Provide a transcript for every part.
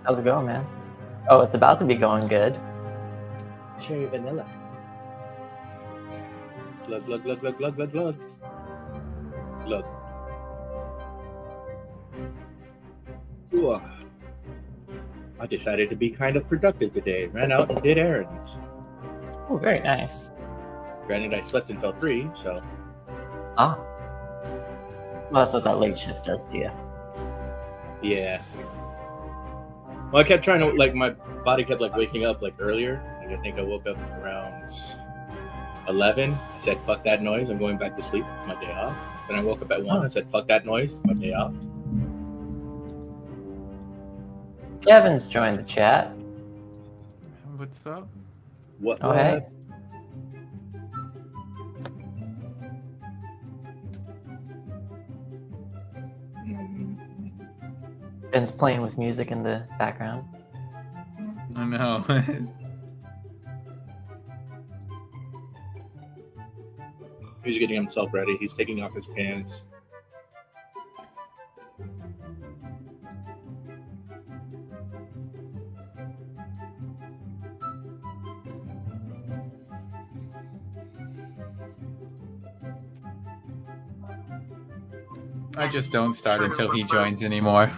How's it going, man? Oh, it's about to be going good. Cherry vanilla. Glug, glug, glug, glug, glug, glug, glug. Glug. Ooh. I decided to be kind of productive today. Ran out and did errands. Oh, very nice. Granted, I slept until 3, so... Ah. Well, that's what that late shift does to you. Yeah. Well, I kept trying to, like, my body kept, like, waking up, like, earlier. Like, I think I woke up around 11. I said, fuck that noise. I'm going back to sleep. It's my day off. Then I woke up at 1. I said, fuck that noise. It's my day off. Kevin's joined the chat. What's up? What? Oh, hey. Ben's playing with music in the background. I know. He's getting himself ready. He's taking off his pants. I just don't start until he joins anymore.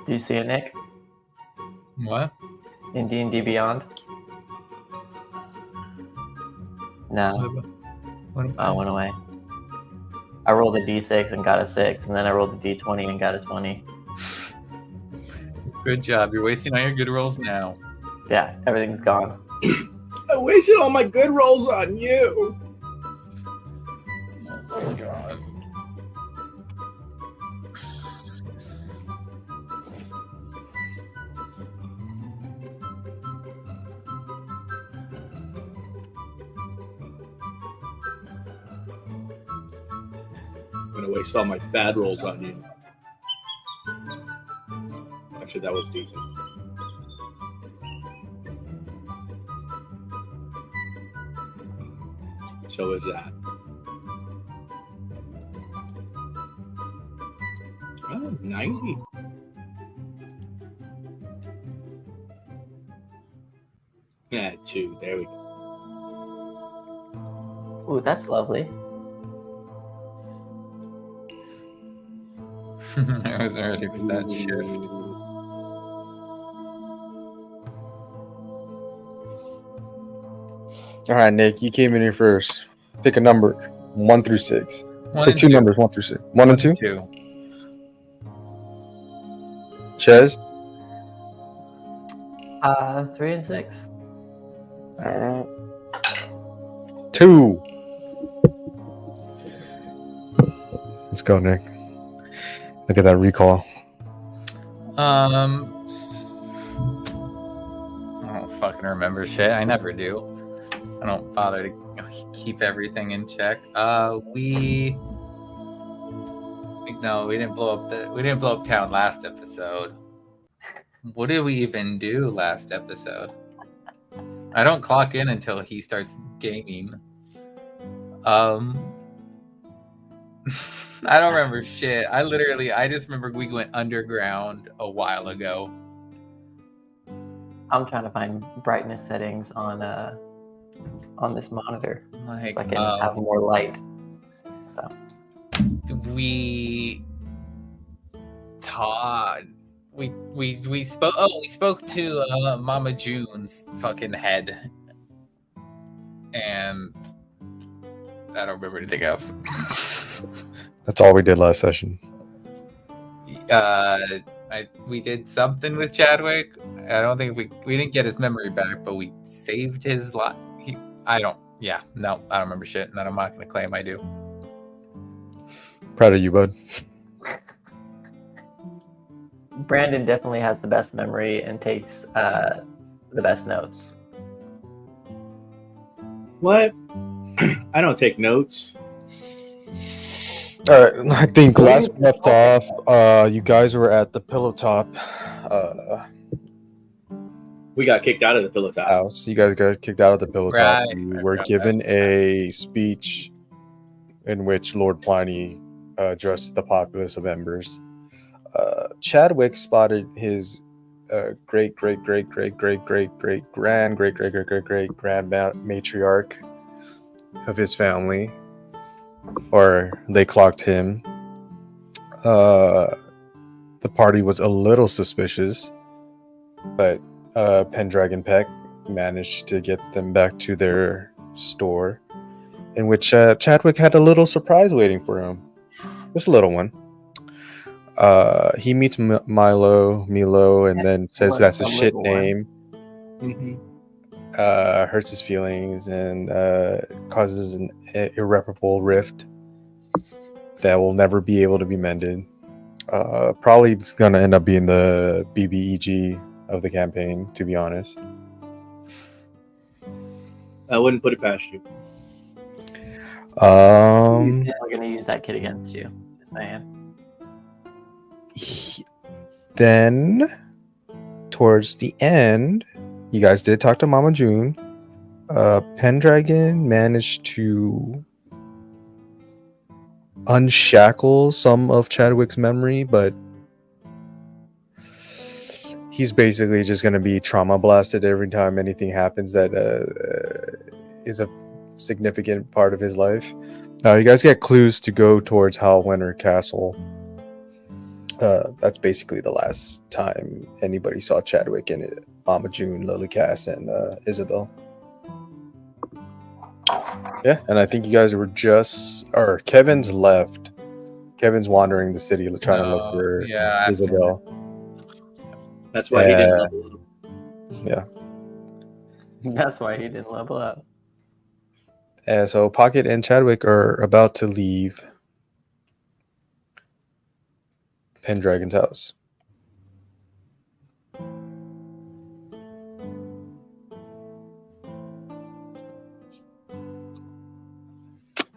Do you see it, Nick? What? In D&D Beyond? No. I went away. I rolled a d6 and got a 6, and then I rolled a d20 and got a 20. Good job. You're wasting all your good rolls now. Yeah, everything's gone. I wasted all my good rolls on you. Oh my god. I'm gonna waste all my bad rolls on you. Actually, that was decent. So is that. Oh, 90. Yeah, 2. There we go. Ooh, that's lovely. I wasn't ready for that shift. All right, Nick, you came in here first. Pick a number, 1 through 6. One Pick and two two. numbers, 1 through 6. 1 and 2. 2. Ches. 3 and 6. All right. 2. Let's go, Nick. Look at that recall. I don't fucking remember shit. I never do. I don't bother to keep everything in check. We didn't blow up town last episode. What did we even do last episode? I don't clock in until he starts gaming. I don't remember shit. I just remember we went underground a while ago. I'm trying to find brightness settings on this monitor so I can have more light. So we spoke to Mama June's fucking head, and I don't remember anything else. That's all we did last session. We did something with Chadwick. I don't think we didn't get his memory back, but we saved his life. I don't remember shit, and I'm not gonna claim I do. Proud of you, bud. Brandon definitely has the best memory and takes the best notes. What? I don't take notes. All right, I think Well, last you- we left off, you guys were at the pillow top We got kicked out of the pillow top. house. You guys got kicked out of the pillow top. Right. You I were forgot given a speech in which Lord Pliny addressed the populace of Embers. Chadwick spotted his great grand matriarch of his family, or they clocked him. The party was a little suspicious, but Pendragon Peck managed to get them back to their store, in which Chadwick had a little surprise waiting for him. Just a little one. He meets Milo, and then says that's a shit name. Mm-hmm. Hurts his feelings and causes an irreparable rift that will never be able to be mended. Probably it's gonna end up being the BBEG of the campaign, to be honest. I wouldn't put it past you. We're gonna use that kid against you. Just saying. Then, towards the end, you guys did talk to Mama June. Pendragon managed to unshackle some of Chadwick's memory, but he's basically just going to be trauma blasted every time anything happens that is a significant part of his life. You guys get clues to go towards Hallwinter Castle. That's basically the last time anybody saw Chadwick and Mama June, Lily Cass, and Isabel. Yeah, and I think you guys were or Kevin's left. Kevin's wandering the city trying to look for Isabel. That's why he didn't level up. Yeah. That's why he didn't level up. So Pocket and Chadwick are about to leave Pendragon's house.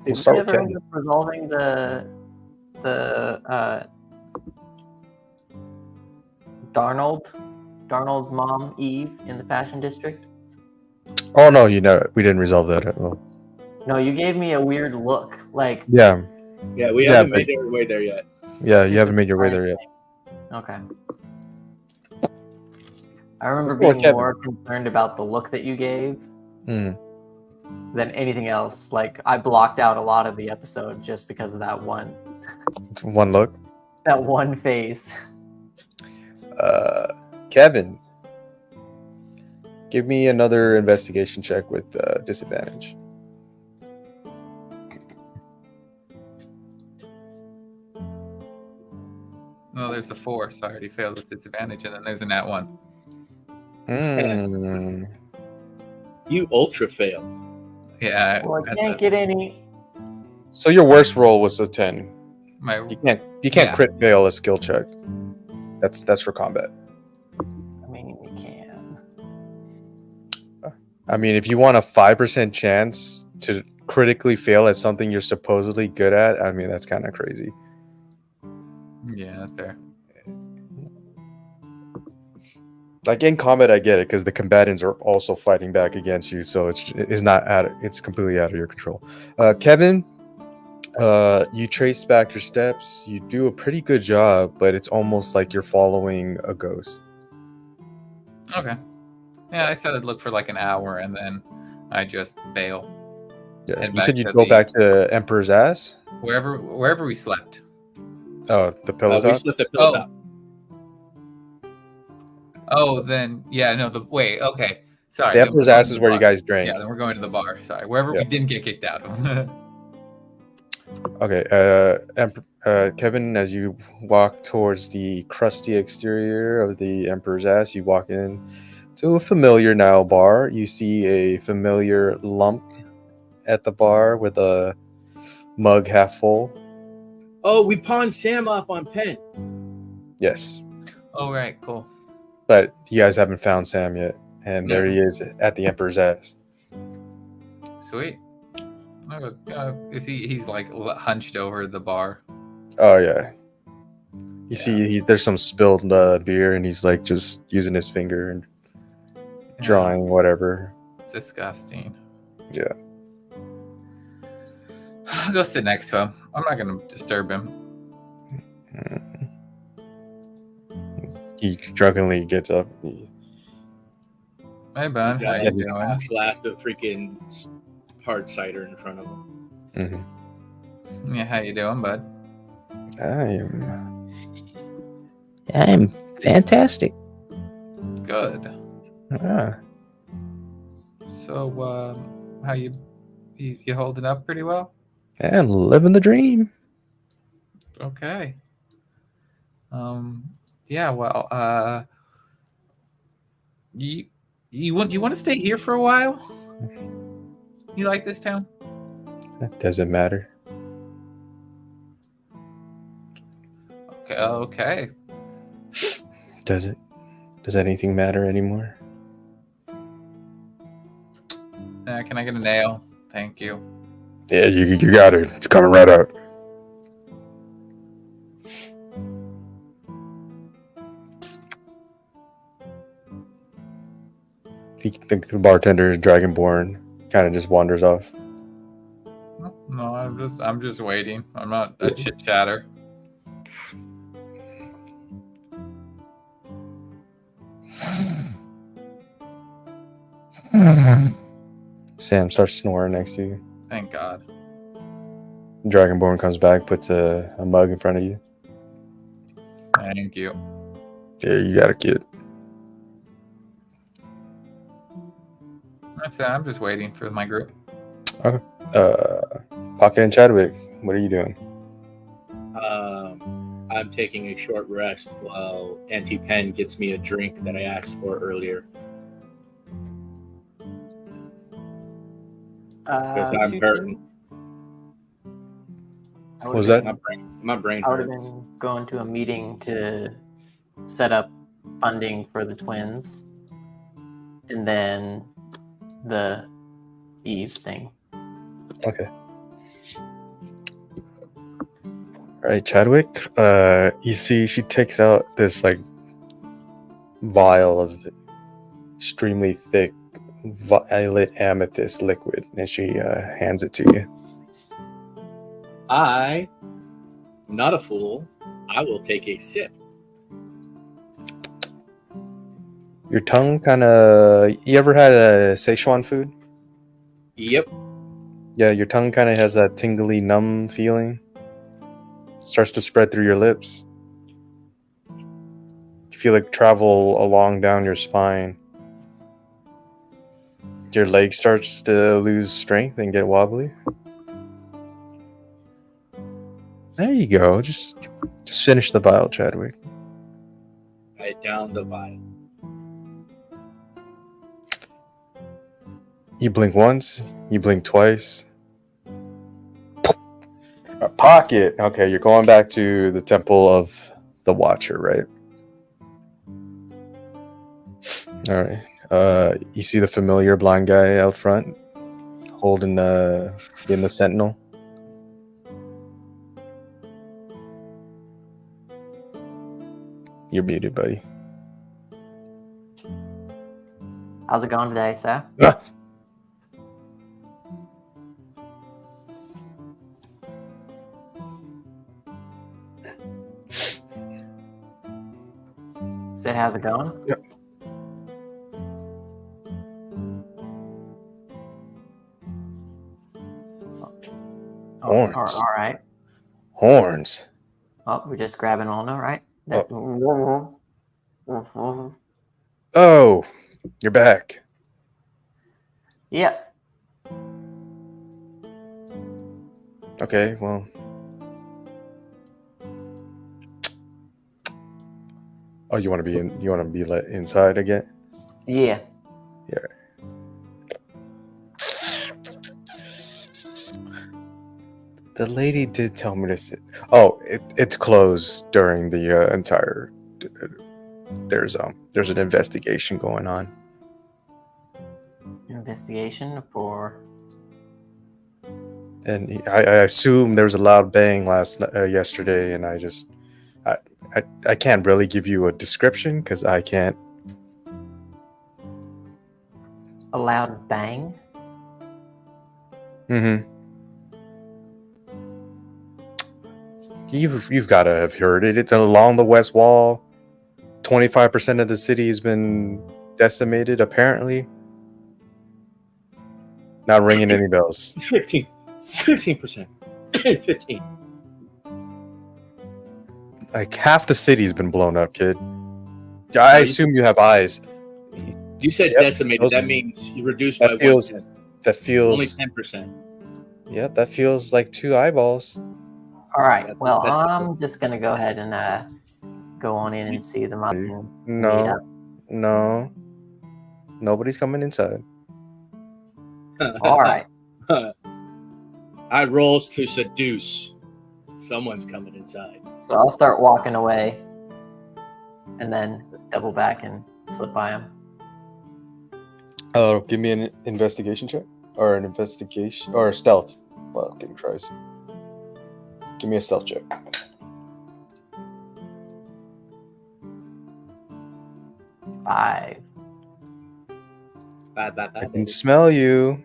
Did start we with ever Kevin. end up resolving the Darnold's mom, Eve, in the fashion district? Oh no, we didn't resolve that at all. No, you gave me a weird look. Like, Yeah, we haven't made our way there yet. Yeah, you haven't made your way there yet. Okay. I remember Let's go with being Kevin. more concerned about the look that you gave than anything else. Like, I blocked out a lot of the episode just because of that one look. that one face. Kevin, give me another investigation check with disadvantage. No, there's a 4, so I already failed with disadvantage, and then there's a nat 1. You ultra failed. Yeah. Well, I can't get any. So your worst roll was a 10. My You can't crit fail a skill check. That's for combat. I mean, you can. I mean, if you want a 5% chance to critically fail at something you're supposedly good at, I mean, that's kind of crazy. Yeah, that's fair. Like in combat, I get it because the combatants are also fighting back against you, so it's completely out of your control. Kevin, you trace back your steps. You do a pretty good job, but it's almost like you're following a ghost. Okay. Yeah, I said I'd look for like an hour, and then I just bail. Yeah, Head you said you'd to go back to Emperor's Ass. Wherever we slept. Oh, the pillow We top? slipped the pillow top. Oh, then wait. Okay, sorry. The Emperor's Ass is where you guys drank. Yeah, then we're going to the bar. Sorry, wherever we didn't get kicked out. Okay, Kevin, as you walk towards the crusty exterior of the Emperor's Ass, you walk in to a familiar now bar. You see a familiar lump at the bar with a mug half full. Oh, we pawned Sam off on Penn. Yes, Oh, right, cool. but you guys haven't found Sam yet, and there he is at the Emperor's Ass. Sweet. Is he's like hunched over the bar? Oh yeah. You see, there's some spilled beer, and he's like just using his finger and drawing whatever. Disgusting. Yeah. I'll go sit next to him. I'm not gonna disturb him. He drunkenly gets up. Hey, Ben. He's How got you like doing? a glass of freaking hard cider in front of him. Mm-hmm. Yeah, how you doing, bud? I'm fantastic. Good. Ah, So, how you holding up pretty well? and living the dream. Okay. Yeah. Well, you want to stay here for a while? You like this town? That doesn't matter. Okay. Does it? Does anything matter anymore? Can I get a nail? Thank you. Yeah, you got it. It's coming right out. The bartender, Dragonborn, kind of just wanders off. No, I'm just waiting. I'm not a chit chatter. Sam starts snoring next to you. Thank God. Dragonborn comes back, puts a mug in front of you. Thank you. Yeah, you got a kid. That's it. I'm just waiting for my group. Okay. Pocket and Chadwick, what are you doing? I'm taking a short rest while Auntie Penn gets me a drink that I asked for earlier. Because I'm hurting. What was that? My brain I would have hurts. been going to a meeting to set up funding for the twins, and then the Eve thing. Okay. All right, Chadwick. You see, she takes out this like vial of extremely thick violet amethyst liquid, and she hands it to you. I am not a fool. I will take a sip. Your tongue kind of. You ever had a Szechuan food? Yep. Yeah, your tongue kind of has that tingly, numb feeling. Starts to spread through your lips. You feel it travel along down your spine. Your leg starts to lose strength and get wobbly. There you go. Just finish the vial, Chadwick. I down the vial. You blink once. You blink twice. A pocket. Okay, you're going back to the Temple of the Watcher, right? All right. You see the familiar blind guy out front, holding in the Sentinel. You're muted, buddy. How's it going today, sir? Ah! Said, how's it going? Yep. Horns. All right. Horns. Oh, we're just grabbing on, all right? Oh, you're back. Yep. Okay, well. Oh, you want to be let inside again? Yeah. Yeah. The lady did tell me to sit. Oh, it's closed during the entire. There's an investigation going on. Investigation for and I assume there was a loud bang yesterday, and I can't really give you a description because I can't. A loud bang? Mm-hmm. You've got to have heard it. It's along the west wall. 25% of the city has been decimated, apparently. Not ringing any bells. 15%. 15. Like half the city's been blown up, kid. I assume you have eyes. You said Yep, decimated. That means you reduced by That feels. 1/10. That feels. Only 10%. Yep, that feels like 2 eyeballs. All right. That's- Well, that's the I'm just gonna go ahead and go on in and see them up. And meet No, up. no, nobody's coming inside. All right. I rolls to seduce. Someone's coming inside. So I'll start walking away, and then double back and slip by him. Oh, give me an investigation check or an investigation or a stealth. Fucking Christ! Give me a stealth check. 5. I can smell you.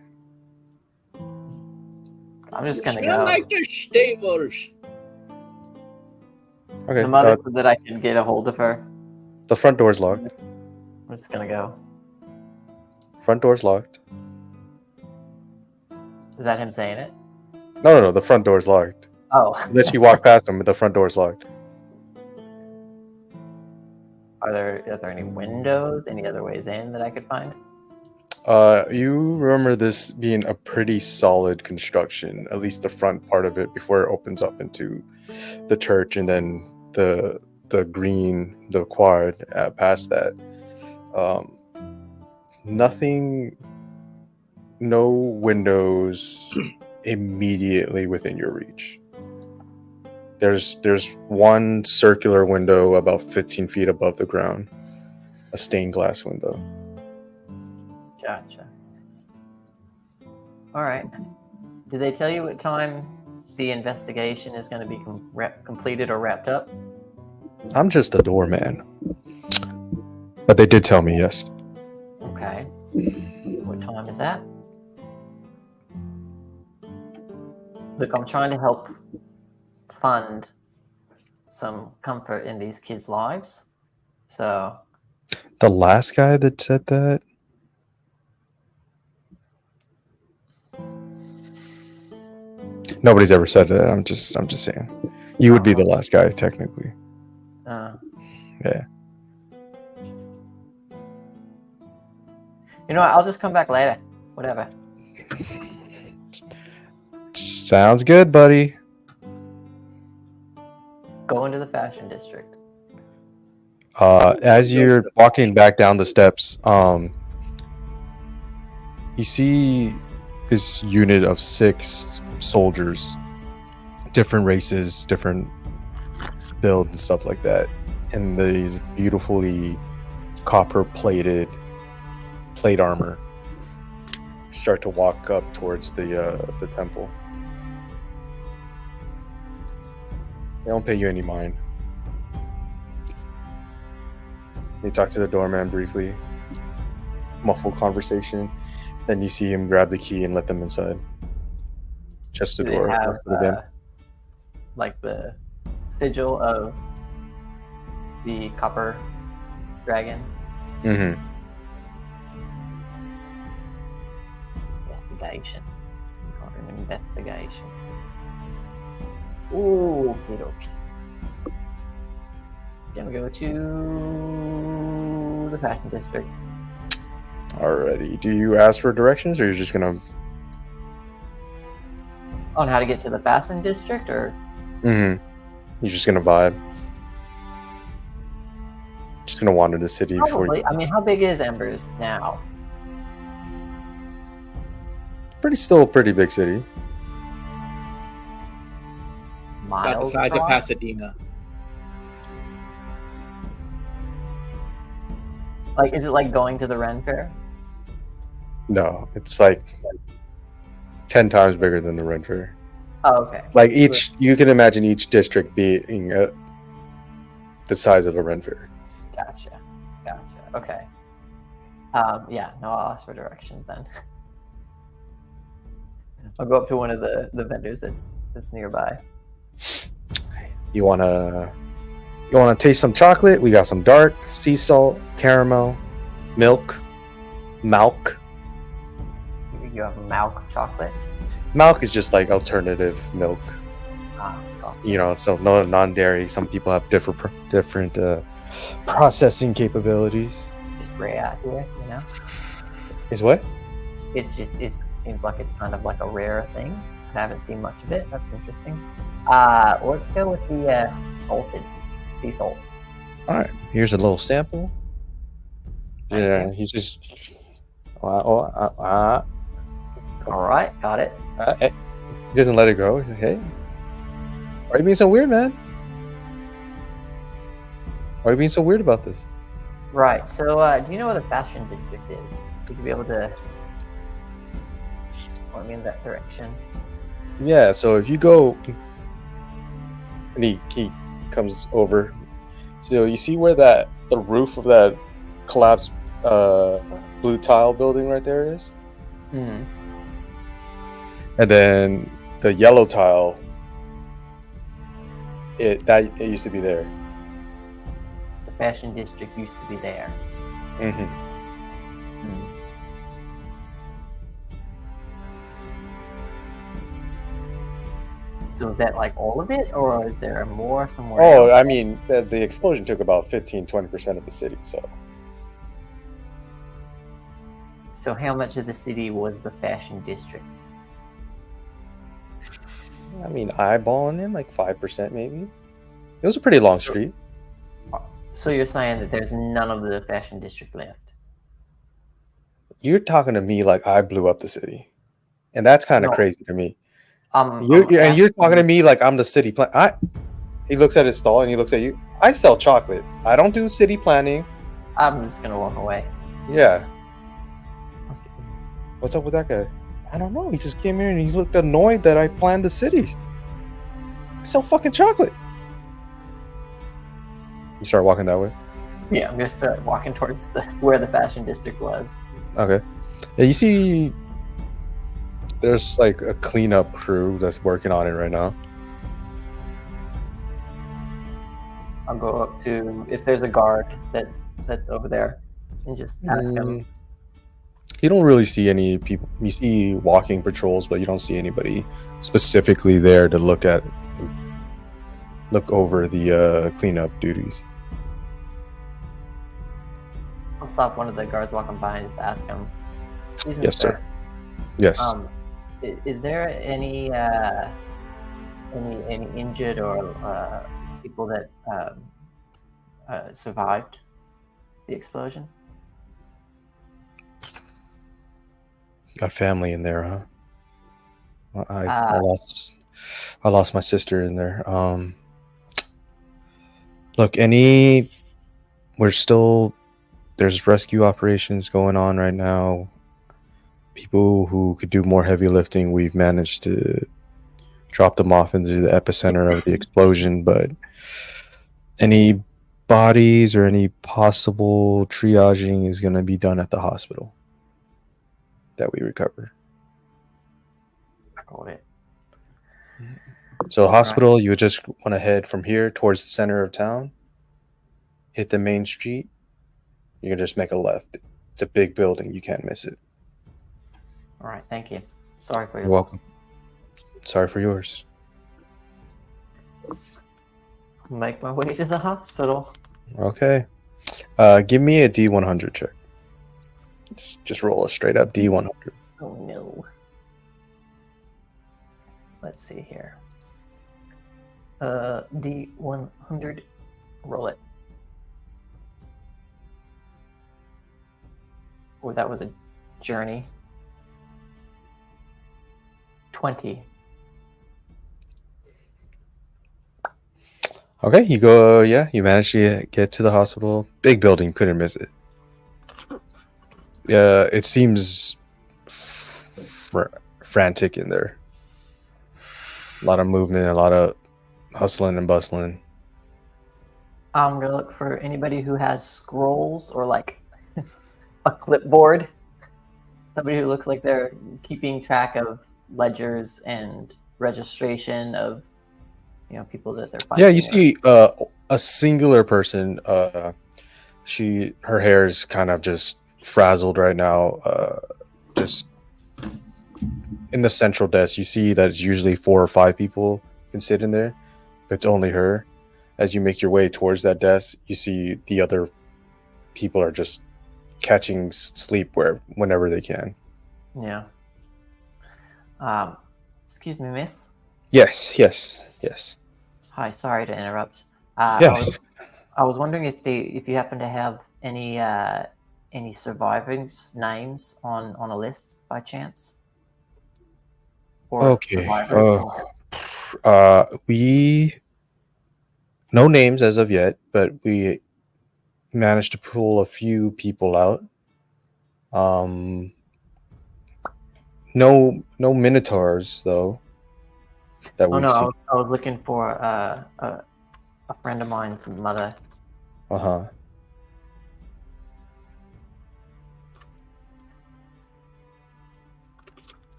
I'm just gonna Smell go. like the stables. Okay. The mother said that I could get a hold of her. The front door's locked. I'm just gonna go. Front door's locked. Is that him saying it? No. The front door's locked. Oh. Unless you walk past them, the front door's locked. Are there any windows? Any other ways in that I could find? You remember this being a pretty solid construction, at least the front part of it, before it opens up into the church, and then the green, the quad past that. Nothing, no windows immediately within your reach. There's one circular window about 15 feet above the ground, a stained glass window. Gotcha. All right. Did they tell you what time the investigation is going to be completed or wrapped up? I'm just a doorman. But they did tell me, yes. Okay. What time is that? Look, I'm trying to help fund some comfort in these kids' lives. So, The last guy that said that? Nobody's ever said that. I'm just saying. You would be the last guy, technically. Yeah. You know what? I'll just come back later. Whatever. Sounds good, buddy. Go into the fashion district. As you're walking back down the steps, you see this unit of 6 soldiers, different races, different builds and stuff like that, and these beautifully copper-plated plate armor start to walk up towards the temple. They don't pay you any mind. You talk to the doorman briefly, muffled conversation, then you see him grab the key and let them inside. Just the Do they door. have, next to the bin. like the sigil of the copper dragon? Mm-hmm. Investigation. Got an investigation. Ooh, okay. Gonna go to the fashion district. Alrighty. Do you ask for directions, or you're just gonna? On how to get to the fashion district, or Mm-hmm. You're just gonna vibe. Just gonna wander the city before probably. you. I mean, how big is Embers now? Still a pretty big city. Miles About the size of across? Pasadena. Like, is it like going to the Ren Fair? No, it's like 10 times bigger than the Renfer. Oh, okay. Like you can imagine each district being the size of a Renfer. Gotcha. Okay. Yeah, no, I'll ask for directions then. I'll go up to one of the vendors that's nearby. You wanna taste some chocolate? We got some dark, sea salt, caramel, milk. You have milk chocolate? Milk is just like alternative milk. Oh. So no non-dairy. Some people have different processing capabilities. Just rare out here, Is what? It seems like it's kind of like a rare thing. I haven't seen much of it. That's interesting. Let's go with the salted sea salt. All right, here's a little sample. Yeah, he's just. All right, got it. He doesn't let it go. He's like, hey, why are you being so weird, man? Why are you being so weird about this? Right. So, do you know where the fashion district is? Would you be able to point me in that direction? Yeah. So if you go, and he comes over. So you see where the roof of that collapsed blue tile building right there is? Mm-hmm. And then the yellow tile, it used to be there. The fashion district used to be there. Mm-hmm. So is that like all of it, or is there more somewhere else? I mean, the explosion took about 15-20% of the city, so. So how much of the city was the fashion district? I mean, eyeballing in like 5% maybe. It was a pretty long street. So you're saying that there's none of the fashion district left? You're talking to me like I blew up the city, and that's kind of crazy to me. And you're talking to me like I'm the city plan. He looks at his stall and he looks at you. I sell chocolate. I don't do city planning. I'm just gonna walk away. Yeah. What's up with that guy? I don't know. He just came here and he looked annoyed that I planned the city. I sell fucking chocolate. You start walking that way? Yeah, I'm gonna start walking towards where the fashion district was. Okay. Yeah, you see there's like a cleanup crew that's working on it right now. I'll go up to, if there's a guard that's over there, and just ask him. You don't really see any people. You see walking patrols, but you don't see anybody specifically there to look over the cleanup duties. I'll stop one of the guards walking by and just ask him. Excuse me, Yes, sir. Yes. Is there any injured or people that survived the explosion? Got family in there, huh? I lost my sister in there. Look, there's rescue operations going on right now. People who could do more heavy lifting, we've managed to drop them off into the epicenter of the explosion, but any bodies or any possible triaging is going to be done at the hospital that we recover. I got it. So hospital, you would just want to head from here towards the center of town, hit the main street. You can just make a left. It's a big building. You can't miss it. All right, thank you. Sorry for your You're welcome. Sorry for yours. Make my way to the hospital. Okay. Give me a D100 check. Just roll a straight up D100. Oh no. Let's see here. D100. Roll it. Oh, that was a journey. 20. Okay, you go. You managed to get to the hospital. Big building, couldn't miss it. It seems frantic in there. A lot of movement, a lot of hustling and bustling. I'm gonna look for anybody who has scrolls or like a clipboard. Somebody who looks like they're keeping track of ledgers and registration of, you know, people that they're finding. Yeah, you see a singular person. Her hair is kind of just frazzled right now. Just in the central desk, you see that it's usually 4 or 5 people can sit in there, but it's only her. As you make your way towards that desk, you see the other people are just catching sleep whenever they can. Yeah. Excuse me, miss. Yes. Hi, sorry to interrupt. Yeah. I was wondering if you happen to have any survivors' names on a list by chance. Or Okay. survivors. We no names as of yet, but we managed to pull a few people out. No minotaurs though. That Oh we've no, seen. I was looking for a friend of mine's mother.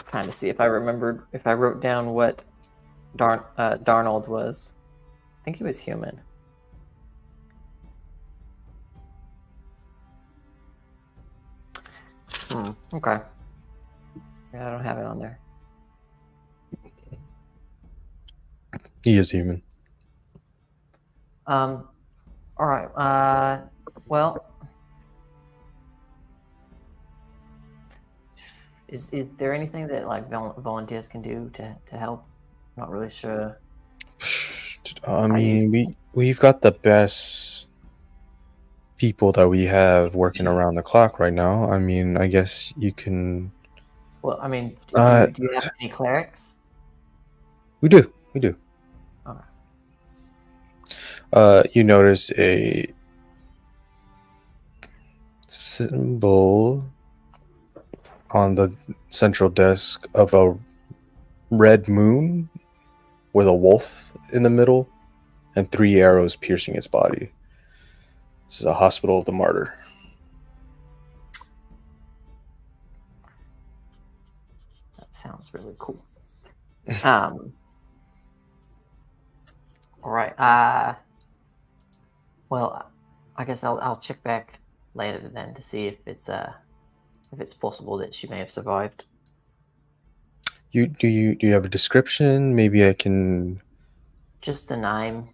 Trying to see if I wrote down what Darnold was. I think he was human. Okay. Yeah, I don't have it on there. He is human. All right. Well, is there anything that like volunteers can do to help? I'm not really sure. I mean, we've got the best people that we have working around the clock right now. I mean, I guess you can. Well, I mean, do you have any clerics? We do. Okay. You notice a symbol on the central desk of a red moon with a wolf in the middle and 3 arrows piercing its body. This is a hospital of the martyr. That sounds really cool. All right. Well, I guess I'll check back later then to see if it's possible that she may have survived. Do you have a description? Maybe I can. Just the name.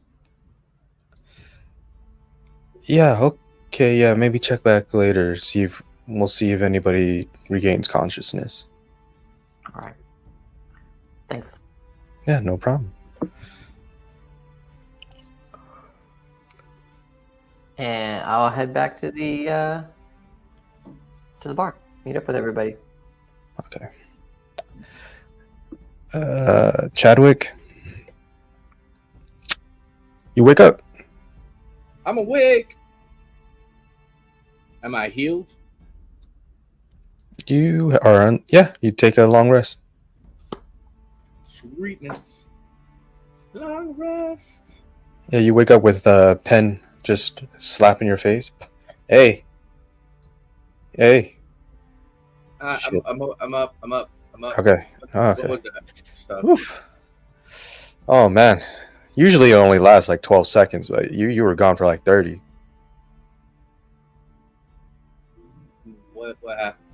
Yeah. Okay. Yeah. Maybe check back later. We'll see if anybody regains consciousness. All right. Thanks. Yeah. No problem. And I'll head back to the bar. Meet up with everybody. Okay. Chadwick, you wake up. I'm awake. Am I healed? You are on. Yeah, you take a long rest. Sweetness. Long rest. Yeah, you wake up with Penn just slapping your face. Hey. I'm up. Okay. What was that stuff? Oof. Oh man. Usually it only lasts like 12 seconds, but you were gone for like 30. What happened?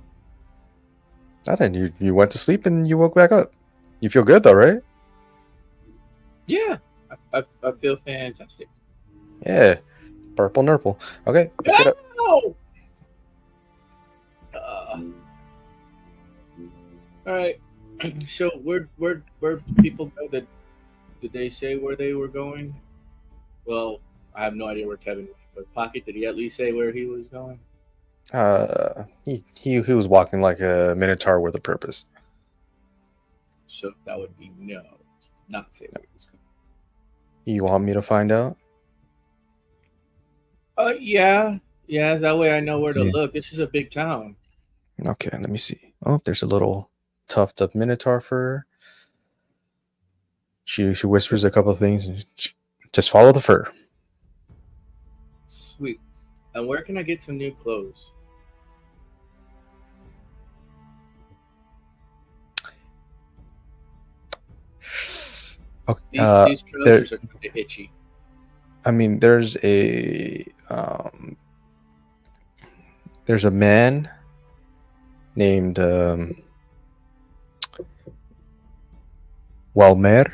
Nothing. You went to sleep and you woke back up. You feel good though, right? Yeah, I feel fantastic. Yeah. Purple nurple. Okay, let's get up. All right. So where people go? Did they say where they were going? Well, I have no idea where Kevin went, but Pocket, did he at least say where he was going? He was walking like a minotaur with a purpose. So that would be no, not say where he was going. You want me to find out? Yeah. That way I know where to Okay. look. This is a big town. Okay, let me see. Oh, there's a little tuft of minotaur fur. She whispers a couple of things and just follow the fur. Sweet. And where can I get some new clothes? Okay. These trousers are kind of itchy. I mean, there's a man named Welmer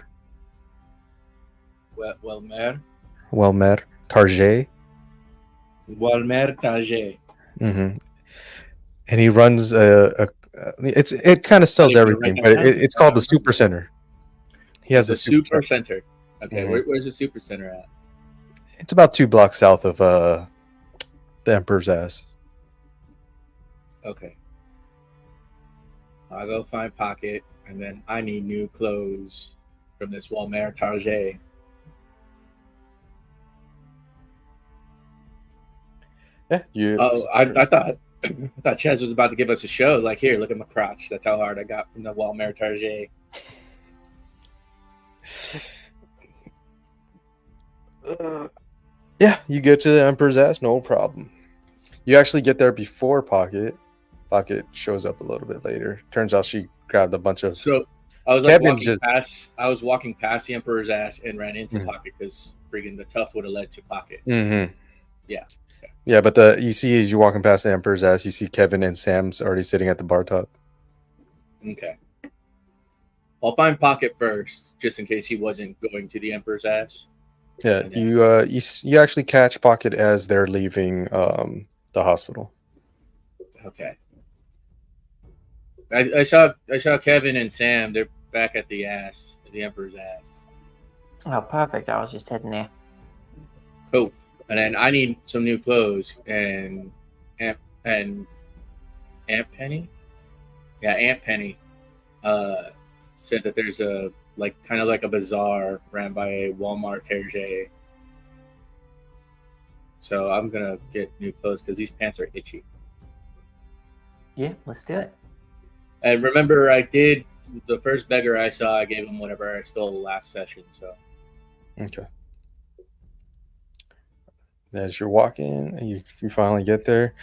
Target. Walmer Tage. Mm-hmm. And he runs it kind of sells everything, but it's called the Super Center. He has the Super Center. Okay, where's the Super Center at? It's about 2 blocks south of the Emperor's Ass. Okay. I'll go find Pocket, and then I need new clothes from this Walmer Target. Yeah, I thought Chaz was about to give us a show. Like, here, look at my crotch. That's how hard I got from the Walmer Target. Yeah, you get to the Emperor's Ass, no problem. You actually get there before Pocket. Pocket shows up a little bit later. Turns out she grabbed a bunch of. So I was walking past the Emperor's Ass and ran into Pocket because freaking the tuft would have led to Pocket. Mm-hmm. Yeah. Okay. Yeah, but you see as you're walking past the Emperor's Ass, you see Kevin and Sam's already sitting at the bar top. Okay. I'll find Pocket first, just in case he wasn't going to the Emperor's Ass. Yeah, you actually catch Pocket as they're leaving the hospital. Okay. I saw Kevin and Sam. They're back at the Emperor's Ass. Oh, perfect. I was just heading there. Oh, and then I need some new clothes. And Aunt Penny, yeah, Aunt Penny, said that there's a kind of like a bazaar ran by a Walmart Target. So I'm gonna get new clothes because these pants are itchy. Yeah, let's do it. And remember, I did the first beggar I saw. I gave him whatever I stole last session. So okay. As you're walking, you finally get there.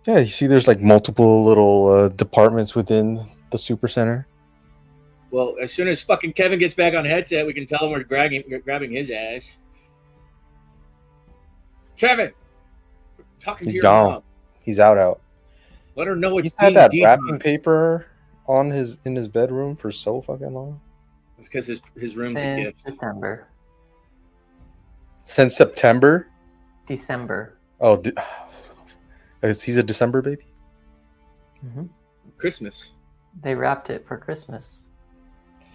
Yeah, you see there's like multiple little departments within the Super Center. Well, as soon as fucking Kevin gets back on headset, we can tell him we're grabbing his ass. Kevin, talking He's to your gone. mom. He's out. Let her know it's He's had that wrapping paper in his bedroom for so fucking long. It's because his room's a gift. September. Since September? December. Oh, he's a December baby? Mm-hmm. Christmas. They wrapped it for Christmas.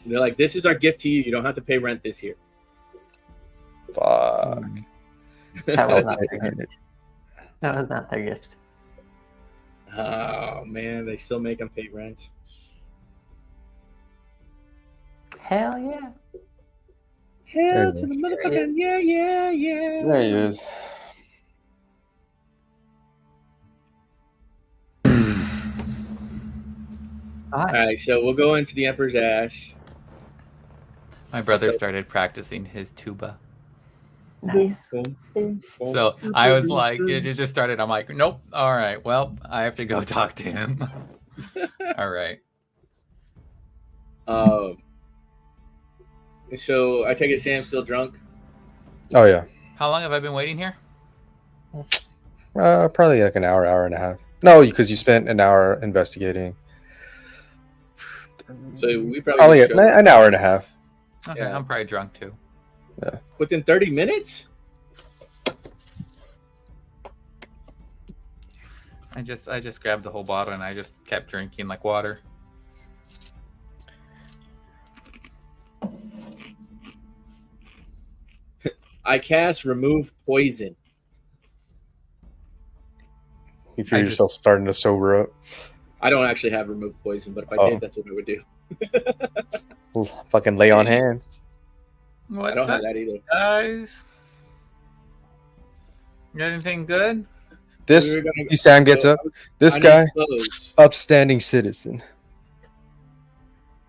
They're like, this is our gift to you. You don't have to pay rent this year. Fuck. That was not their gift. That was not their gift. Oh, man. They still make them pay rent. Hell yeah. Hell to the motherfucking yeah. There he is. All right, so we'll go into the Emperor's Ash. My brother started practicing his tuba. Nice. So I was like, it just started. I'm like, nope. All right. Well, I have to go talk to him. All right. So I take it Sam's still drunk? Oh, yeah. How long have I been waiting here? Probably like an hour and a half. No, because you spent an hour investigating. So we probably an hour and a half. Okay, Yeah. I'm probably drunk too. Yeah. Within 30 minutes? I just grabbed the whole bottle and I just kept drinking like water. I cast remove poison. You feel yourself starting to sober up. I don't actually have remove poison, but if I did, that's what I would do. Fucking lay on hands. What's I don't have up, that either. guys? You got anything good? Sam gets up. This guy, upstanding citizen.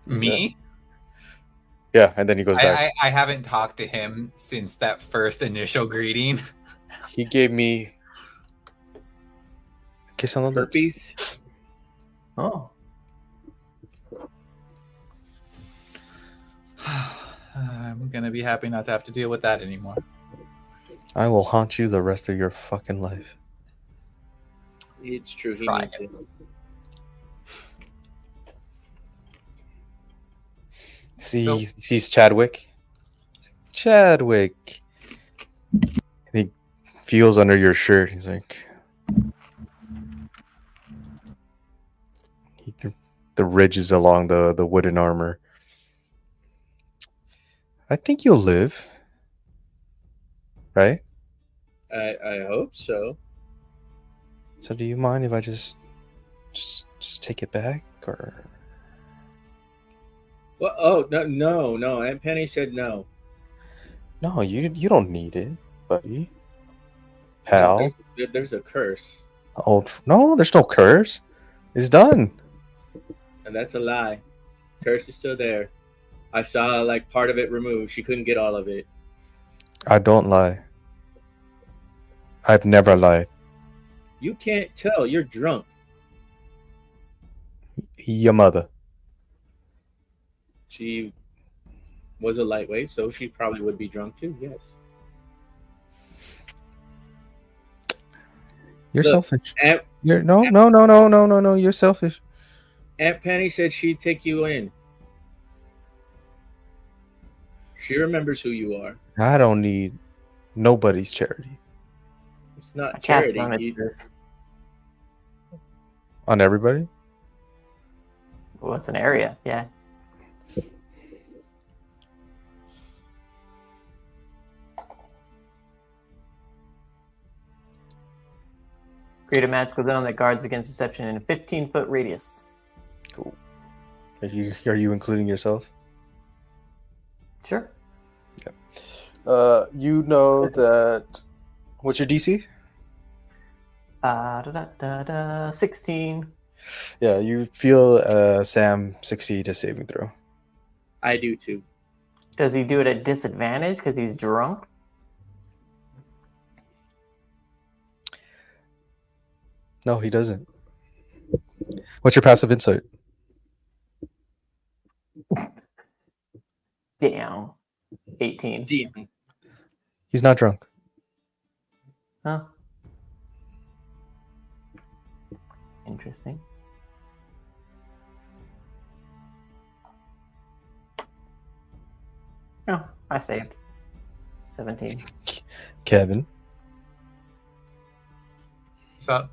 Me? Yeah, and then he goes back. I haven't talked to him since that first initial greeting. He gave me a kiss on the lips. Herpes. Oh, I'm gonna be happy not to have to deal with that anymore. I will haunt you the rest of your fucking life. It's true. He Try needs it. He sees Chadwick. Chadwick. And he feels under your shirt. He's like, the ridges along the wooden armor. I think you'll live. Right? I hope so. So do you mind if I just take it back, or? Well, oh no. Aunt Penny said no. No, you don't need it, buddy. Pal. There's a curse, No, there's no curse. It's done. and that's a lie. Curse is still there. I saw like part of it removed. She couldn't get all of it. I don't lie. I've never lied. You can't tell. You're drunk. Your mother. She was a lightweight, so she probably would be drunk too. Yes. You're Look, selfish. Aunt No. You're selfish. Penny said she'd take you in. She remembers who you are. I don't need nobody's charity. It's I not cast charity. limits. On everybody? Well, it's an area, yeah. Create a magical zone that guards against deception in a 15-foot radius. Cool. Are you including yourself? Sure. You know that. What's your DC? 16. Yeah, you feel Sam succeed a saving throw. I do too. Does he do it at disadvantage because he's drunk? No, he doesn't. What's your passive insight? Damn. 18. Damn. He's not drunk. Huh? Interesting. Oh, I saved. 17. Kevin, What's up?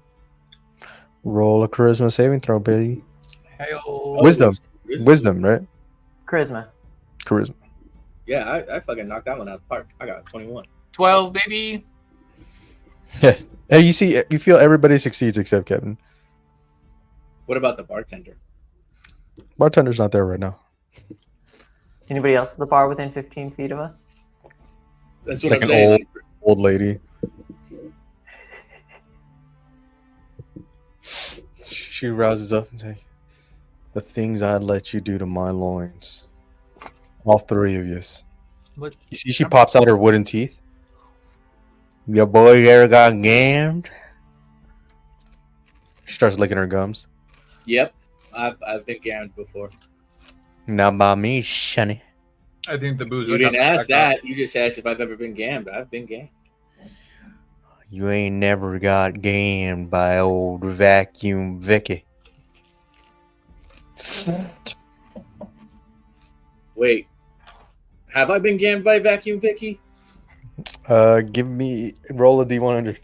roll a charisma saving throw, baby. Hey-o. Wisdom, right? Charisma. Charisma. Yeah, I fucking knocked that one out of the park. I got 21. 12, baby. Yeah. And you feel everybody succeeds except Kevin. What about the bartender? Bartender's not there right now. Anybody else at the bar within 15 feet of us? That's what Like I'm an saying. old lady. She rouses up and says, "The things I'd let you do to my loins. All three of you. What? You see, she pops out her wooden teeth. Your boy ever got gammed?" She starts licking her gums. Yep, I've been gammed before. Not by me, shunny. I think the booze. You didn't ask that. You just asked if I've ever been gammed. I've been gammed. You ain't never got gammed by old Vacuum Vicky. Wait, have I been gammed by Vacuum Vicky? Give me roll a D100.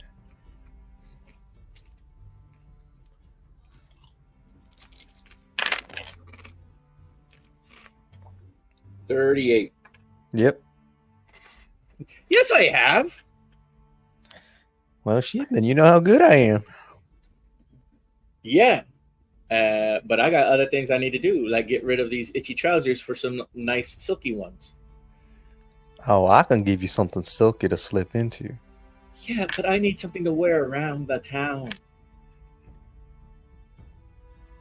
$38. Yep. Yes, I have. Well, shit. Then you know how good I am. Yeah. But I got other things I need to do, like get rid of these itchy trousers for some nice silky ones. Oh, I can give you something silky to slip into. Yeah, but I need something to wear around the town.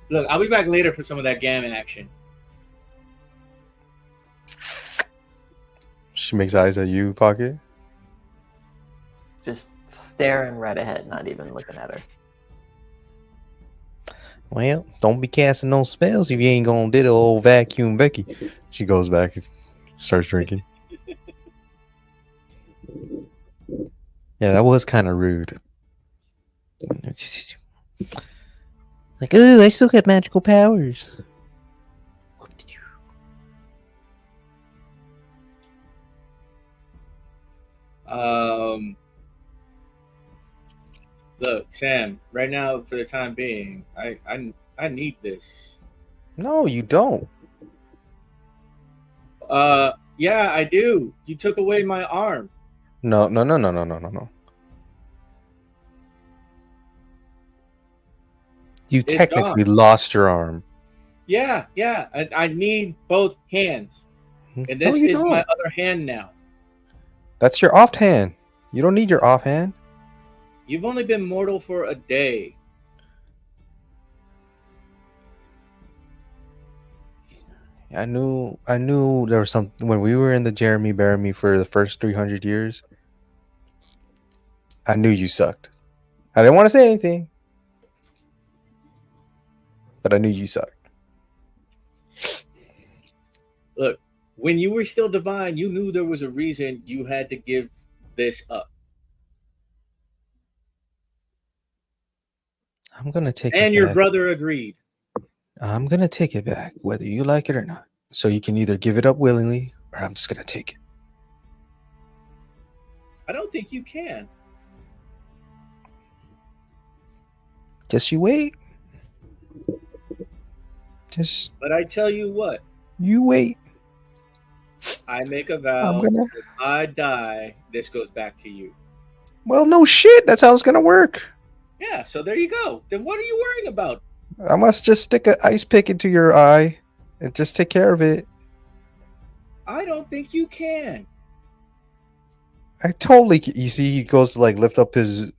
Look, I'll be back later for some of that gammon action. She makes eyes at you, Pocket. Just staring right ahead, not even looking at her. Well, don't be casting no spells if you ain't gonna do the old vacuum Vicky. She goes back and starts drinking. Yeah, that was kind of rude. Like, oh, I still got magical powers. Look, Sam. Right now, for the time being, I need this. No, you don't. Yeah, I do. You took away my arm. No. You It's technically gone. lost your arm. Yeah. I need both hands, and No, this you is my don't. other hand now. That's your offhand. You don't need your offhand. You've only been mortal for a day. I knew there was something when we were in the Jeremy Bearimy for the first 300 years. I knew you sucked. I didn't want to say anything, but I knew you sucked. Look, when you were still divine, you knew there was a reason you had to give this up. I'm gonna take And it your back. brother agreed. I'm gonna take it back, whether you like it or not. So you can either give it up willingly, or I'm just gonna take it. I don't think you can. Just you wait. Just But I tell you what, you wait. I make a vow. I'm gonna. If I die, this goes back to you. Well, no shit. That's how it's gonna work. Yeah, so there you go. Then what are you worrying about? I must just stick an ice pick into your eye and just take care of it. I don't think you can. I totally. You see, he goes to like lift up his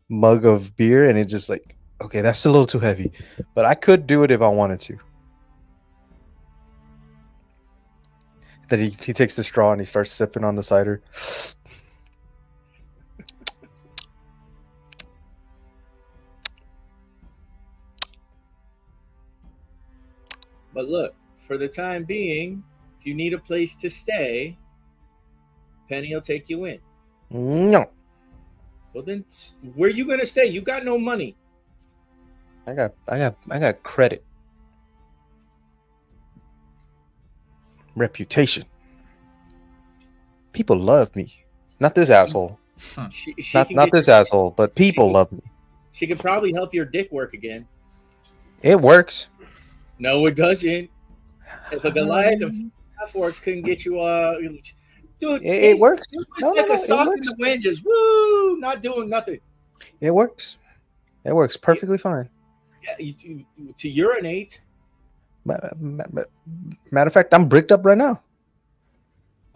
mug of beer, and it just like, okay, that's a little too heavy, but I could do it if I wanted to. Then he takes the straw and he starts sipping on the cider. But look, for the time being, if you need a place to stay, Penny will take you in. No, Well, then where you gonna stay? You got no money. I got credit, reputation. People love me. Not this asshole. She Not can not get this your- asshole, but people love me. She could probably help your dick work again. It works. No, it doesn't. If a Goliath and forks couldn't get you, dude, It works. It was No, like no, a it sock in works. the wind, just woo, not doing nothing. It works. It works perfectly fine. Yeah, to urinate. Matter of fact, I'm bricked up right now.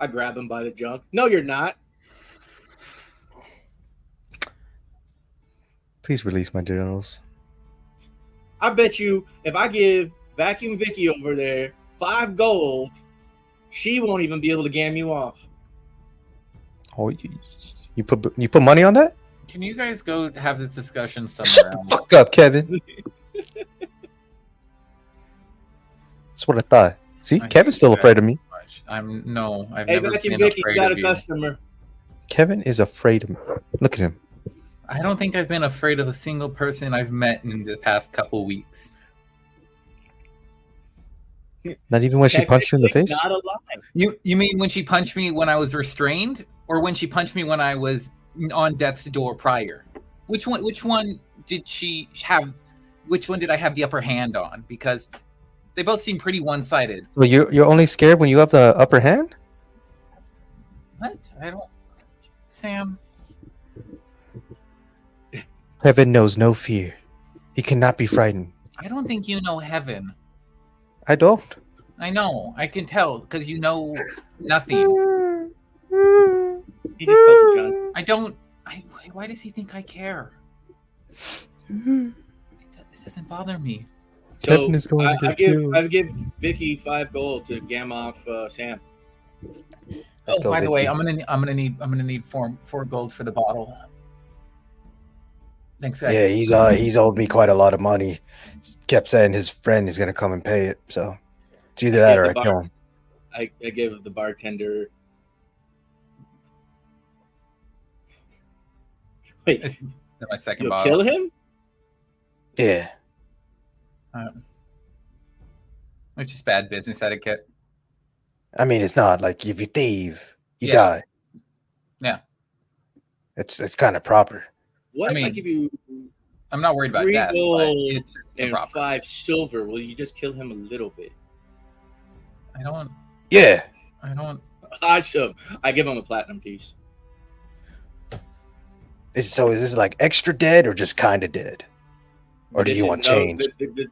I grab him by the junk. No, you're not. Please release my genitals. I bet you if I give Vacuum Vicky over there 5 gold, she won't even be able to gam you off. Oh, you put money on that? Can you guys go have this discussion Shut somewhere the else? fuck up, Kevin. That's what I thought. See, I Kevin's hate still you afraid of me. Much. I've Hey, never Vacuum been Vicky, afraid got of a you. customer. Kevin is afraid of me. Look at him. I don't think I've been afraid of a single person I've met in the past couple weeks. Not even when she punched you in the face? Not a lie. You mean when she punched me when I was restrained, or when she punched me when I was on death's door prior? Which one did she have? Which one did I have the upper hand on? Because they both seem pretty one-sided. So you're only scared when you have the upper hand? What? I don't. Sam. Kevin knows no fear. He cannot be frightened. I don't think you know heaven. I don't. I know. I can tell because you know nothing. He just called you John. I don't. Why does he think I care? It doesn't bother me. So Kevin is going to get killed. I give Vicky 5 gold to gam off Sam. Let's go. By the way, Vicky. I'm gonna need four gold for the bottle. Thanks, guys. Yeah, he's owed me quite a lot of money. Kept saying his friend is gonna come and pay it. So it's either that or I kill him. I give the bartender. Wait, It's my second you'll bottle. kill him? Yeah. It's just bad business etiquette. I mean, it's not like if you thieve, you Yeah. die. Yeah. It's kind of proper. What I if I mean, give you I'm not worried about 3 that, but gold it's just and proper. 5 silver? Will you just kill him a little bit? I don't. Yeah. Awesome. I give him a platinum piece. Is this like extra dead or just kind of dead? Or do This you is want change?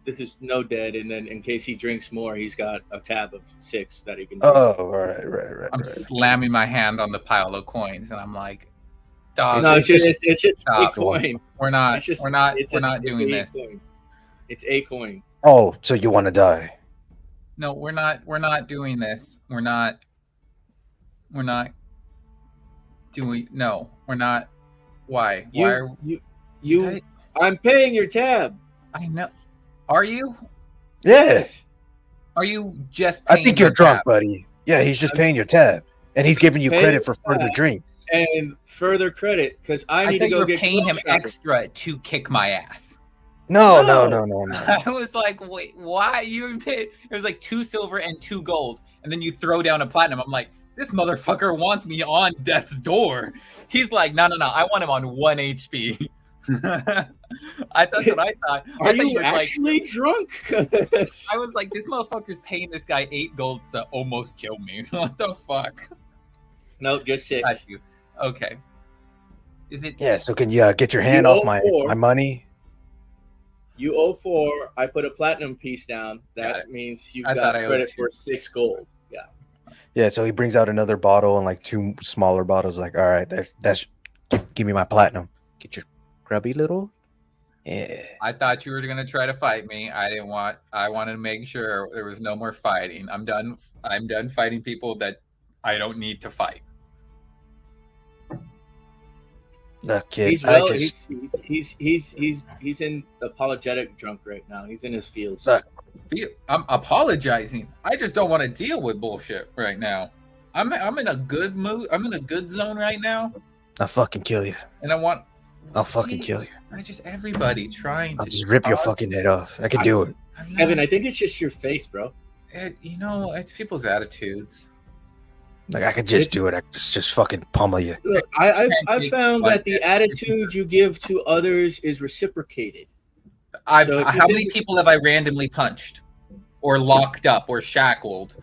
This is no dead, and then in case he drinks more, he's got a tab of 6 that he can drink. Oh, right. I'm slamming my hand on the pile of coins, and I'm like, "Dog, No, it's just a stop. coin. We're not It's not doing a this. coin. It's a coin. Oh, so you want to die? No, we're not doing this. We're not doing. No, we're not. Why? Why are You I'm paying your tab. I know. Are you? Yes. Are you just? I think paying you're the drunk, tab? buddy. Yeah, he's just paying your tab, and he's giving you Paying credit for the further tab. drinks. And further credit, because I I need thought to you go were get paying him clothes shopping. extra to kick my ass. No. I was like, wait, why you paid? It was like 2 silver and 2 gold, and then you throw down a platinum. I'm like, this motherfucker wants me on death's door. He's like, no, I want him on 1 HP. That's what I thought. Are I thought you were actually drunk? I was like, this motherfucker's paying this guy 8 gold to almost kill me. What the fuck? No, just 6. Got you. Okay. Is it? Yeah. So can you get your hand You off owe 4. my money? You owe 4. I put a platinum piece down. Got That means you've I got thought I owed credit 2. for 6 gold. Yeah. Yeah. So he brings out another bottle and like 2 smaller bottles. Like, all right, give me my platinum. Get your grubby little. Yeah. I thought you were gonna try to fight me. I wanted to make sure there was no more fighting. I'm done fighting people that I don't need to fight. Look, kid. He's in apologetic drunk right now. He's in his feels. Look. I'm apologizing. I just don't want to deal with bullshit right now. I'm in a good mood. I'm in a good zone right now, I'll fucking kill you. and I want. I'll fucking kill you. I just everybody trying I'll to just rip your talk. fucking head off. I can do it. I'm not- Kevin, I think it's just your face, bro. it's people's attitudes. Like I could just do it. I could just fucking pummel you. Look, I take found like that the that. attitude you give to others is reciprocated. So if you How many think- people have I randomly punched, or locked up, or shackled?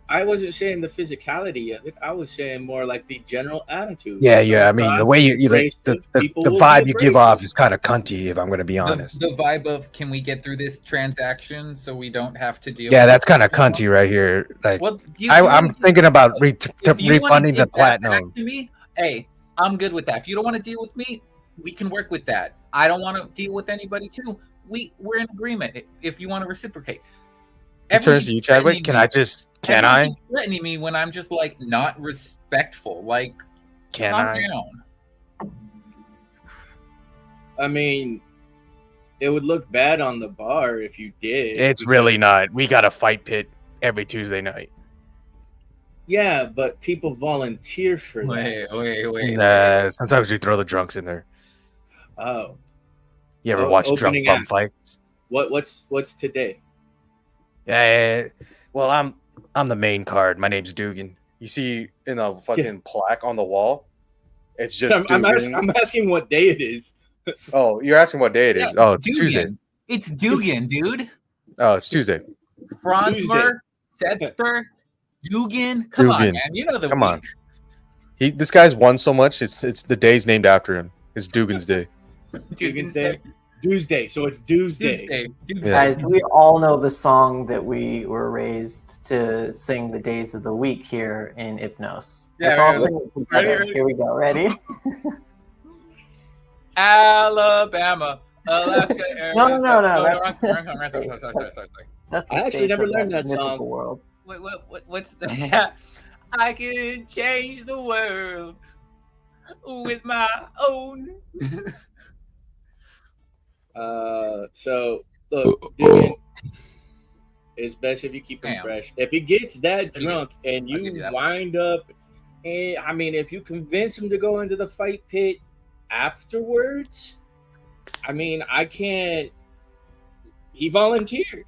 I wasn't saying the physicality of it. I was saying more like the general attitude. Yeah. I mean, the way you like the People will be vibe you give abrasive. off is kind of cunty. If I'm gonna be honest. The vibe of, can we get through this transaction so we don't have to deal? Yeah, with that's it kind of anymore? cunty right here. Like Well, I'm thinking about if you wanna refunding the give that back platinum. to me, hey, I'm good with that. If you don't want to deal with me, we can work with that. I don't want to deal with anybody too. We're in agreement. If you want to reciprocate. In terms of you, Chadwick, can I? Everybody's threatening me when I'm just like not respectful? Like, Can calm I? down. I mean, it would look bad on the bar if you did. It's really not. We got a fight pit every Tuesday night. Yeah, but people volunteer for that. Wait. Sometimes we throw the drunks in there. Oh, You ever Oh, watch drunk opening bum act. fights? what's today? Yeah. Well, I'm the main card. My name's Dugan. You see in the fucking plaque on the wall? It's just I'm Dugan. asking what day it is. Oh, you're asking what day it is? Yeah, Oh, it's Dugan. Tuesday. It's Dugan, dude. Oh, it's Tuesday. Franzmer, Setzer, Dugan. Come on, Dugan. man. You know the Come on. week. This guy's won so much. It's the day's named after him. It's Dugan's Day. Dugan's Day. Tuesday, so it's Tuesday. Tuesday. Guys, we all know the song that we were raised to sing the days of the week here in YPNOS. Yeah, Let's all ready? sing it together. Ready? Here we go. Ready? Alabama, Alaska, No. Arizona. That's- Sorry. That's the I actually stage never of learned that mythical song. World. What's the? I can change the world with my own. So look, Dugan, it's best if you keep him Damn. fresh. If he gets that Pretty good. drunk and I'll give you you that. wind up, and I mean, if you convince him to go into the fight pit afterwards, I mean, I can't. He volunteered,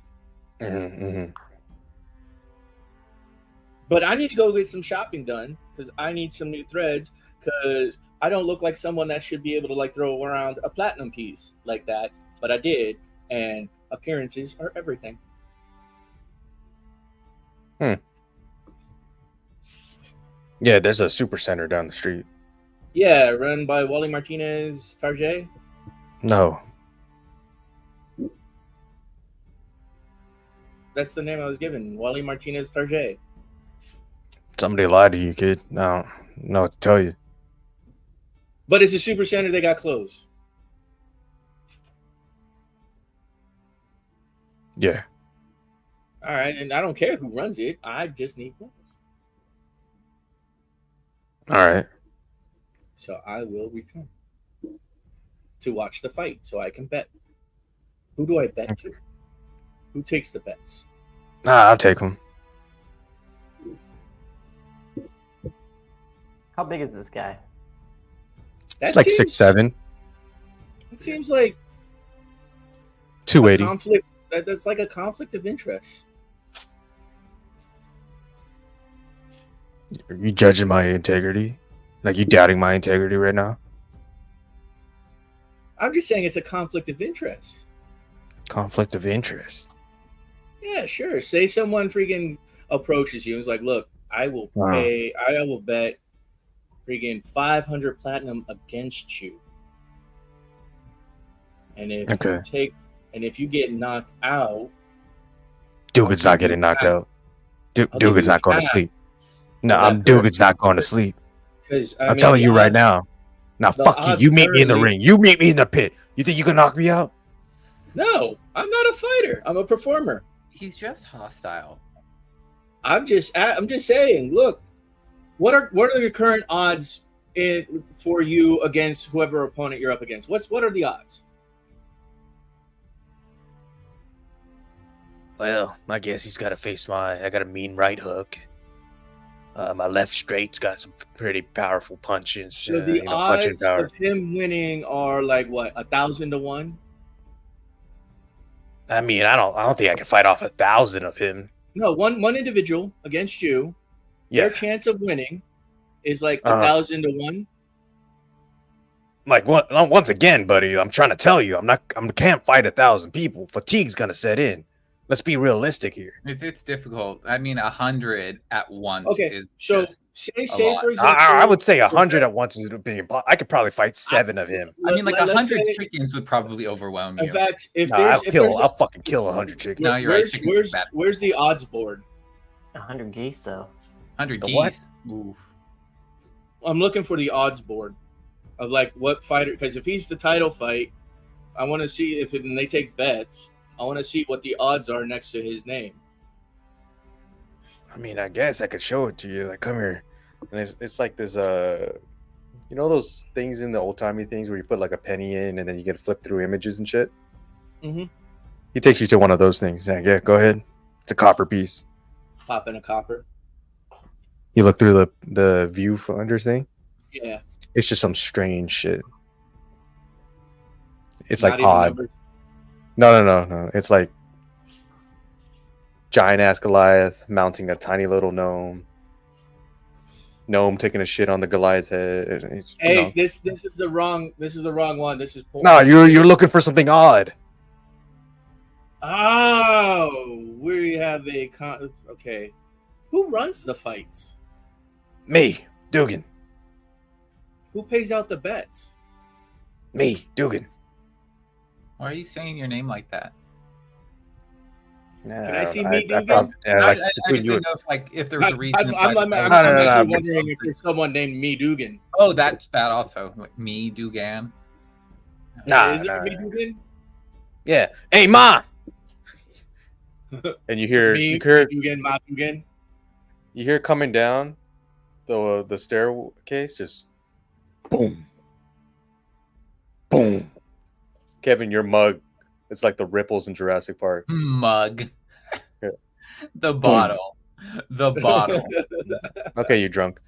but I need to go get some shopping done because I need some new threads because I don't look like someone that should be able to like throw around a platinum piece like that, but I did, and appearances are everything. Yeah, there's a super center down the street. Yeah, run by Wally Martinez Tarjay. No. That's the name I was given, Wally Martinez Tarjay. Somebody lied to you, kid. No, know what to tell you. But it's a super center that got closed. Yeah. All right, and I don't care who runs it. I just need clothes. All right. So I will return to watch the fight so I can bet. Who do I bet to? Who takes the bets? I'll take them. How big is this guy? It's like 6'7", It seems like 280. conflict. That's like a conflict of interest. Are you judging my integrity? Like you doubting my integrity right now? I'm just saying it's a conflict of interest. Conflict of interest. Yeah, sure. Say someone freaking approaches you and is like, "Look, I will Wow. pay. I will bet freaking 500 platinum against you, and if Okay. if you get knocked out, Dugan's not getting knocked out. Dugan's not going to sleep. No, Dugan's not going to sleep. because I'm telling you right now. Now, the fuck you. odds You meet me in the currently- ring. You meet me in the pit. You think you can knock me out? No, I'm not a fighter. I'm a performer. He's just hostile. I'm just saying. Look, what are your current odds for you against whoever opponent you're up against? What are the odds? Well, I guess he's got to face I got a mean right hook. My left straight's got some pretty powerful punches. So the odds of him winning are like what, 1,000 to 1? I mean, I don't think I can fight off 1,000 of him. No, one individual against you. Yeah, Their chance of winning is like 1,000 to 1. like once again, buddy, I'm trying to tell you, I can't fight 1,000 people. Fatigue's gonna set in. Let's be realistic here. It's difficult. I mean, 100 at once Okay, is so just say lot. for example, I would say 100 at once is being. I could probably fight 7 of him. I mean, like let's 100 say- chickens would probably overwhelm you. In fact, if Nah, there's I'll fucking kill 100 chickens. No, you're right. Chicken's bad. Where's the odds board? 100 geese, though. 100 The what? geese. Ooh. I'm looking for the odds board of like what fighter, because if he's the title fight, I want to see if and they take bets. I want to see what the odds are next to his name. I mean, I guess I could show it to you. Like, come here. And it's like this, you know those things in the old timey things where you put like a penny in and then you can flip through images and shit? Mm-hmm. He takes you to one of those things. Yeah, go ahead. It's a copper piece. Pop in a copper. You look through the viewfinder thing. Yeah. It's just some strange shit. It's Not like even odd. numbers. No. It's like giant ass Goliath mounting a tiny little gnome. Gnome taking a shit on the Goliath's head. Hey, this is the wrong one. This is No, you're looking for something odd. Oh, we have okay. Who runs the fights? Me, Dugan. Who pays out the bets? Me, Dugan. Why are you saying your name like that? Can I see me, Dugan? I just didn't know if there was a reason. I'm No, actually no, wondering if there's someone named Me Dugan. Oh, that's bad also. Like me, Dugan. Nah, Is there nah. Me Dugan? Yeah. Hey, Ma. And you hear Me you hear Dugan, Ma Dugan. You hear coming down the staircase, just boom, boom. Kevin, your mug, it's like the ripples in Jurassic Park. Mug. Yeah. The bottle. The bottle. Okay, you drunk.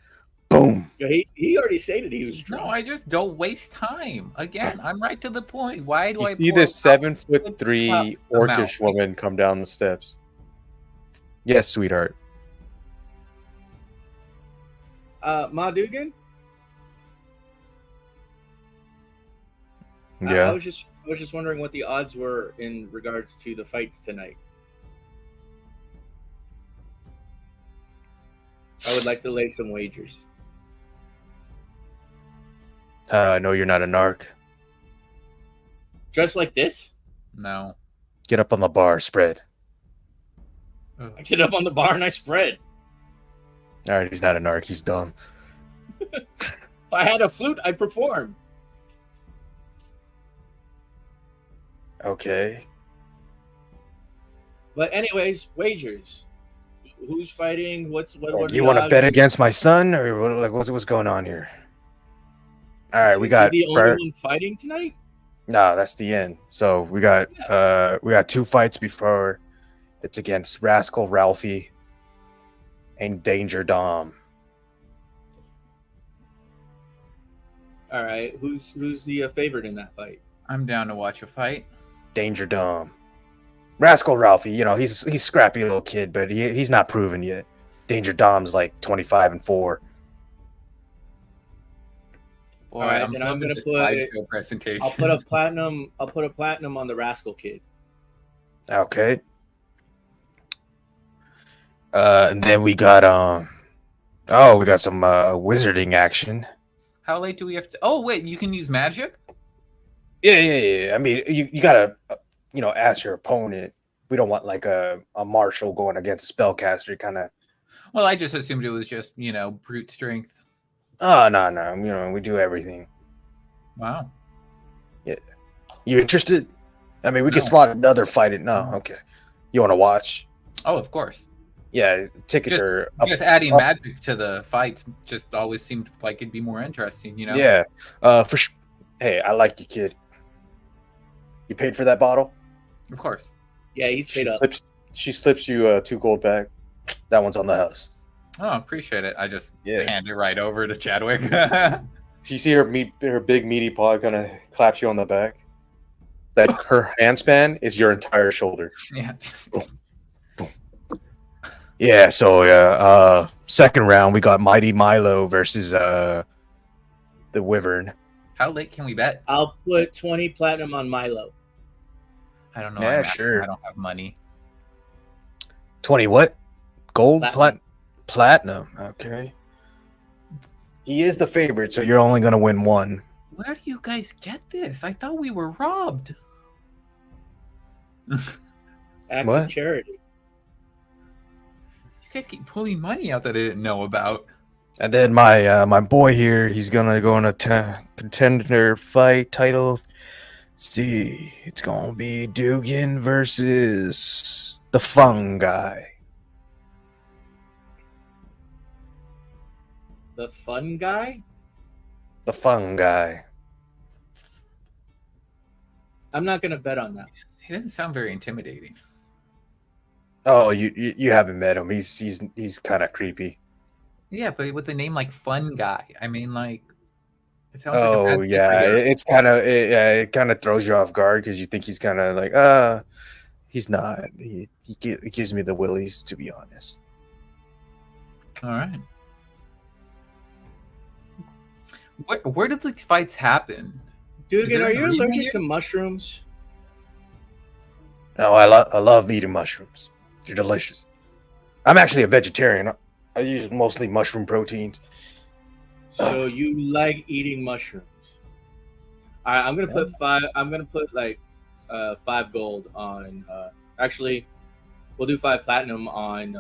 Boom. Yeah, he already stated he was No, drunk. I just don't waste time. Again, I'm right to the point. Why do You I see pour this out 7'3" amount? orcish woman come down the steps. Yes, sweetheart. Ma Dugan? I Yeah. was just wondering what the odds were in regards to the fights tonight. I would like to lay some wagers. I know you're not a narc. Dressed like this? No. Get up on the bar, spread. I get up on the bar and I spread. All right, he's not a narc. He's dumb. If I had a flute, I'd perform. Okay. But anyways, wagers. Who's fighting? What are You the want to bet odds? against my son, or what's going on here? All right, we Is got. he the only one fighting tonight? No, that's the end. So we got 2 fights before. It's against Rascal Ralphie and Danger Dom. All right. Who's the favorite in that fight? I'm down to watch a fight. Danger Dom. Rascal Ralphie, he's scrappy little kid, but he's not proven yet. Danger Dom's like 25-4. Boy, All right, then I'm loving gonna this put- slideshow presentation. I'll put a platinum. I'll put a platinum on the Rascal Kid. Okay. And then we got we got some wizarding action. How late do we have to? Oh wait, you can use magic. Yeah. I mean, you gotta ask your opponent. We don't want like a marshal going against a spellcaster kind of. Well, I just assumed it was just brute strength. Oh no. We do everything. Wow. You interested? I mean, we No. could slot another fight in. No, okay. You want to watch? Oh, of course. Yeah, tickets are up. Just adding up. magic to the fights just always seemed like it'd be more interesting, Yeah. Hey, I like you, kid. You paid for that bottle? Of course. Yeah, he's paid up. She slips you 2 gold back. That one's on the house. Oh, appreciate it. I just Yeah. hand it right over to Chadwick. You see her big meaty paw kind of claps you on the back. That her handspan is your entire shoulder. Yeah. Yeah, so second round we got Mighty Milo versus the Wyvern. How late can we bet? I'll put 20 platinum on Milo. I don't know. Yeah, I'm sure. I don't have money. 20 what? Gold? Platinum. Platinum. Okay. He is the favorite, so you're only going to win 1. Where do you guys get this? I thought we were robbed. Acts What? of charity. You guys keep pulling money out that I didn't know about. And then my boy here, he's going to go on a contender fight title. See, it's going to be Dugan versus the Fun Guy. The fun guy? The Fun Guy. I'm not going to bet on that. He doesn't sound very intimidating. Oh, you haven't met him. He's kind of creepy. Yeah, but with a name like Fun Guy, I mean, like, it sounds like a Oh bad thing yeah, for your- it's kind of it kind of throws you off guard because you think he's kind of like he's not. He gives me the willies, to be honest. All right. Where did these fights happen? Is Dugan, there are an you arena allergic here? to mushrooms? No, I love eating mushrooms. They're delicious. I'm actually a vegetarian. I use mostly mushroom proteins. So you like eating mushrooms? All right, I'm gonna put 5. I'm gonna put like 5 gold on. Actually, we'll do 5 platinum on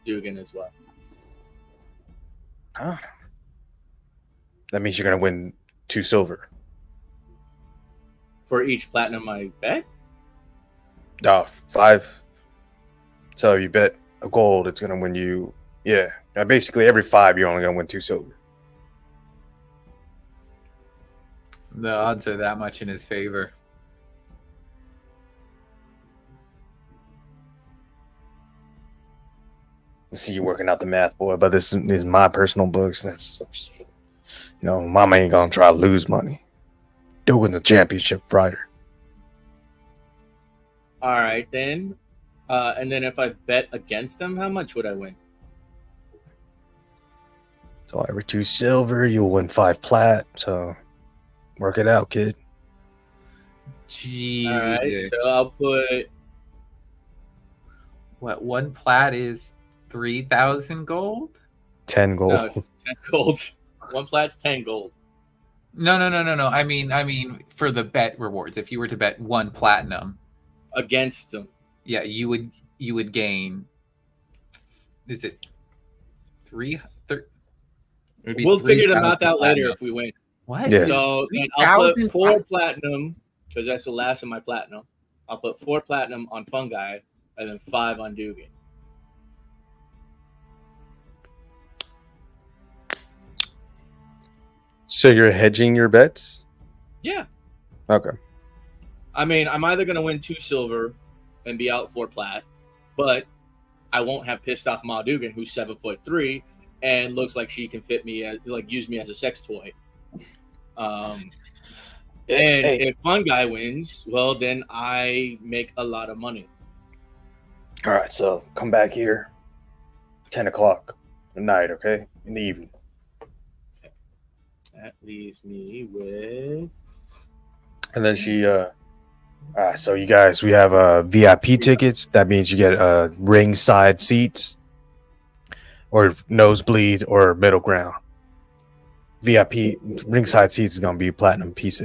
Dugan as well. Huh? That means you're gonna win 2 silver. For each platinum I bet. No, 5. So you bet a gold, it's gonna win you Yeah. Basically, every 5, you're only gonna win 2 silver. The odds are that much in his favor. I see you working out the math, boy. But this is my personal books. Mama ain't gonna try to lose money. Doing the championship fighter. All right, then. And then if I bet against them, how much would I win? So every 2 silver, you'll win 5 plat. So work it out, kid. Jesus. All right, so I'll put. What, 1 plat is 3,000 gold? 10 gold. No, 10 gold. 1 plat's 10 gold. No. I mean, for the bet rewards. If you were to bet 1 platinum Against them. yeah, you would gain. Is it 3? We'll figure the math out later if we win. What? Yeah. So then I'll put 4 3,000 platinum because that's the last of my platinum. I'll put 4 platinum on Fungi and then 5 on Dugan. So you're hedging your bets? Yeah. Okay. I mean, I'm either going to win 2 silver and be out 4 plat, but I won't have pissed off Ma Dugan, who's 7'3" and looks like she can fit me, use me as a sex toy. And if Fungi wins, well, then I make a lot of money. All right, so come back here 10 o'clock at night, okay? In the evening. That leaves me with. And then she So you guys, we have VIP tickets. That means you get ringside seats or nosebleeds or middle ground. VIP ringside seats is going to be platinum piece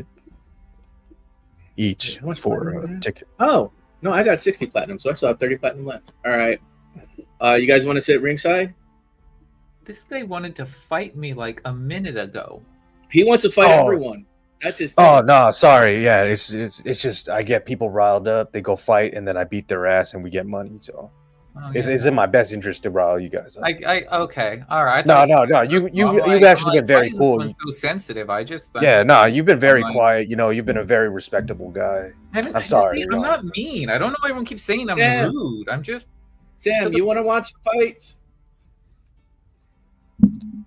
each How much for platinum, a ticket. Oh, no, I got 60 platinum, so I still have 30 platinum left. All right. You guys want to sit ringside? This guy wanted to fight me like a minute ago. He wants to fight Oh. everyone. That's his thing. Oh no, sorry. Yeah, it's just I get people riled up. They go fight, and then I beat their ass, and we get money. So Oh, it's yeah. in my best interest to rile you guys up. Okay, all right. No. You've actually been very cool. So sensitive. You've been very I'm like- quiet. You've been a very respectable guy. I'm sorry, I'm not mean. I don't know why everyone keeps saying I'm Yeah. rude. I'm just. Sam, you want to watch the fights?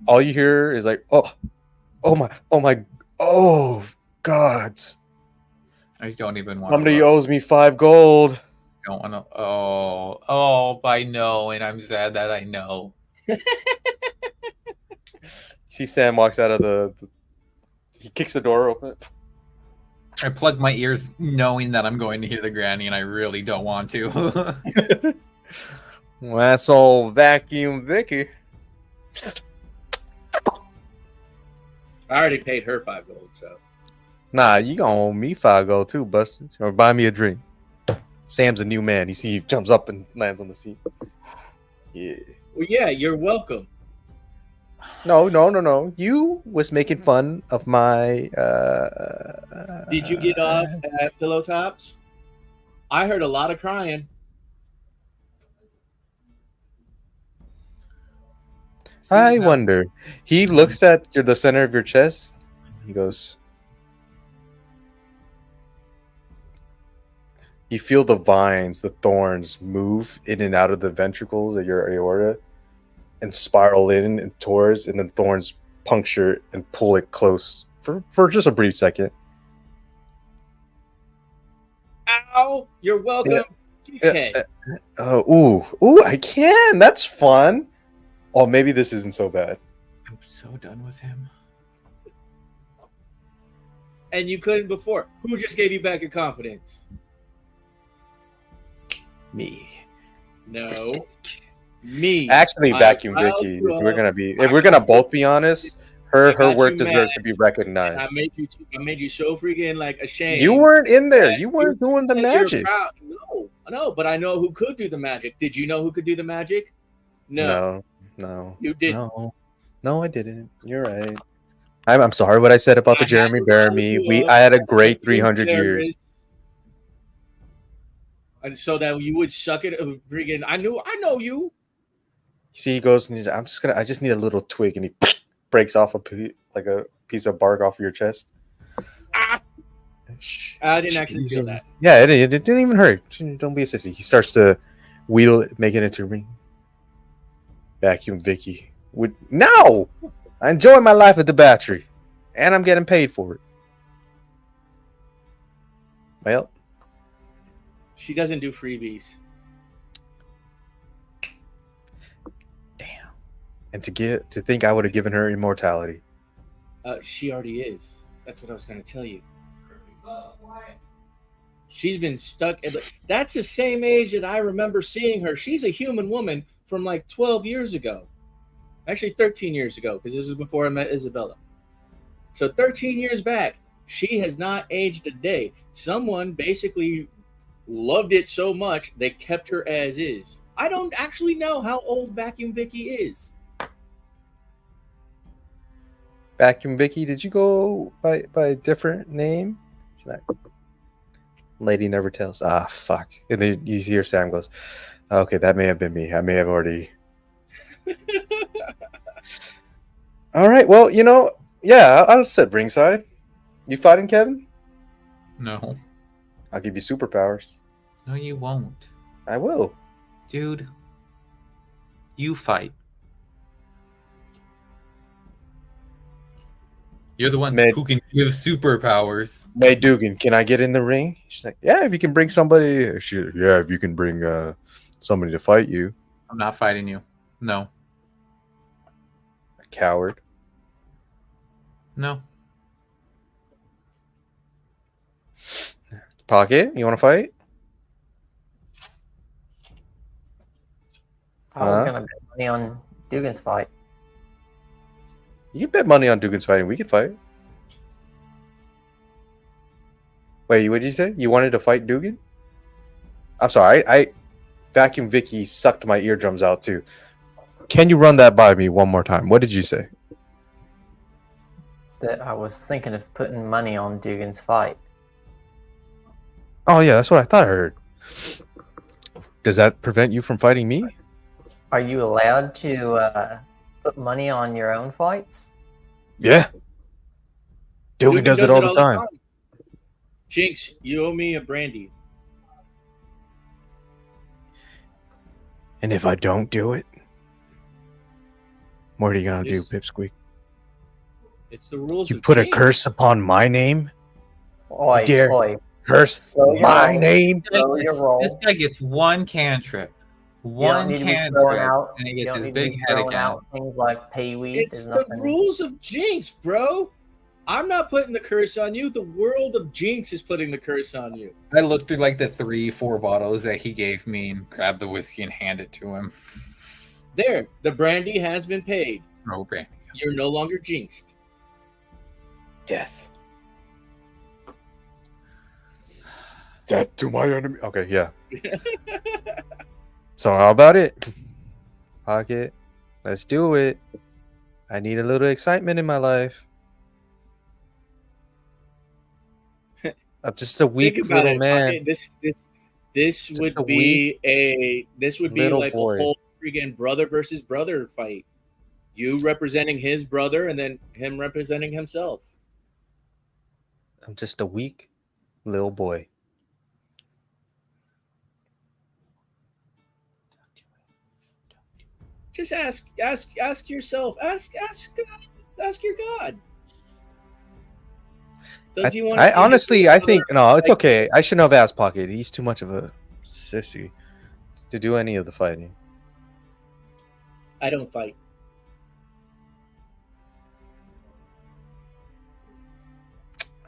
all you hear is like, oh my, gods. I don't even want. Somebody owes me 5 gold. Don't want to. Oh! I know, and I'm sad that I know. See Sam walks out of he kicks the door open. I plug my ears, knowing that I'm going to hear the granny, and I really don't want to. Well, that's all vacuum Vicky. I already paid her 5 gold, so. Nah, you gonna owe me 5 gold too, Buster. Or buy me a drink. Sam's a new man. He jumps up and lands on the seat. Yeah. Well, yeah, you're welcome. No. You was making fun of my. Did you get off at Pillow Tops? I heard a lot of crying. I wonder. He looks at the center of your chest. He goes. You feel the vines, the thorns move in and out of the ventricles of your aorta and spiral in and towards, and then thorns puncture and pull it close for just a brief second. Ow! You're welcome. Okay. Ooh, I can. That's fun. Oh, maybe this isn't so bad. I'm so done with him. And you couldn't before. Who just gave you back your confidence? Me. No. Me. Actually, I Vacuum riled Vicky. you If we're gonna both be honest, her got work you deserves mad. to be And recognized. I made you so freaking ashamed. You weren't in there. that You weren't doing the that you're magic. proud. No, but I know who could do the magic. Did you know who could do the magic? No. You didn't. No, I didn't. You're right. I'm sorry what I said about the I Jeremy had to Bear rile me. you up. I had a great You 300 years. And so that you would suck it freaking. I know you. See, he goes and I just need a little twig, and he breaks off a piece of bark off of your chest. Ah! I didn't actually feel that. Yeah, it didn't even hurt. Don't be a sissy. He starts to wheedle it, make it into a ring. Vacuum Vicky. No! I enjoy my life at the battery. And I'm getting paid for it. Well. She doesn't do freebies. Damn. And to think I would have given her immortality. She already is. That's what I was going to tell you. She's been stuck. That's the same age that I remember seeing her. She's a human woman from like 12 years ago. Actually, 13 years ago, because this is before I met Isabella. So 13 years back, she has not aged a day. Someone basically loved it so much, they kept her as is. I don't actually know how old Vacuum Vicky is. Vacuum Vicky, did you go by a different name? She's like, lady never tells. Ah, fuck. And then you hear Sam goes, okay, that may have been me. I may have already. All right. Well, yeah, I'll sit ringside. You fighting, Kevin? No. I'll give you superpowers. No, you won't. I will. Dude, you fight. You're the one who can give superpowers. May Dugan, can I get in the ring? She's like, yeah, if you can bring somebody. If you can bring somebody to fight you. I'm not fighting you. No. A coward. No. Pocket, you want to fight? I was gonna bet money on Dugan's fight. You can bet money on Dugan's fighting. We could fight. Wait, what did you say? You wanted to fight Dugan? I'm sorry. I Vacuum Vicky sucked my eardrums out too. Can you run that by me one more time? What did you say? That I was thinking of putting money on Dugan's fight. Oh yeah, that's what I thought I heard. Does that prevent you from fighting me? Are you allowed to put money on your own fights? Yeah. Dugan does it all the time. Jinx, you owe me a brandy. And if I don't do it, what are you gonna do, Pipsqueak? It's the rules. You put a curse upon my name? Oi, oi. Curse my name? This guy gets one cantrip. One cantrip, and he gets his big head again. Things like payweed. It's the rules of Jinx, bro. I'm not putting the curse on you. The world of Jinx is putting the curse on you. I looked through like the 3-4 bottles that he gave me and grabbed the whiskey and handed it to him. There, the brandy has been paid. No brandy. You're no longer jinxed. Death. Death to my enemy. Okay, yeah. So how about it? Pocket, let's do it. I need a little excitement in my life. I'm just a weak little man. This would be like boy. a whole freaking brother versus brother fight. You representing his brother and then him representing himself. I'm just a weak little boy. Just ask yourself. Ask your God. Does he want? I honestly, I think no, it's okay. I shouldn't have asked Pocket. He's too much of a sissy to do any of the fighting. I don't fight.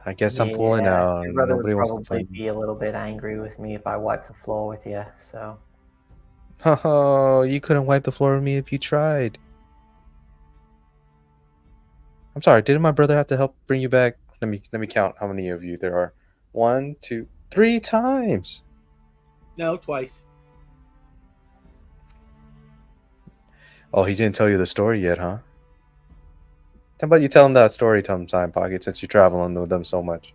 I guess I'm pulling out. Your brother Nobody would wants to probably fight. be a little bit angry with me if I wiped the floor with you. So. Oh, you couldn't wipe the floor with me if you tried. I'm sorry. Didn't my brother have to help bring you back? Let me count how many of you there are. 1, 2, 3 times. No, twice. Oh, he didn't tell you the story yet, huh? How about you tell him that story sometime, Pocket, since you're traveling with them so much?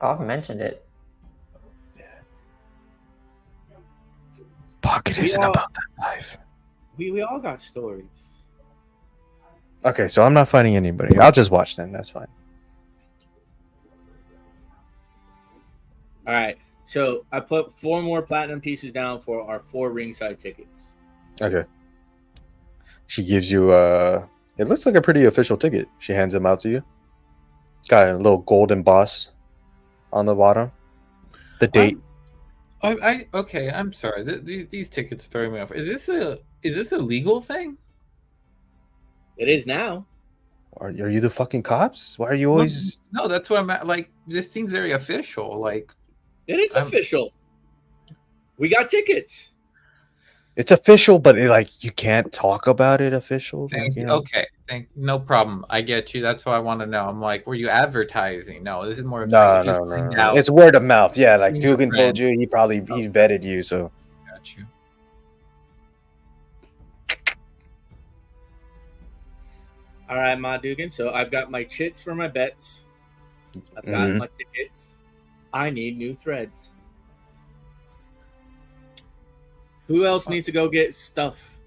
I've mentioned it. Pocket We isn't all- about that life. We all got stories. Okay, so I'm not fighting anybody. I'll just watch then. That's fine. All right. So I put 4 more platinum pieces down for our 4 ringside tickets. Okay. She gives you it looks like a pretty official ticket. She hands them out to you. Got a little golden boss on the bottom. The date. Okay. I'm sorry. These tickets are throwing me off. Is this a legal thing? It is now. Are you the fucking cops? Why are you always No, that's what I'm at. Like, this seems very official. Like, It is I'm- official. We got tickets. It's official, but like you can't talk about it official. Like, thank you you. know? Okay, no problem. I get you. That's what I want to know. I'm like, were you advertising? No, this is more of No, like, if you no, no, find no. out, It's word of mouth. Yeah, like Being a Dugan friend. told you, he vetted you. So got you. All right, Ma Dugan. So I've got my chits for my bets. I've got Mhm. my tickets. I need new threads. Who else needs to go get stuff?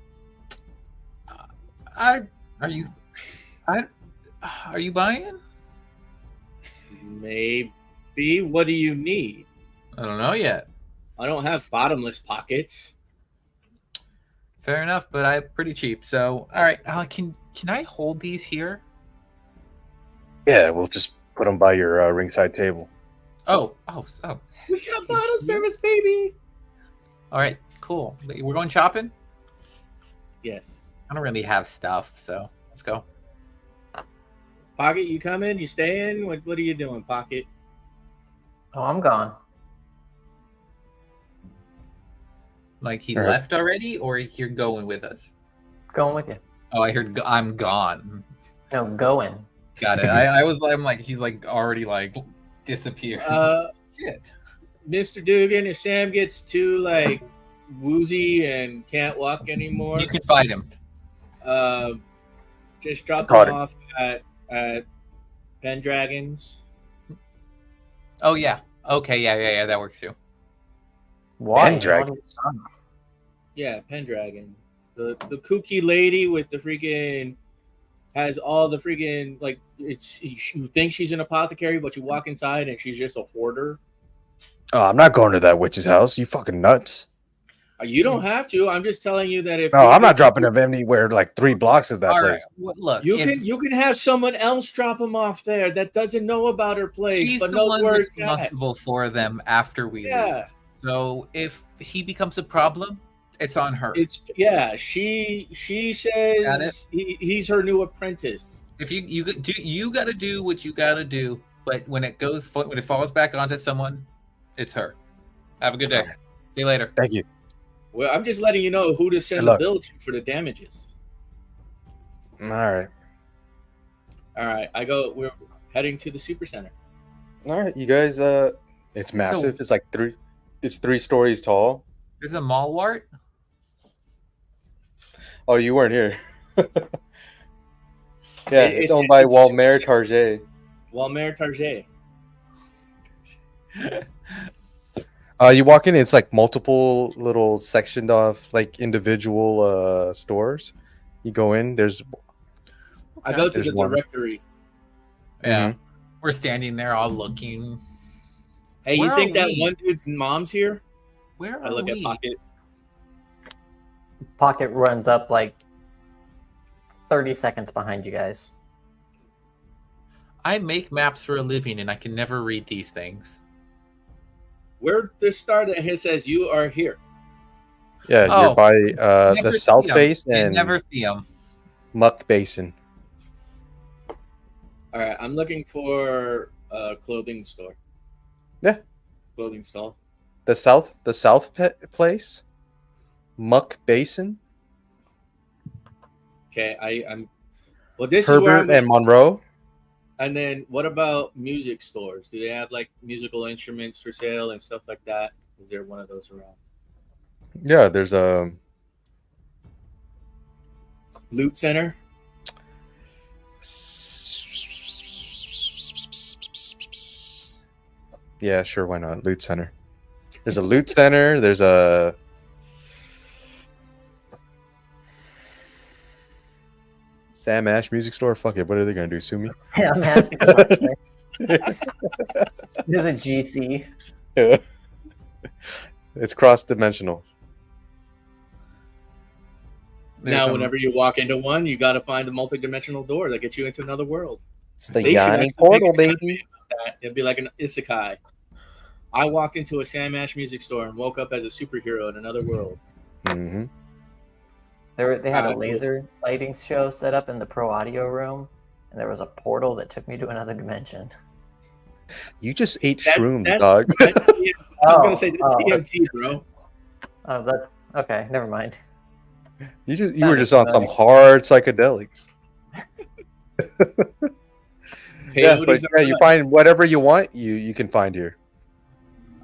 Are you buying? Maybe. What do you need? I don't know yet. I don't have bottomless pockets. Fair enough, but I'm pretty cheap. So, all right, can I hold these here? yeah, we'll just put them by your ringside table. Oh. We got bottle service, baby. All right, cool. We're going shopping. Yes. I don't really have stuff, so let's go. Pocket, you coming? You staying? What are you doing, Pocket? Oh, I'm gone. Like, he All right. left already, or you're going with us? Going with you. Oh, I heard I'm gone. No, going. Got it. I'm like, he's like already like disappeared. Shit. Mr. Dugan, if Sam gets too like woozy and can't walk anymore, You can fight him. just drop Got him it. off at Pendragon's. Oh yeah. Okay. Yeah. That works too. Why? Pendragon. Yeah, Pendragon. The kooky lady with the freaking has all the freaking like you think she's an apothecary, but you walk inside and she's just a hoarder. Oh, I'm not going to that witch's house. You fucking nuts. You don't have to. I'm just telling you that if No, I'm not dropping them anywhere like 3 blocks of that All place. right. Well, look, You if can have someone else drop them off there that doesn't know about her place, she's but the knows one where it's at. responsible for them after we Yeah. leave. So if he becomes a problem, it's on her. It's She Got it. says he's her new apprentice. If you got to do what you got to do, but when it falls back onto someone, it's her. Have a good day. See you later. Thank you. Well, I'm just letting you know who to send Good the luck. bill to for the damages. All right. All right, we're heading to the super center. All right, you guys it's massive. It's like 3 stories tall. There's a Malwart. Oh, you weren't here. Yeah, It's- it's owned by it's a Walmer super- Target. Walmer Target. You walk in, it's like multiple little sectioned off, like individual stores. You go in, there's I go to There's the one. directory. Yeah. We're standing there all looking. Hey, Where you think are that we? one dude's mom's here? Where I are look at we? Pocket. Pocket runs up like 30 seconds behind you guys. I make maps for a living and I can never read these things. Where this started, it says you are here. yeah, Oh, you're by Never the see South 'em. Base You and never see them. Muck Basin. All right, I'm looking for a clothing store. Yeah. Clothing stall. The South place, Muck Basin, Okay, I'm. Well, this is where I'm. Herbert and Monroe. And then, what about music stores? Do they have like musical instruments for sale and stuff like that? Is there one of those around? Yeah, there's a Loot Center. Yeah, sure, why not? Loot Center. There's a loot center. There's a Sam Ash music store. Fuck it. What are they gonna do? Sue me? Yeah, man. There's a GC. Yeah. It's cross-dimensional. Now, whenever you walk into one, you got to find the multi-dimensional door that gets you into another world. It's the They should yawning actually make portal, an anime baby. about that. It'd be like an isekai. I walked into a Sam Ash music store and woke up as a superhero in another world. Mm-hmm. They had a laser lighting show set up in the pro audio room, and there was a portal that took me to another dimension. You just ate That's- shrooms, that's- dog. I was gonna say that's DMT, bro. Oh, that's okay. Never mind. You were just on some hard psychedelics. Yeah, but Peyotes yeah, are you good. find whatever you want. You can find here.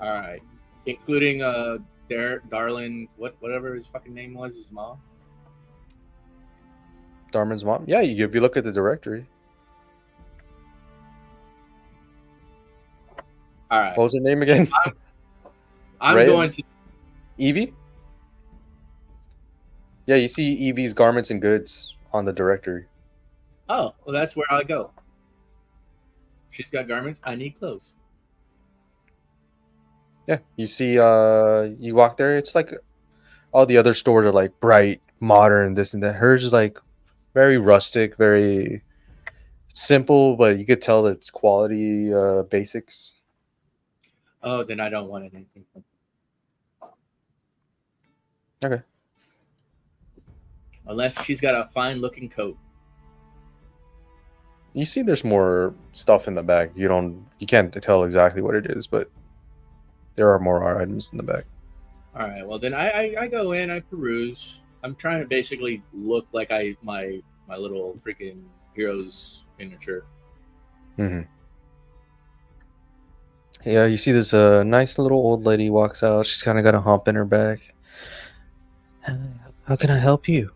All right, including Darlin, whatever his fucking name was, his mom. Darman's mom. Yeah, if you look at the directory. All right, What was her name again? I'm Ray? going to. Evie? Yeah, you see Evie's garments and goods on the directory. Oh, well, that's where I go. She's got garments. I need clothes. Yeah, you see, you walk there. It's like all the other stores are like bright, modern, this and that. Hers is like very rustic, very simple, but you could tell that it's quality basics. Oh, then I don't want anything. Okay. Unless she's got a fine-looking coat. You see, there's more stuff in the back. You can't tell exactly what it is, but there are more items in the back. All right. Well, then I go in. I peruse. I'm trying to basically look like my little freaking hero's miniature. Mm-hmm. Yeah, you see this nice little old lady walks out. She's kind of got a hump in her back. How can I help you?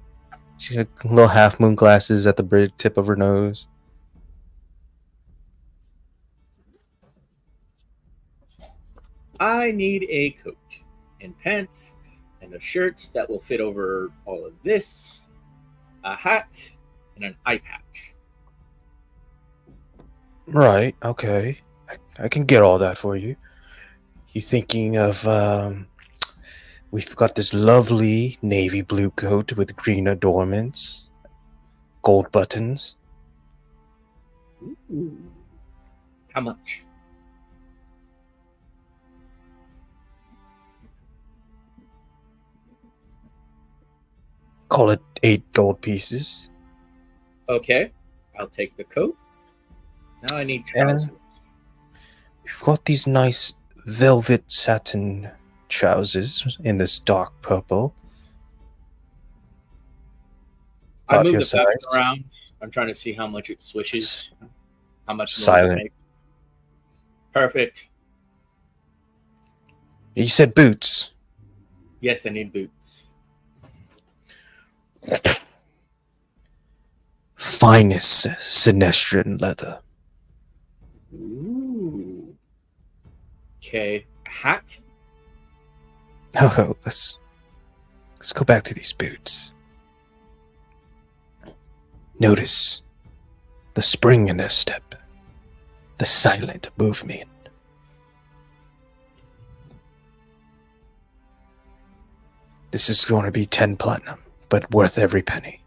She's got little half moon glasses at the tip of her nose. I need a coat and pants and a shirt that will fit over all of this, a hat, and an eye patch. Right, okay. I can get all that for you. You thinking of, we've got this lovely navy blue coat with green adornments, gold buttons. Ooh. How much? Call it 8 gold pieces. Okay, I'll take the coat. Now I need And- trousers. We've got these nice velvet satin trousers in this dark purple. I About move your the fabric size. around. I'm trying to see how much it switches. How much noise Silent. it makes. Perfect. You said boots. Yes, I need boots. Finest Sinestran leather. Ooh. Okay. Hat. Oh, let's go back to these boots. Notice the spring in their step, the silent movement. This is going to be 10 platinum, but worth every penny.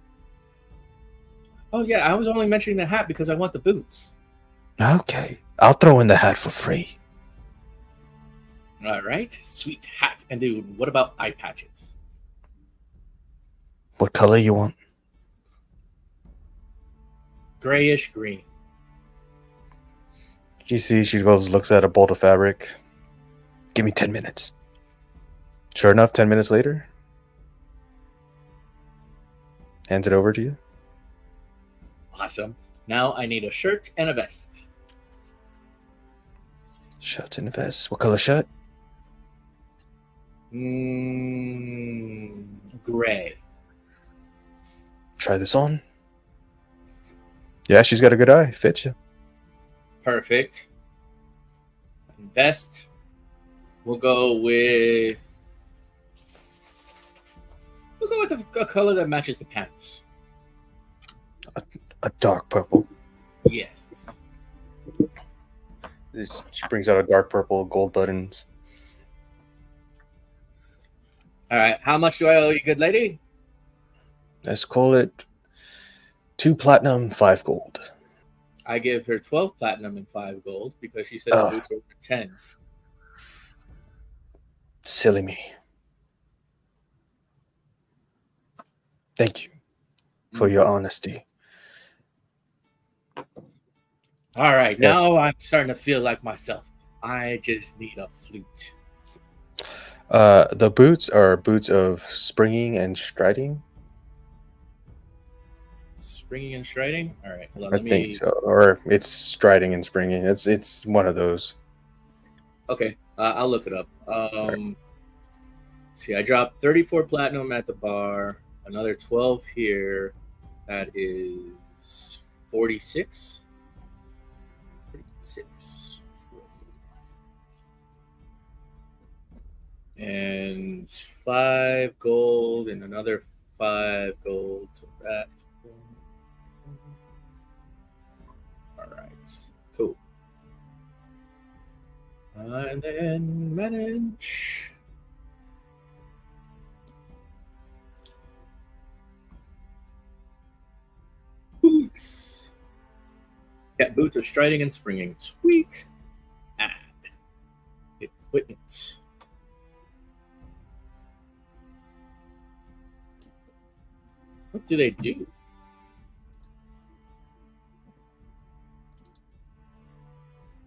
Oh yeah, I was only mentioning the hat because I want the boots. Okay, I'll throw in the hat for free. All right, sweet hat. And dude, what about eye patches? What color you want? Grayish green. You see, she goes, looks at a bolt of fabric. Give me 10 minutes. Sure enough, 10 minutes later, hands it over to you. Awesome. Now I need a shirt and a vest. Shirt and a vest. What color shirt? Gray. Try this on. Yeah, she's got a good eye. Fits you. Perfect. And vest. We'll go with a color that matches the pants. A dark purple. Yes. She brings out a dark purple, gold buttons. All right. How much do I owe you, good lady? Let's call it 2 platinum, 5 gold. I give her 12 platinum and 5 gold because she said Oh. the boots are for 10. Silly me. Thank you for your honesty. All right. Yes. Now I'm starting to feel like myself. I just need a flute. The boots are boots of springing and striding. Springing and striding? All right. Hold on. I Let me. think so. Or it's striding and springing. It's one of those. Okay. I'll look it up. See, I dropped 34 platinum at the bar, another 12 here. That is 46. 46. And 5 gold and another 5 gold. So that. All right. Cool. And then manage. Boots. Yeah, boots are striding and springing. Sweet. Add. Equipment. What do they do?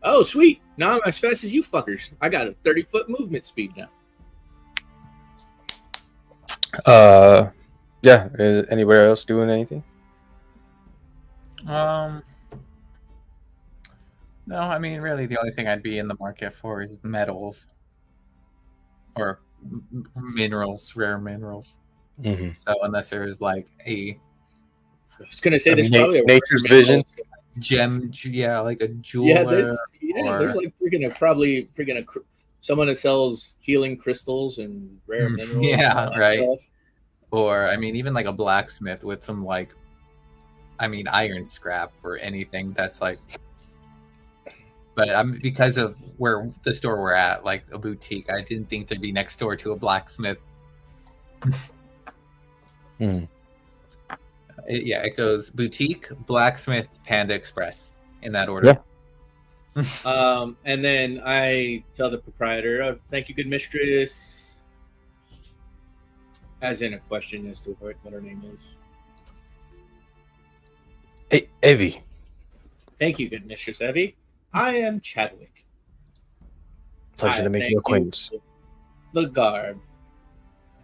Oh, sweet. Now I'm as fast as you fuckers. I got a 30-foot movement speed now. Yeah. Is anybody else doing anything? No, I mean, really, the only thing I'd be in the market for is metals or minerals, rare minerals. Mm-hmm. So unless there's like a I was gonna say there's Na- probably a nature's rare vision. gem, yeah, like a Yeah, jeweler. there's like someone that sells healing crystals and rare minerals. Yeah, and right. stuff. Or I mean, even like a blacksmith with some like, I mean, iron scrap or anything that's like. But because of where the store we're at, like a boutique, I didn't think there'd be next door to a blacksmith. It goes boutique, blacksmith, Panda Express in that order. Yeah. And then I tell the proprietor, oh, "Thank you, good mistress," as in a question as to what her name is. Hey, Evie. Thank you, good mistress Evie. I am Chadwick. Pleasure to make thank your acquaintance. you for the garb.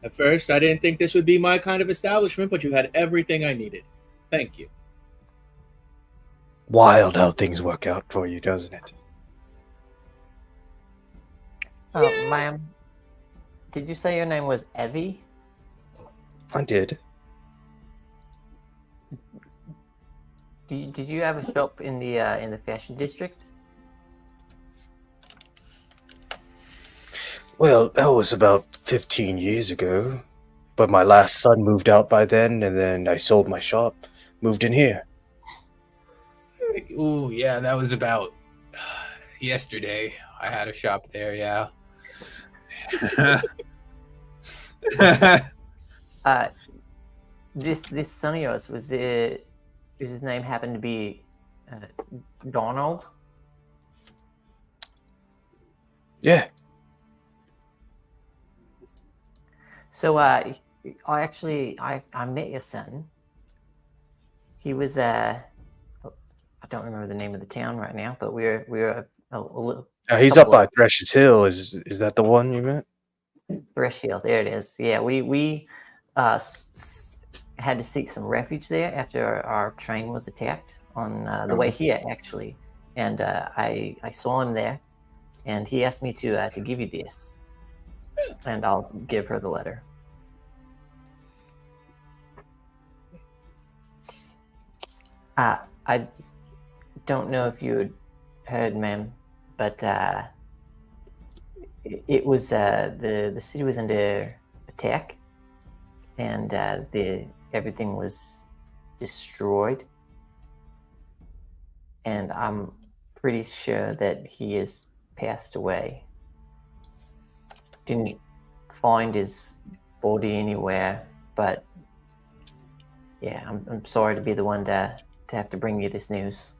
At first, I didn't think this would be my kind of establishment, but you had everything I needed. Thank you. Wild how things work out for you, doesn't it? Ma'am, did you say your name was Evie? I did. Did you have a shop in the fashion district? Well, that was about 15 years ago. But my last son moved out by then, and then I sold my shop, moved in here. Ooh, yeah, that was about yesterday. I had a shop there, yeah. This son of yours, was his name happened to be Donald? Yeah. So I met your son. He was I don't remember the name of the town right now, but we were a little. He's up by Thresh's Hill. Is that the one you meant? Thresh Hill, there it is. Yeah, we had to seek some refuge there after our train was attacked on the way here, actually. And I saw him there, and he asked me to give you this, and I'll give her the letter. I don't know if you had heard, ma'am, but it was the city was under attack, and everything was destroyed. and I'm pretty sure that he has passed away. Didn't find his body anywhere, but yeah, I'm sorry to be the one to have to bring you this news.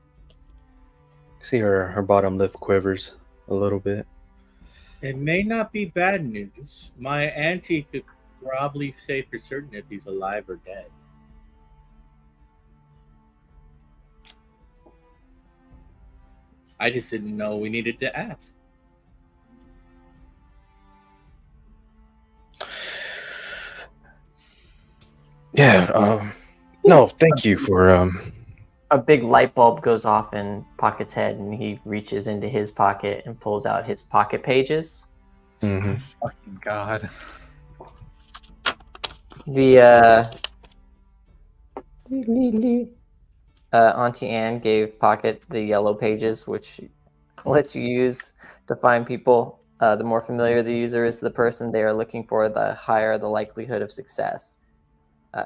See her bottom lip quivers a little bit. It may not be bad news. My auntie could probably say for certain if he's alive or dead. I just didn't know we needed to ask. Yeah. No, thank you for A big light bulb goes off in Pocket's head, and he reaches into his pocket and pulls out his pocket pages. mhm. Fucking God. The Auntie Anne gave Pocket the yellow pages, which lets you use to find people. The more familiar the user is to the person they are looking for, the higher the likelihood of success.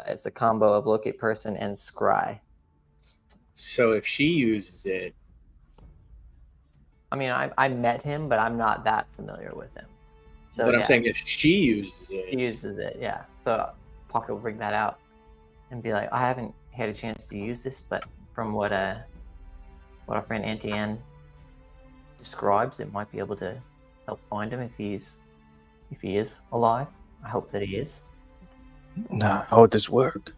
It's a combo of locate person and scry. So if she uses it, I mean, I met him, but I'm not that familiar with him. So but I'm yeah, saying if she uses he it, uses it, yeah. So Pocket will bring that out and be like, I haven't had a chance to use this, but from what our friend Auntie Anne describes, it might be able to help find him if he is alive. I hope that he is. Nah, how would this work?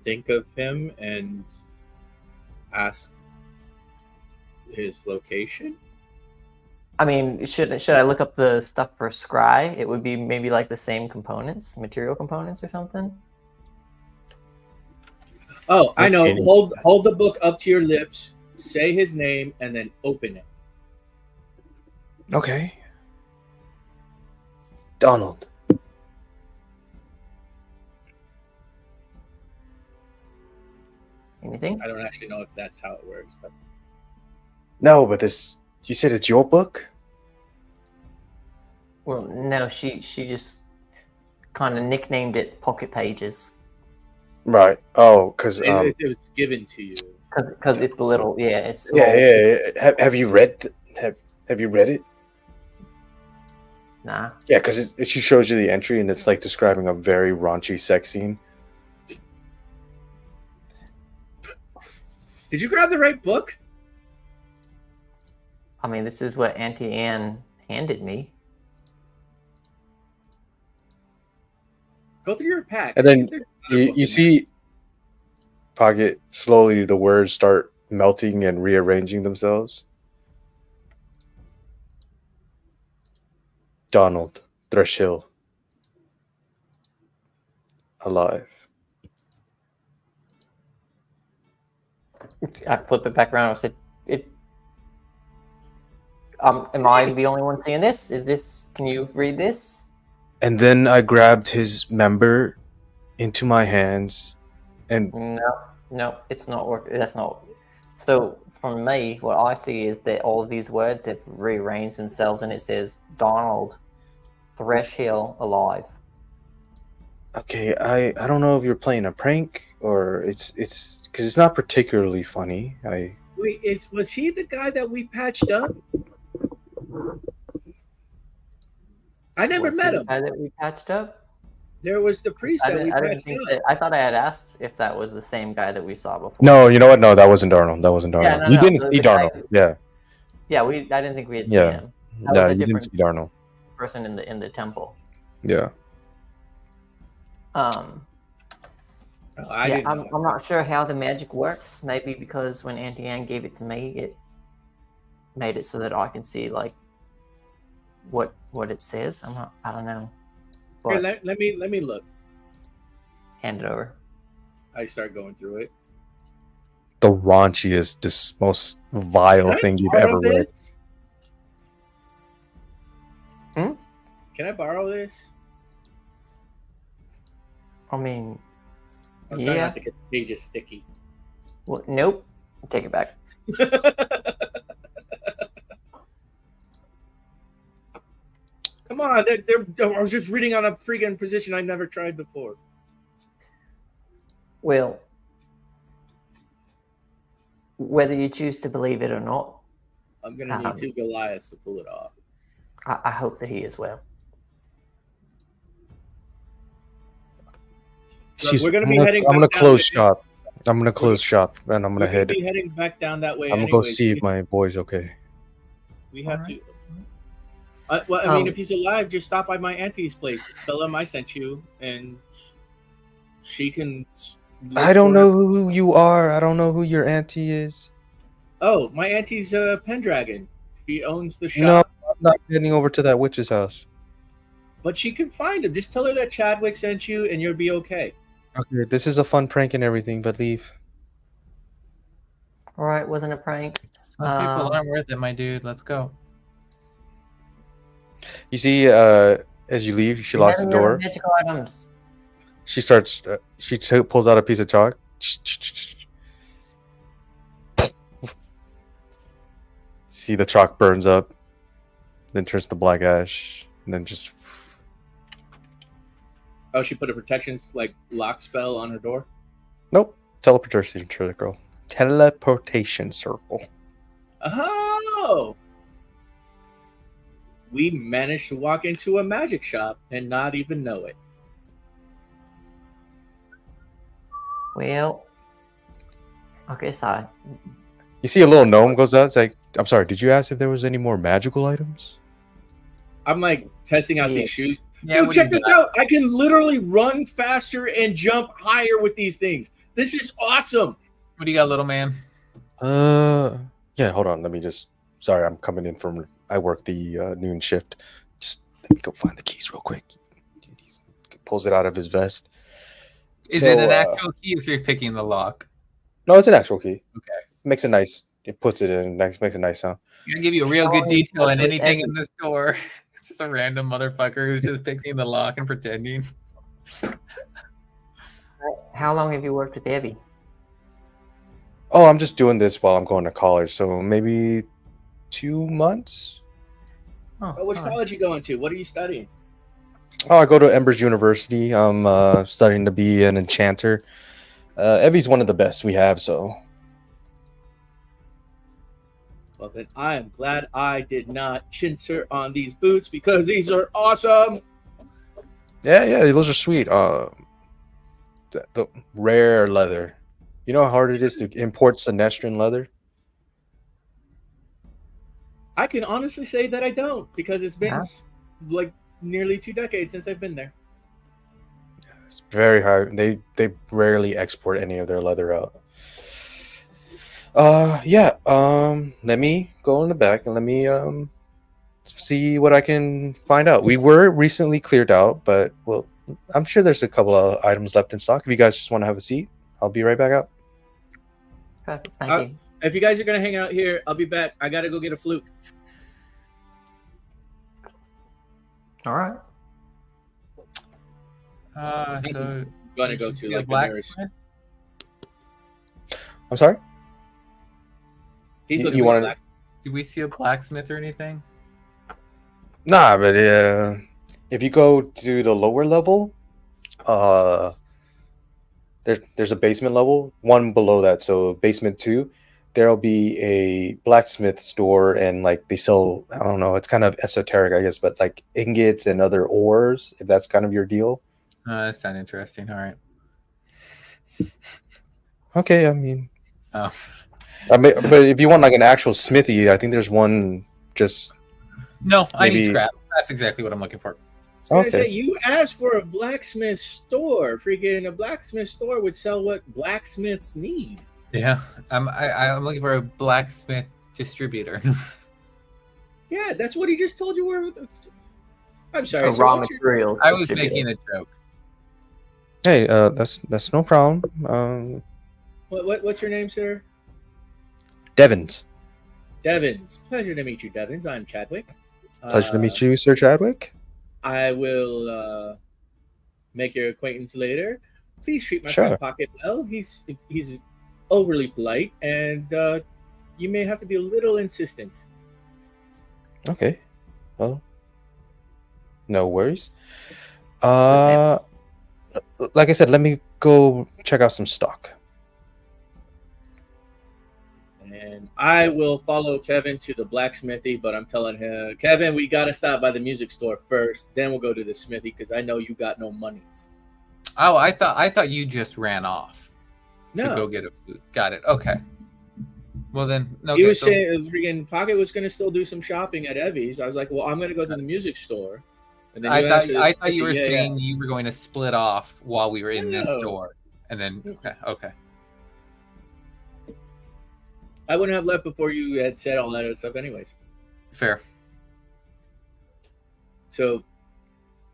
think of him and ask his location. I mean, should I look up the stuff for scry? It would be maybe like the same components, material components or something. Oh, I know. Okay. Hold the book up to your lips, say his name, and then open it. Okay. Donald. Anything? I don't actually know if that's how it works, but No, but this. You said it's your book? Well, no, she just kind of nicknamed it Pocket Pages Right. Oh, because it was given to you. because it's the little it's small. yeah. Have you read? Have you read it? Nah. Yeah, because she shows you the entry and it's like describing a very raunchy sex scene. Did you grab the right book? I mean, this is what Auntie Anne handed me. Go through your pack. And See then if there's another book you in see Pocket slowly the words start melting and rearranging themselves. Donald Threshill. Alive. I flip it back around. I said, "It." Am I the only one seeing this? Is this? Can you read this? And then I grabbed his member into my hands and No, it's not working. That's not. So for me, what I see is that all of these words have rearranged themselves, and it says Donald Threshill alive. okay, I don't know if you're playing a prank or it's because it's not particularly funny. Wait, was he the guy that we patched up? I never Was he met the him. guy that we patched up? There was the priest I that we didn't patched think up. that. I thought I had asked if that was the same guy that we saw before. No, you know what? No, that wasn't Darnold. That wasn't Darnold. Yeah, no, You no, didn't the see guy- Darnold. Yeah, Yeah, I didn't think we had Yeah. seen him. no, was a you didn't different- see Darnold. Person in the temple. Yeah. I didn't know. I'm not sure how the magic works. Maybe because when Auntie Anne gave it to me, it made it so that I can see like what it says. I don't know. Here, But let me look. hand it over. I start going through it. The raunchiest, most vile Can I thing you've borrow ever read. this? Hmm? Can I borrow this? I mean, I'm trying not to get the pages sticky. well, nope. Take it back. Come on, I was just reading on a freaking position I've never tried before. Well, whether you choose to believe it or not, I'm gonna need 2 Goliaths to pull it off. I hope that he is well. We're gonna be I'm heading gonna back down close there. shop. I'm gonna close shop, and I'm We're gonna gonna head. be heading back down that way. I'm gonna go see if my boy's okay. We have Alright. to. Well, I mean, Um, if he's alive, just stop by my auntie's place. Tell him I sent you, and she can. I don't know who you are. I don't know who your auntie is. Oh, my auntie's Pendragon. She owns the No, shop, I'm not heading over to that witch's house. but she can find him. Just tell her that Chadwick sent you, and you'll be okay. Okay, this is a fun prank and everything, but leave. all right, wasn't a prank. Some people aren't worth it, my dude. Let's go. You see, as you leave, she locks the Having your door. magical items. She starts. Pulls out a piece of chalk. See the chalk burns up, then turns to black ash, and then just. Oh, she put a protection lock spell on her door. Nope. Teleportation circle. Teleportation circle. Oh, we managed to walk into a magic shop and not even know it. Well, okay, so You see a little gnome goes out. It's like, I'm sorry. Did you ask if there was any more magical items? I'm testing out Yeah. these shoes. Yeah, Dude, what do check you this got? out. I can literally run faster and jump higher with these things. This is awesome. What do you got, little man? Yeah. Hold on. Let me just. Sorry, I'm coming in from. I work the noon shift. Just let me go find the keys real quick. He pulls it out of his vest. Is So, it an actual key, or you're picking the lock? No, it's an actual key. Okay. Makes it nice. It puts it in. Makes a nice sound. I'm gonna give you a real good Oh, detail in with anything in every- the store. It's just a random motherfucker who's just picking the lock and pretending. how long have you worked with Evie? Oh, I'm just doing this while I'm going to college, so maybe 2 months. Oh, which nice. college you going to? What are you studying? Oh, I go to Embers University. I'm studying to be an enchanter. Evie's one of the best we have, so. Well, then I am glad I did not chintz her on these boots because these are awesome. Yeah, those are sweet. The rare leather. You know how hard it is to import Sinestran leather? I can honestly say that I don't because it's been Yeah. nearly 2 decades since I've been there. It's very hard. They rarely export any of their leather out. Yeah. Let me go in the back and let me see what I can find out. We were recently cleared out, but well, I'm sure there's a couple of items left in stock. If you guys just want to have a seat, I'll be right back out. Okay, thank you. If you guys are gonna hang out here, I'll be back. I gotta go get a flute. All right. So Gonna go did to you see a the nurse. blacksmith? I'm sorry. He's You looking for wanted- black. Did we see a blacksmith or anything? Nah, but if you go to the lower level, there's a basement level, one below that. So basement 2, there'll be a blacksmith store, and like they sell. I don't know. It's kind of esoteric, I guess, but like ingots and other ores. If that's kind of your deal. That sounds interesting. All right. Okay, I mean, Oh, but if you want like an actual smithy, I think there's one just. no, I need Maybe- scrap. That's exactly what I'm looking for. I was gonna say, Okay. you asked for a blacksmith store. Freaking a blacksmith store would sell what blacksmiths need. Yeah, I'm looking for a blacksmith distributor. Yeah, that's what he just told you. Where? I'm sorry. A so raw what's your- materials. I was distributor. making a joke. Hey, that's no problem. What's your name, sir? Devins. Devins. Pleasure to meet you, Devins. I'm Chadwick. Pleasure to meet you, Sir Chadwick. I will make your acquaintance later. Please treat my Sure. friend Pocket well. He's overly polite, and you may have to be a little insistent. Okay. Well, no worries. Like I said, let me go check out some stock. And I will follow Kevin to the blacksmithy, but I'm telling him, Kevin, we got to stop by the music store first. Then we'll go to the smithy because I know you got no monies. Oh, I thought you just ran off to No. go get a flute. Got it. Okay. Well then, no. He was saying freaking Pocket was going to still do some shopping at Evie's. I was like, well, I'm going to go to the music store. And then I thought you were saying you were going to split off while we were in this No. store, and then okay. I wouldn't have left before you had said all that other stuff, anyways. Fair. So,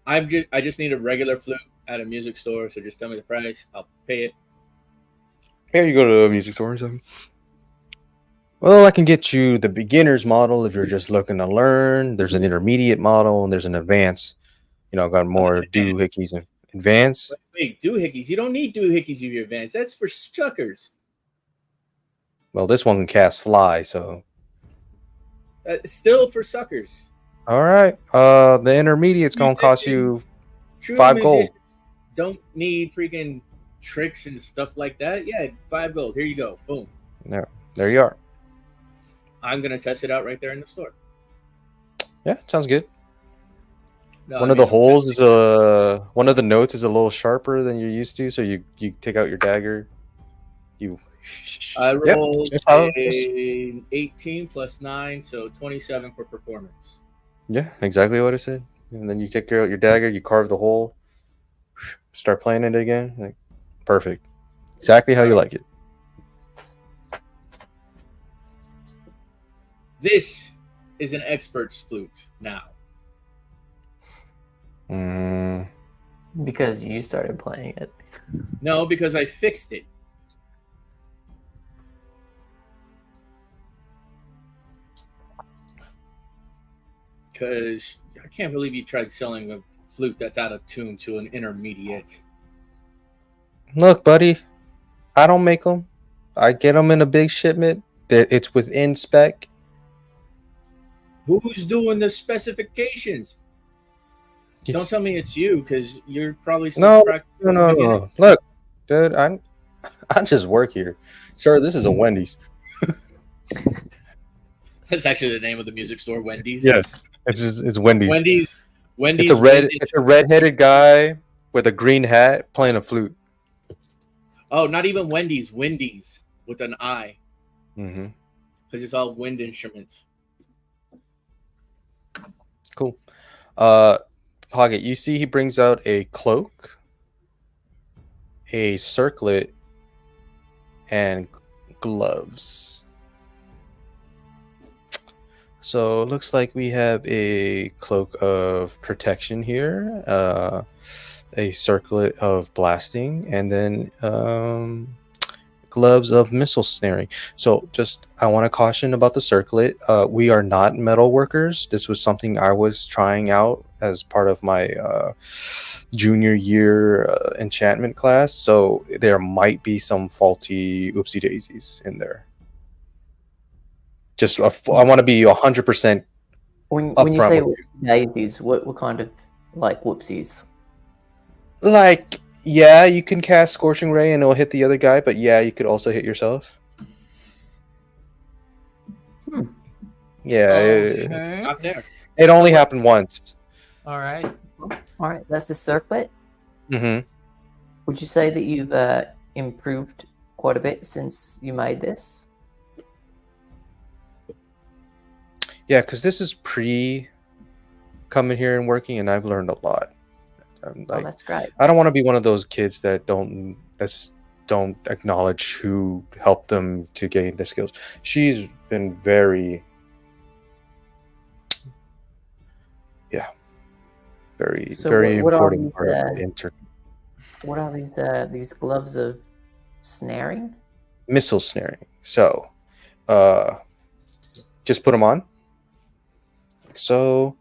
I just need a regular flute at a music store. So just tell me the price. I'll pay it. Here you go to a music store or something. Well, I can get you the beginner's model if you're just looking to learn. There's an intermediate model and there's an advanced. You know, got more doohickeys and advanced. Wait, doohickeys. You don't need doohickeys if you're advanced. That's for chuckers. Well, this one can cast fly, so. Still for suckers. All right. The intermediate's gonna cost you True 5 gold. musicians don't need freaking tricks and stuff like that. Yeah, 5 gold. Here you go. Boom. There you are. I'm gonna test it out right there in the store. Yeah, sounds good. No, One of the holes is one of the notes is a little sharper than you're used to, so you take out your dagger. I Yep, rolled that's how it a 18 plus 9, so 27 for performance. Yeah, exactly what I said. And then you take out your dagger, you carve the hole, start playing it again. Like, perfect. Exactly how you like it. This is an expert's flute now. Because you started playing it. No, because I fixed it. Because I can't believe you tried selling a flute that's out of tune to an intermediate. Look, buddy, I don't make them. I get them in a big shipment. That it's within spec. Who's doing the specifications? Don't tell me it's you, because you're probably still practicing. No. Look, dude, I just work here, sir. This is a Wendy's. That's actually the name of the music store, Wendy's. Yeah, it's Wendy's. Wendy's. It's a red-headed guy with a green hat playing a flute. Oh, not even Wendy's. Wendy's with an I. Mm-hmm. Because it's all wind instruments. Cool. Pocket, you see he brings out a cloak, a circlet, and gloves. So it looks like we have a cloak of protection here, a circlet of blasting, and then gloves of missile snaring. So just I want to caution about the circlet. We are not metal workers. This was something I was trying out as part of my junior year enchantment class. So there might be some faulty oopsie daisies in there. Just I want to be 100%. When you say daisies, what kind of like whoopsies? Like, yeah, you can cast Scorching Ray and it'll hit the other guy, but yeah, you could also hit yourself. Yeah, Okay. Not there. it only happened once. All right. All right, that's the circlet. Mm-hmm. Would you say that you've improved quite a bit since you made this? Yeah, because this is pre coming here and working, and I've learned a lot. Oh, that's great. I don't want to be one of those kids that don't acknowledge who helped them to gain their skills. She's been very So very what are important part of the intern. What are these gloves of snaring? Missile snaring. So, just put them on. So,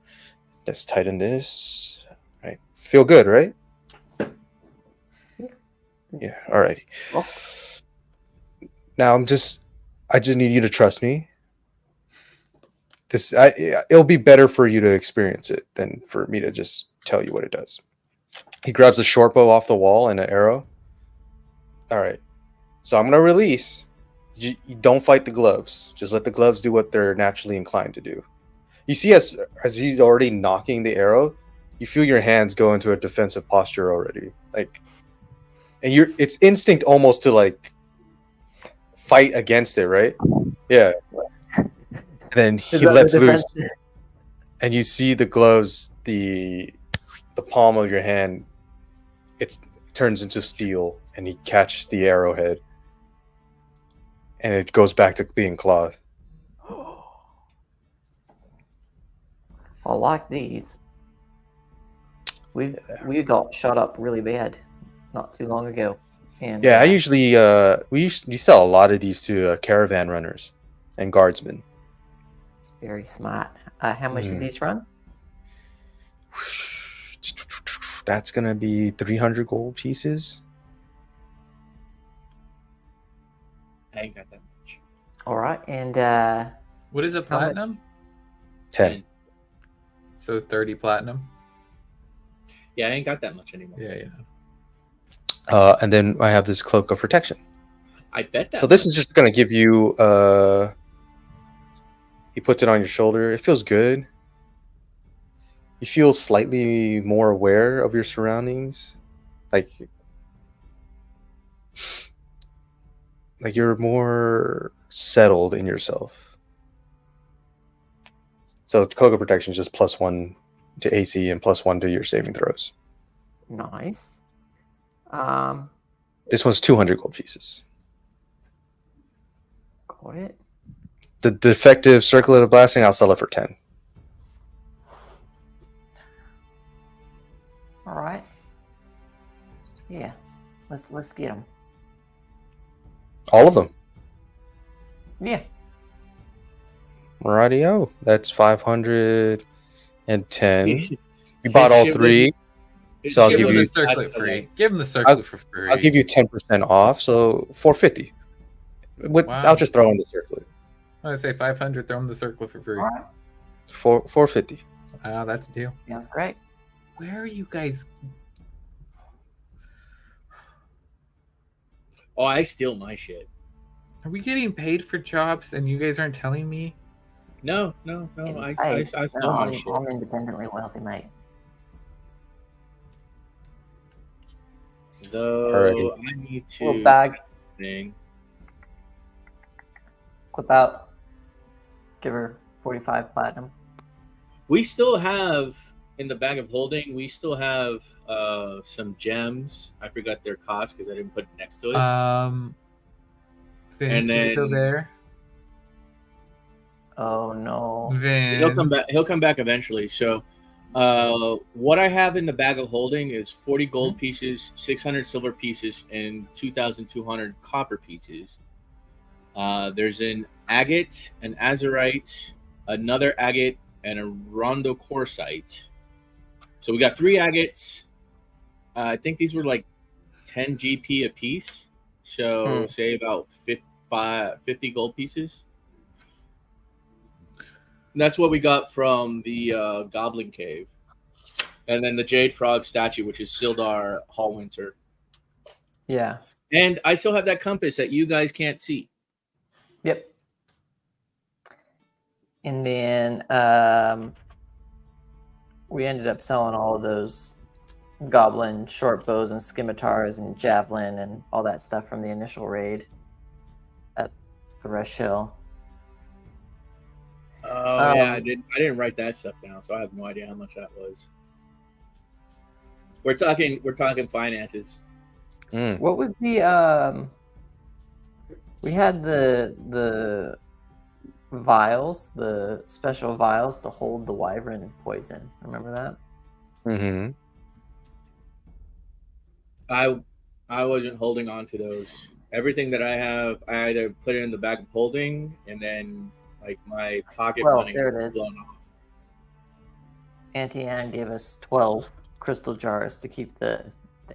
let's tighten this. Right, feel good, right? Yeah. Alrighty. Oh. Now I just need you to trust me. It'll be better for you to experience it than for me to just tell you what it does. He grabs a short bow off the wall and an arrow. All right. So I'm gonna release. You don't fight the gloves. Just let the gloves do what they're naturally inclined to do. You see, as he's already knocking the arrow, you feel your hands go into a defensive posture already. Like, and it's instinct almost to like fight against it, right? Yeah. And then he lets loose, and you see the gloves, the palm of your hand, it turns into steel, and he catches the arrowhead, and it goes back to being cloth. I like these. We got shot up really bad not too long ago. And Yeah, I usually we sell a lot of these to caravan runners and guardsmen. It's very smart. How much did these run? That's gonna be 300 gold pieces. I ain't got that much. All right, and What is a How much? platinum? 10. So 30 platinum. Yeah, I ain't got that much anymore. Yeah. And then I have this cloak of protection. I bet that. So this is just gonna give you. He puts it on your shoulder. It feels good. You feel slightly more aware of your surroundings, like you're more settled in yourself. So cloak of protection is just +1 to AC and +1 to your saving throws. nice. This one's 200 gold pieces. Got it. The defective circlet of blasting, I'll sell it for 10. All right. Yeah, let's get them. All of them. Yeah. Radio. That's 510. He You bought all should three, so I'll Give give him you. the circlet free. Give him the circlet for free. I'll give you 10% off, so 450. Wow. I'll just throw in the circlet. I say 500. Throw him the circlet for free. All right. 450. Wow, that's a deal. Sounds great. Where are you guys? Oh, I steal my shit. Are we getting paid for jobs and you guys aren't telling me? No. I steal my shit. I'm independently wealthy, mate. Though Alrighty. I need Little to bag. thing. Clip out. Give her 45 platinum. We still have in the bag of holding. We still have some gems. I forgot their cost because I didn't put it next to it. Vince And is still then- there. Oh no. Vince. He'll come back. He'll come back eventually. So, what I have in the bag of holding is 40 gold pieces, 600 silver pieces, and 2,200 copper pieces. There's an agate, an azurite, another agate, and a rondo quartzite. So we got 3 agates. I think these were like 10 GP a piece. So say about 50 gold pieces. And that's what we got from the Goblin Cave. And then the Jade Frog statue, which is Sildar Hallwinter. Yeah. And I still have that compass that you guys can't see. Yep. And then we ended up selling all of those goblin short bows and scimitars and javelin and all that stuff from the initial raid at Thresh Hill. Oh yeah, I didn't write that stuff down, so I have no idea how much that was. We're talking finances. What was the we had the vials, the special vials to hold the wyvern poison. Remember that? Mm-hmm. I wasn't holding on to those. Everything that I have, I either put it in the bag of holding, and then like my pocket money there it was is. blown off. Auntie Anne gave us 12 crystal jars to keep the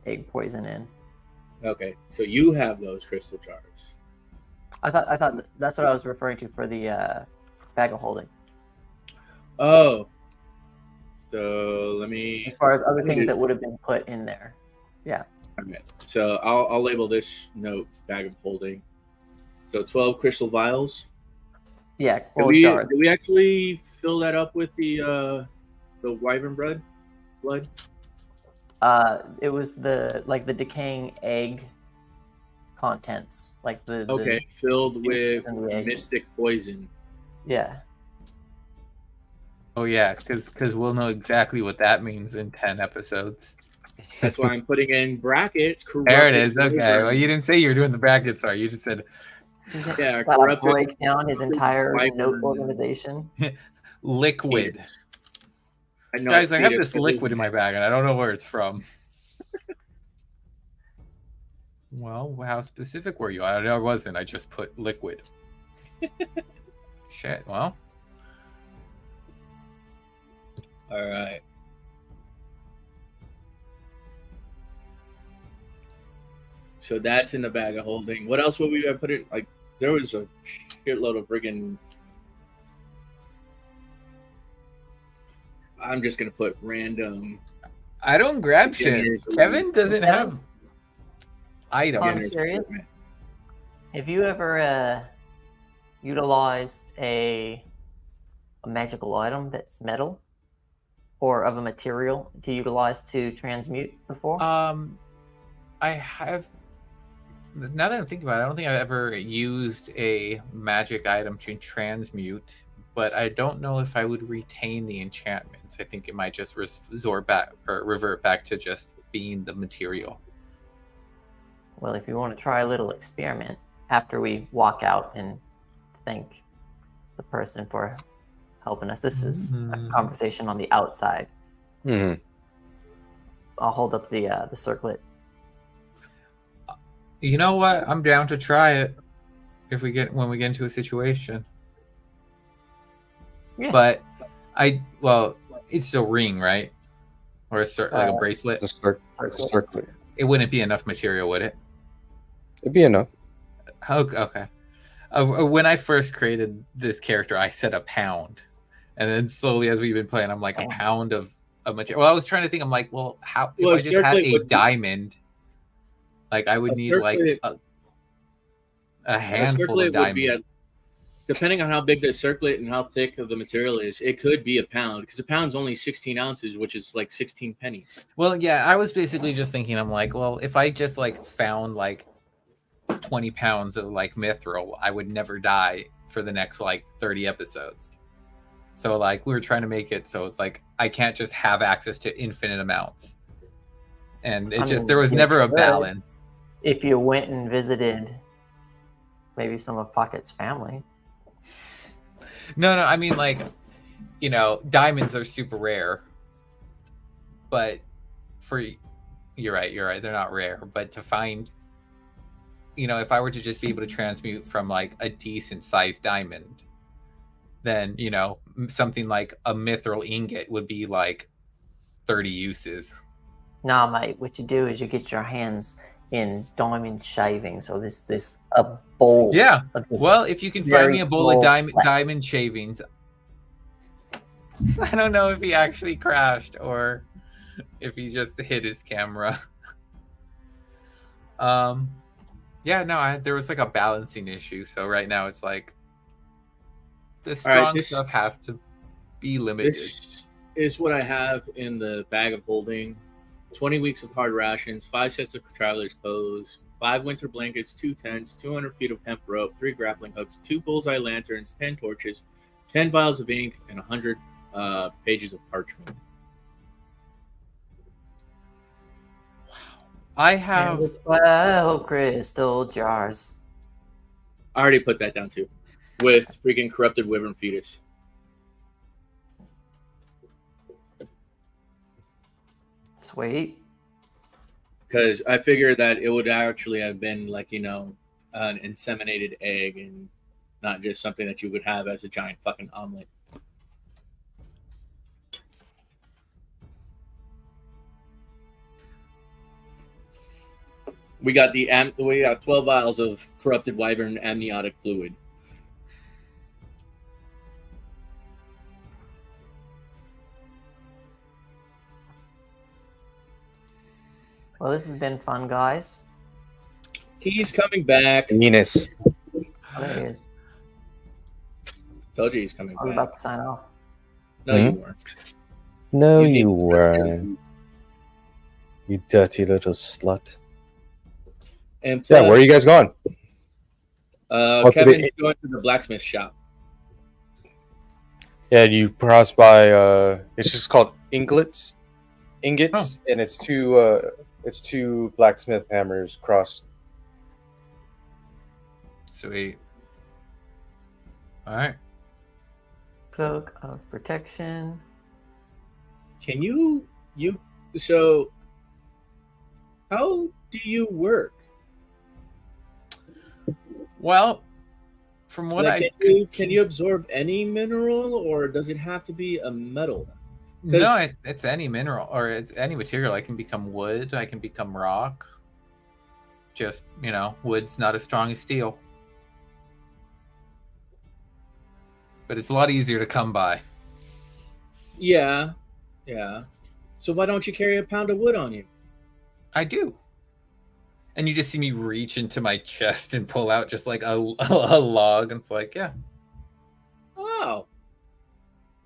egg poison in. Okay, so you have those crystal jars. I thought that's what I was referring to for the bag of holding. Oh, so let me. As far as other things that would have been put in there. Yeah. Okay. So I'll label this note bag of holding. So 12 crystal vials. Yeah, Did well, we jars. did we actually fill that up with the wyvern blood? It was the decaying egg contents, like the Okay, filled with juices in the egg. mystic poison. Yeah. Oh yeah, because we'll know exactly what that means in 10 episodes. That's why I'm putting in brackets. There it is. Corrupted Okay. Well, wyvern. you didn't say you were doing the brackets, sorry. You just said Yeah, Gotta corrupted break down his entire note wyvern organization. liquid. fetus. I know, Guys, I have fetus, this 'cause liquid in there's- my bag, and I don't know where it's from. Well, how specific were you? I wasn't. I just put liquid. Shit. Well, All right. So that's in the bag of holding. What else would we have put in? Like, there was a shitload of friggin'. I'm just gonna put random. I don't grab shit. Beginner's Kevin doesn't Kevin? have items. I'm beginner's serious? equipment. Have you ever utilized a magical item that's metal or of a material to utilize to transmute before? I have. Now that I'm thinking about it, I don't think I've ever used a magic item to transmute, but I don't know if I would retain the enchantments. I think it might just revert back to just being the material. Well, if you want to try a little experiment after we walk out and thank the person for helping us, this is a conversation on the outside. Mhm. I'll hold up the circlet. You know what? I'm down to try it when we get into a situation. Yeah. But it's a ring, right? Or like a bracelet. It's a circlet. It wouldn't be enough material, would it? It'd be enough. Okay. When I first created this character, I said a pound, and then slowly as we've been playing, I'm like a pound of material. Well, I was trying to think. I'm like, well, how if Well, I just had circlet a would be- diamond, like I would A need like circlet- a A handful circlet of diamonds. would be depending on how big the circlet and how thick of the material is, it could be a pound because a pound's only 16 ounces, which is like 16 pennies. Well, yeah, I was basically just thinking, I'm like, well, if I just like found like 20 pounds of like mithril, I would never die for the next like 30 episodes. So like we were trying to make it so it's like I can't just have access to infinite amounts. And there was never a balance. If you went and visited maybe some of Pocket's family. No, I mean like, diamonds are super rare. But you're right, they're not rare. But to find, if I were to just be able to transmute from like a decent sized diamond, then, something like a mithril ingot would be like 30 uses. Nah, mate, what you do is you get your hands in diamond shavings, or this a bowl. Yeah. of this Well, if you can find very me a bowl of small flat- diamond shavings, I don't know if he actually crashed or if he just hit his camera. There was like a balancing issue. So right now it's like the strong stuff has to be limited. This is what I have in the bag of holding: 20 weeks of hard rations, 5 sets of traveler's clothes, 5 winter blankets, 2 tents, 200 feet of hemp rope, 3 grappling hooks, 2 bullseye lanterns, 10 torches, 10 vials of ink, and 100 pages of parchment. I have and 12 crystal jars. I already put that down too, with freaking corrupted wyvern fetus. Sweet. Because I figured that it would actually have been like, an inseminated egg and not just something that you would have as a giant fucking omelet. We got 12 vials of corrupted wyvern amniotic fluid. Well, this has been fun, guys. He's coming back. Venus. Oh, there he is. Told you he's coming I was back. about to sign off. No, you weren't. No, You need you to weren't. You dirty little slut. And Yeah, plus, where are you guys going? to Kevin's the- going to the blacksmith shop. Yeah, you cross by. It's just called ingots, and it's two blacksmith hammers crossed. Sweet. All right. Cloak of protection. Can you so how do you work? Well, from what Like, I can you absorb any mineral, or does it have to be a metal? no, it's any mineral or it's any material. I can become wood. I can become rock. Just wood's not as strong as steel, but it's a lot easier to come by. Yeah. So why don't you carry a pound of wood on you? I do. And you just see me reach into my chest and pull out just like a log, and it's like, yeah. Oh.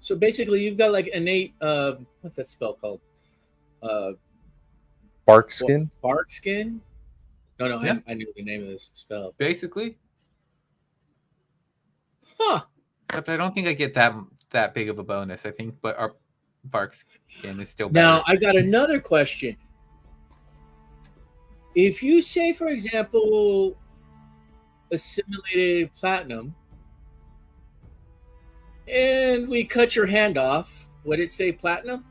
So basically, you've got like innate what's that spell called? Bark skin. Bark skin. No, Yeah. I knew the name of this spell. Basically. Huh. Except I don't think I get that big of a bonus. I think, but our bark skin is still better. Now I got another question. If you say, for example, assimilated platinum, and we cut your hand off, would it say platinum?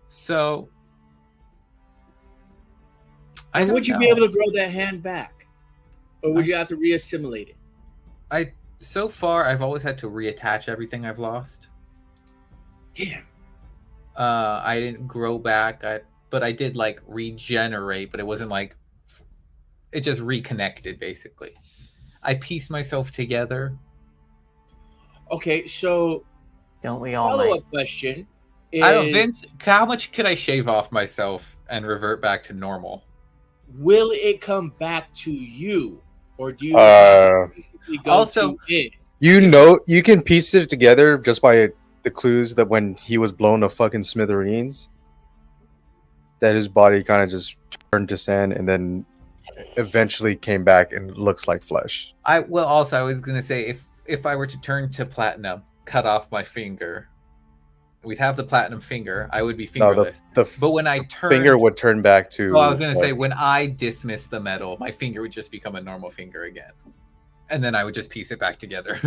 So, And would you be know. able to grow that hand back, or would you have to reassimilate it? So far, I've always had to reattach everything I've lost. Damn. I didn't grow back, but I did like regenerate, but it wasn't like it just reconnected basically. I pieced myself together. Okay, so Don't we all, follow-up mate? question is, I don't, Vince. How much could I shave off myself and revert back to normal? will it come back to you, or do you basically go Also- to it? You can piece it together just by the clues that when he was blown to fucking smithereens, that his body kind of just turned to sand and then eventually came back and looks like flesh. I was gonna say if I were to turn to platinum, cut off my finger, we'd have the platinum finger. I would be No, fingerless. the But when I turn finger would turn back to. Oh, I was gonna say like- when I dismiss the metal, my finger would just become a normal finger again, and then I would just piece it back together.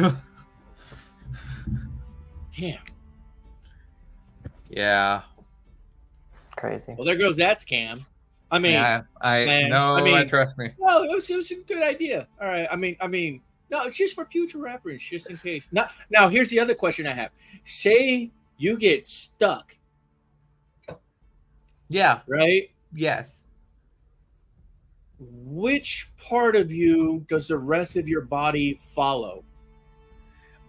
Damn. Yeah. Crazy. Well, there goes that scam. I mean, Yeah. Trust me. well, it was a good idea. All right. I mean, no, it's just for future reference, just in case. Now, here's the other question I have. Say you get stuck, Yeah. right? Yes. Which part of you does the rest of your body follow?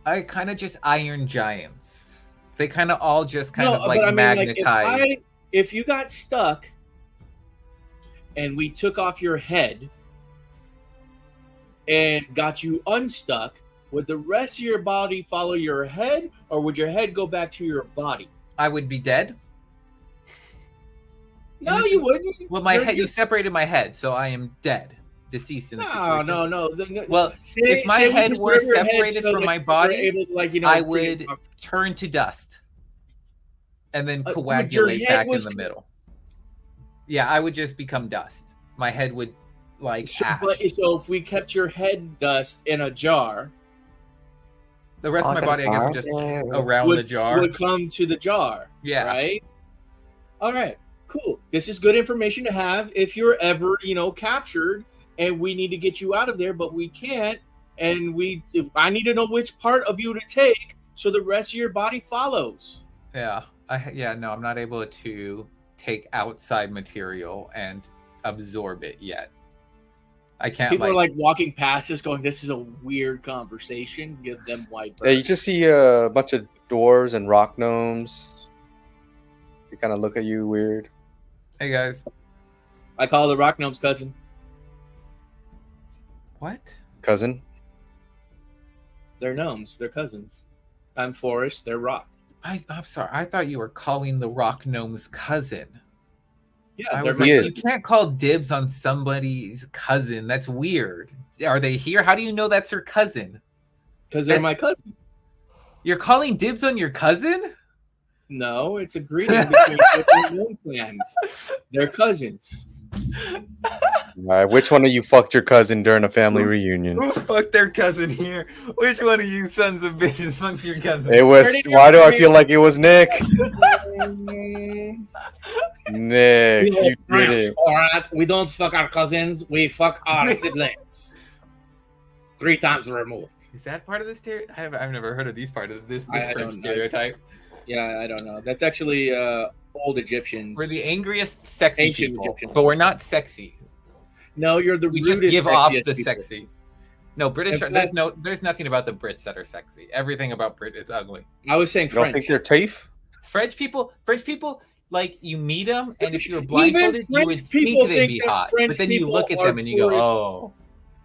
I kind of just iron giants. They kind of all just kind No, of like but I mean, magnetize. if you got stuck and we took off your head and got you unstuck, would the rest of your body follow your head, or would your head go back to your body? I would be dead. No, this- you wouldn't. Well, my You're- head. You separated my head, so I am dead, deceased in the situation. No. Well, if my we head just were preserve your head separated so from that my you were body, able to, like, I freaking would talk. turn to dust and then But your coagulate head back in was- the middle. Yeah, I would just become dust. My head would like ash. So if we kept your head dust in a jar, The rest of my body, I guess, would just around the jar. would come to the jar. Yeah. Right. All right. Cool. This is good information to have if you're ever, captured and we need to get you out of there, but we can't. And I need to know which part of you to take so the rest of your body follows. Yeah. No, I'm not able to take outside material and absorb it yet. I can't. People are like walking past us going, this is a weird conversation. Give them white Yeah, you bird. just see a bunch of dwarves and rock gnomes. They kind of look at you weird. Hey guys. I call the rock gnomes cousin. What? Cousin. They're gnomes. They're cousins. I'm forest. They're rock. I'm sorry. I thought you were calling the rock gnome's cousin. Yeah, I they're was my like, you cousins. can't call dibs on somebody's cousin. That's weird. Are they here? How do you know that's her cousin? Because they're That's- my cousin. You're calling dibs on your cousin? No, it's a greeting between different gnome clans. They're cousins. All right, which one of you fucked your cousin during a family reunion? Who fucked their cousin here? Which one of you sons of bitches fucked your cousin? It was. Why do I feel like it was Nick? Nick, you did it. All right, we don't fuck our cousins. We fuck our siblings. 3 times removed. Is that part of the stereotype? I've never heard of these part of this I French don't know. stereotype. Yeah, I don't know. That's actually old Egyptians. We're the angriest sexy Ancient people, Egyptians. but we're not sexy. No, you're the We rudest, just give off sexiest the people. sexy. No, British. In There's fact- there's nothing about the Brits that are sexy. Everything about Brit is ugly. I was saying You don't French. think they're TAFE? French people, like you meet them, and if you were Even blindfolded, you would French people think they'd be think that hot. French But then you people look at are them and you go, tourists. "Oh."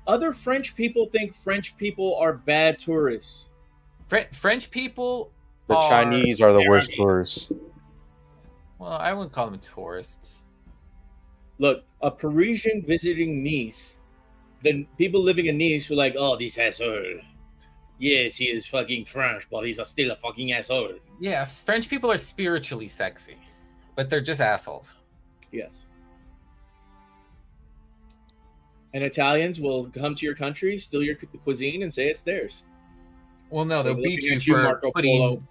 Other French people think French people are bad tourists. French people. The are- Chinese are the worst Arrogant. tourists. Well, I wouldn't call them tourists. Look, a Parisian visiting Nice, then people living in Nice were like, "Oh, this asshole. Yes, he is fucking French, but he's still a fucking asshole." Yeah, French people are spiritually sexy, but they're just assholes. Yes. And Italians will come to your country, steal your cuisine, and say it's theirs. Well, no, they'll They're beat looking you at you, for Marco putting Polo.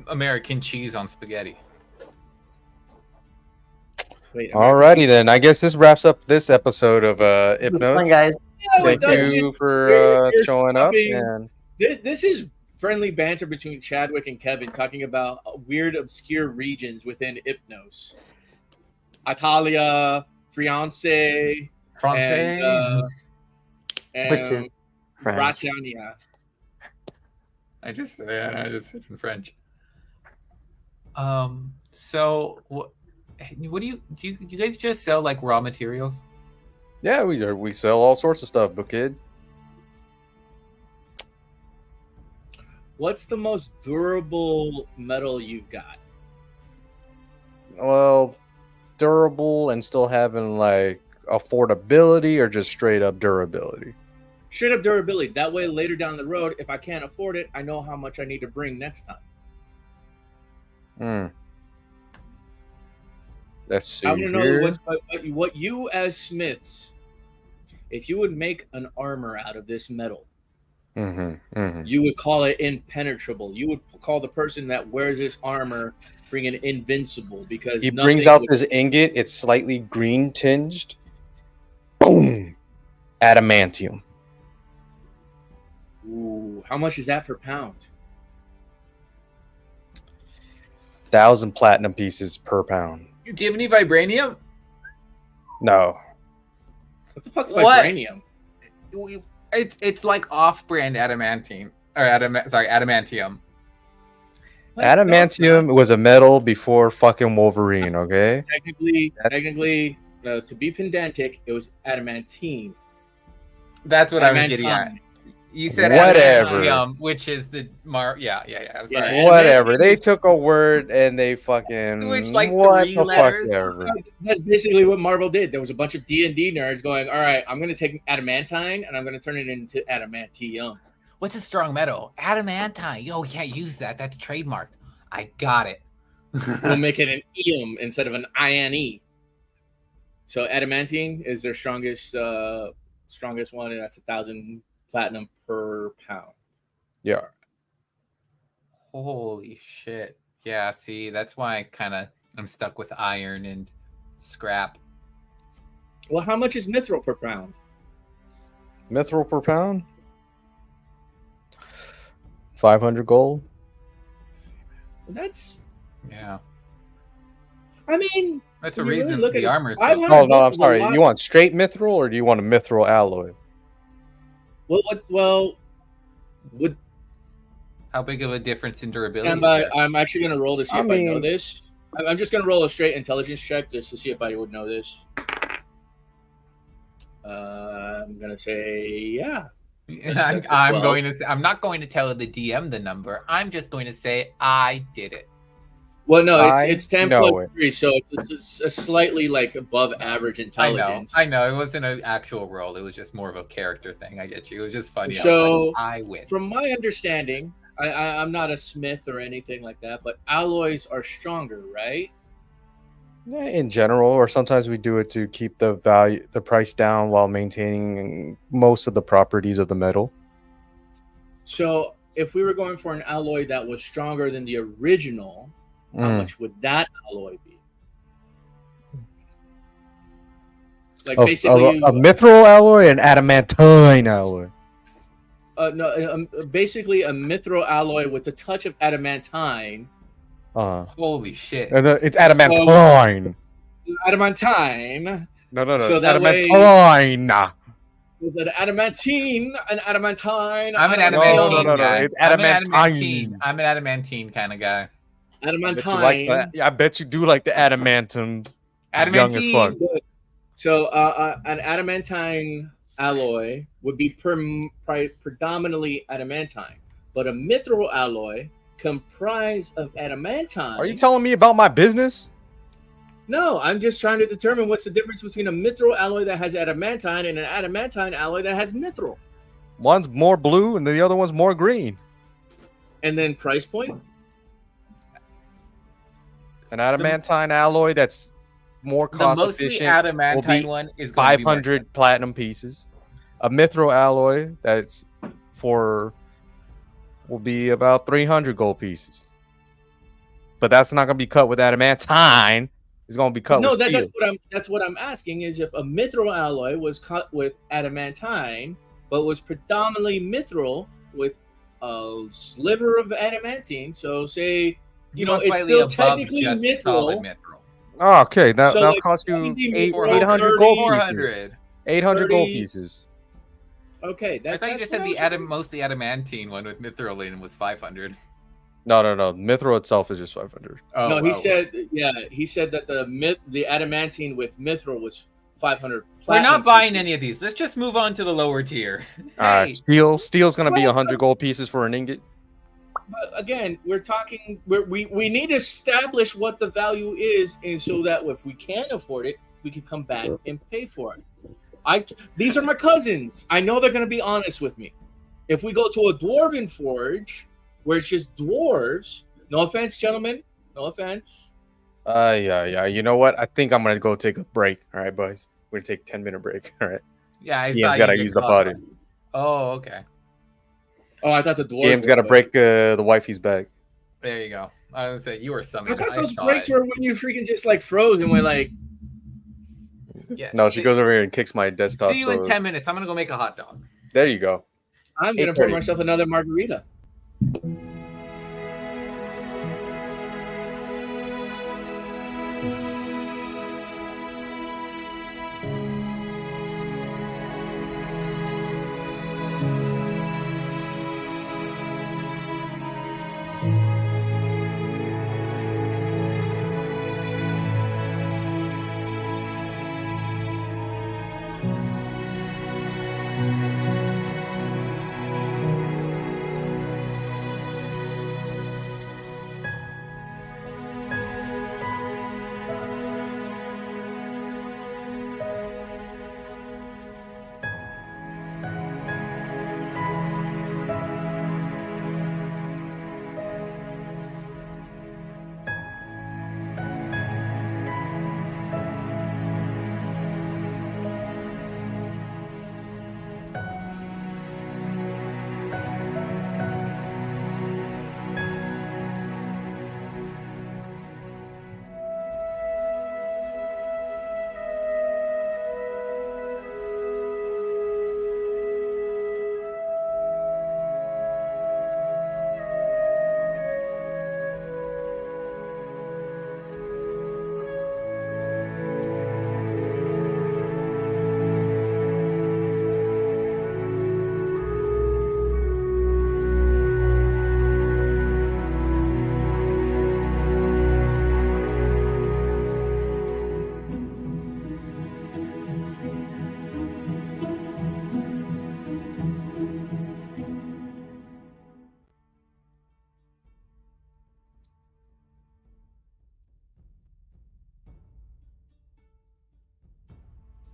American cheese on spaghetti. Wait, Alrighty then. I guess this wraps up this episode of It was fun, YPNOS. guys. Yeah, Thank doesn't. you for You're showing up. stopping. And This is friendly banter between Chadwick and Kevin talking about weird, obscure regions within YPNOS. Italia, Fiance, Francais. and Which is French. Britannia. I just said in French. So what do you guys just sell like raw materials? yeah, we sell all sorts of stuff, but kid. What's the most durable metal you've got? Well, durable and still having like affordability or just straight up durability. Straight up durability. That way, later down the road, if I can't afford it, I know how much I need to bring next time. Let's see I want to know here. what you as smiths, if you would make an armor out of this metal, you would call it impenetrable. You would call the person that wears this armor bring it invincible because He nothing brings out would- this ingot. It's slightly green tinged. Boom! Adamantium. Ooh, how much is that per pound? 1,000 platinum pieces per pound. Do you have any vibranium? No. What the fuck's What? vibranium? It's like off-brand adamantine or adamantium. What? Adamantium was a metal before fucking Wolverine, okay? Technically, to be pedantic, it was adamantine. That's what I was getting at. Adamantine. You said Whatever. adamantium, which is the yeah. I'm sorry. Yeah. Whatever. They Adamantium- took a word and they fucking Switched, like, what 3 the letters. fuck ever. That's basically what Marvel did. There was a bunch of D&D nerds going, all right, I'm going to take adamantine and I'm going to turn it into adamantium. What's a strong metal? Adamantine. Yo, we can't use that. That's trademarked. I got it. We'll make it an eum instead of an INE. So adamantine is their strongest one, and that's 1,000 platinum per pound. Yeah. Holy shit. Yeah, see, that's why I'm stuck with iron and scrap. Well, how much is mithril per pound? Mithril per pound? 500 gold? That's, Yeah. I mean, That's a When you really reason look at the it, armor's I so want- Oh, no, I'm gold is a sorry. lot. You want straight mithril or do you want a mithril alloy? would How big of a difference in durability stand is by. there? I'm actually going to roll to see I if I know mean- this. I'm just gonna roll a straight intelligence check just to see if I would know this. I'm gonna say yeah. I'm not going to tell the DM the number. I'm just going to say I did it. Well, no, I it's 10 know plus it. 3, so it's a slightly like above average intelligence. I know. It wasn't an actual roll. It was just more of a character thing. I get you. It was just funny. So I win. From my understanding, I'm not a smith or anything like that, but alloys are stronger, right? In general, or sometimes we do it to keep the price down while maintaining most of the properties of the metal. So if we were going for an alloy that was stronger than the original, how much would that alloy be? Like basically a mithril alloy and adamantine alloy. Basically a mithril alloy with a touch of adamantine. Holy shit! It's adamantine. Adamantine. No. So that adamantine. Is it adamantine? An adamantine? I'm an adamantine No. guy. It's adamantine. I'm an adamantine kind of guy. Adamantine. I bet you do like the adamantine. Young as fuck. So an adamantine alloy would be predominantly adamantine, but a mithril alloy comprised of adamantine. Are you telling me about my business? No, I'm just trying to determine what's the difference between a mithril alloy that has adamantine and an adamantine alloy that has mithril. One's more blue and the other one's more green. And then price point? An adamantine alloy that's more cost efficient. The mostly adamantine one is 500 platinum pieces. A mithril alloy that's will be about 300 gold pieces. But that's not going to be cut with adamantine. It's going to be cut with steel. That's what I'm asking is if a mithril alloy was cut with adamantine, but was predominantly mithril with a sliver of adamantine. So say, it's still technically mithril. Oh, okay. That'll like, cost you 800 gold pieces. 800 gold pieces. Okay. I thought you just said mostly adamantine one with mithril in was 500. No. Mithril itself is just 500. He said that the adamantine with mithril was 500. We're not buying any of these. Let's just move on to the lower tier. Hey. Steel's going to be 100 gold pieces for an ingot. But again, we need to establish what the value is, and so that if we can't afford it, we can come back and pay for it. These are my cousins. I know they're going to be honest with me. If we go to a dwarven forge where it's just dwarves, no offense, gentlemen, no offense. Yeah. You know what? I think I'm going to go take a break. All right, boys. We're going to take a 10-minute break. All right. Yeah, I DM's got to use the body. Oh, okay. Oh, I thought the dwarves. DM's got to break the wifey's back. There you go. I was going to say, you were summoned. I thought those breaks were when you freaking just like froze and went like. Yeah. No, she goes over here and kicks my desktop. See you in 10 minutes. I'm going to go make a hot dog. There you go. I'm going to pour myself another margarita.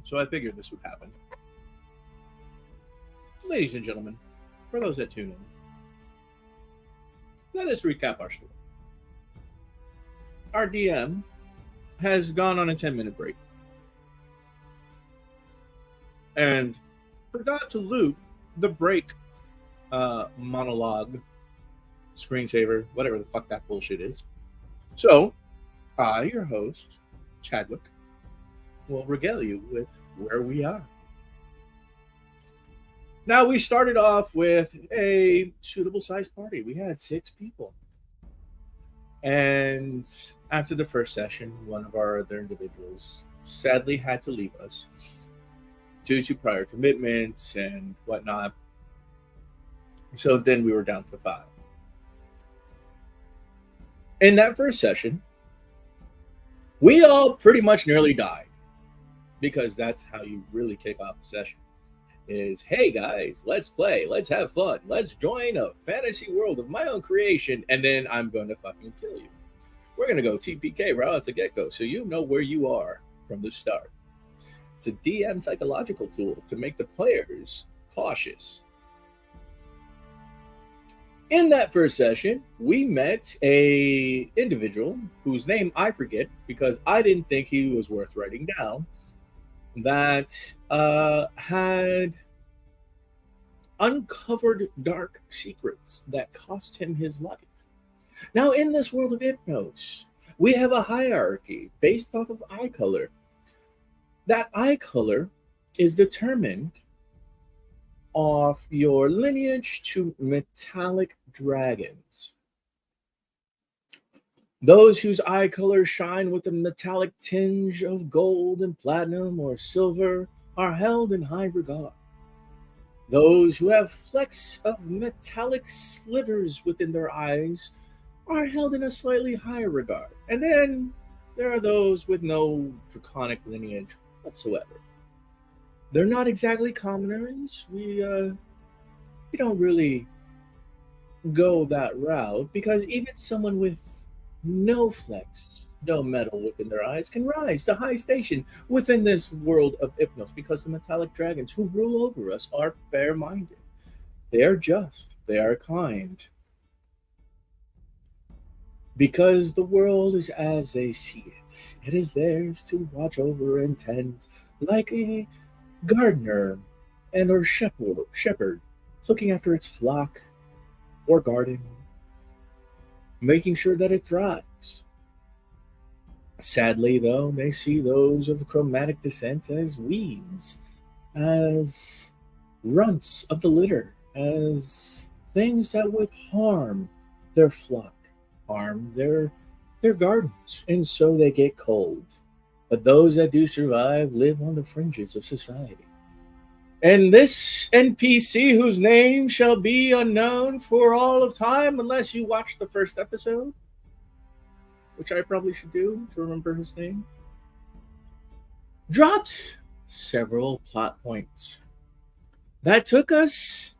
so I figured this would happen. Ladies and gentlemen, for those that tune in, let us recap our story. Our DM has gone on a 10-minute break and forgot to loop the break monologue, screensaver, whatever the fuck that bullshit is. So, I, your host, Chadwick, will regale you with where we are. Now, we started off with a suitable sized party. We had 6 people. And after the first session, one of our other individuals sadly had to leave us due to prior commitments and whatnot. So then we were down to 5. In that first session, we all pretty much nearly died, because that's how you really kick off a session. Is, hey guys, let's play, let's have fun, let's join a fantasy world of my own creation, and then I'm going to fucking kill you. We're going to go TPK right at the get-go, so you know where you are from the start. It's a DM psychological tool to make the players cautious. In that first session, we met a individual whose name I forget because I didn't think he was worth writing down, that had uncovered dark secrets that cost him his life. Now, in this world of YPNOS, we have a hierarchy based off of eye color. That eye color is determined off your lineage to metallic dragons. Those whose eye color shine with a metallic tinge of gold and platinum or silver are held in high regard. Those who have flecks of metallic slivers within their eyes are held in a slightly higher regard. And then there are those with no draconic lineage whatsoever. They're not exactly commoners. We don't really go that route, because even someone with no flex, no metal within their eyes can rise to high station within this world of YPNOS, because the metallic dragons who rule over us are fair-minded. They are just. They are kind. Because the world is as they see it. It is theirs to watch over and tend, like a gardener and or shepherd looking after its flock or garden, making sure that it thrives. Sadly, though, they see those of the chromatic descent as weeds, as runts of the litter, as things that would harm their flock, harm their gardens, and so they get cold. But those that do survive live on the fringes of society. And this NPC, whose name shall be unknown for all of time unless you watch the first episode, which I probably should do to remember his name, dropped several plot points that took us...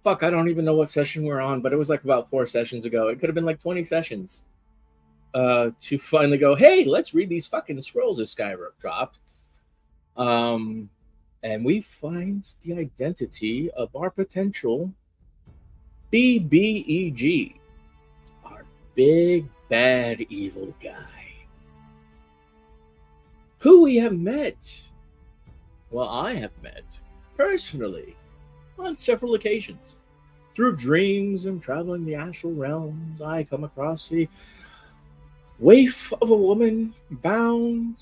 Fuck, I don't even know what session we're on, but it was like about 4 sessions ago. It could have been like 20 sessions. To finally go, hey, let's read these fucking scrolls this guy dropped. And we find the identity of our potential BBEG, our big bad evil guy, who we have met, well, I have met personally on several occasions. Through dreams and traveling the astral realms, I come across the waif of a woman bound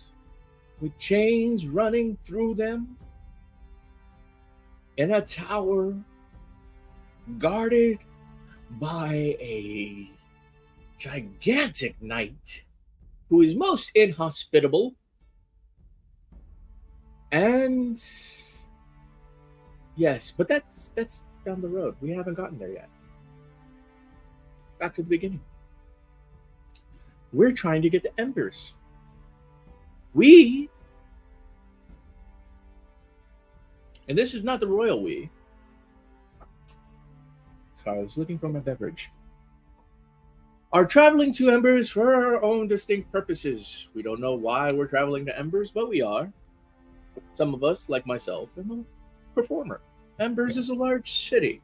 with chains running through them in a tower guarded by a gigantic knight who is most inhospitable. And yes, but that's down the road. We haven't gotten there yet. Back to the beginning. We're trying to get the embers. And this is not the royal we. Sorry, I was looking for my beverage. are traveling to Embers for our own distinct purposes. We don't know why we're traveling to Embers, but we are. Some of us, like myself, am a performer. Embers is a large city.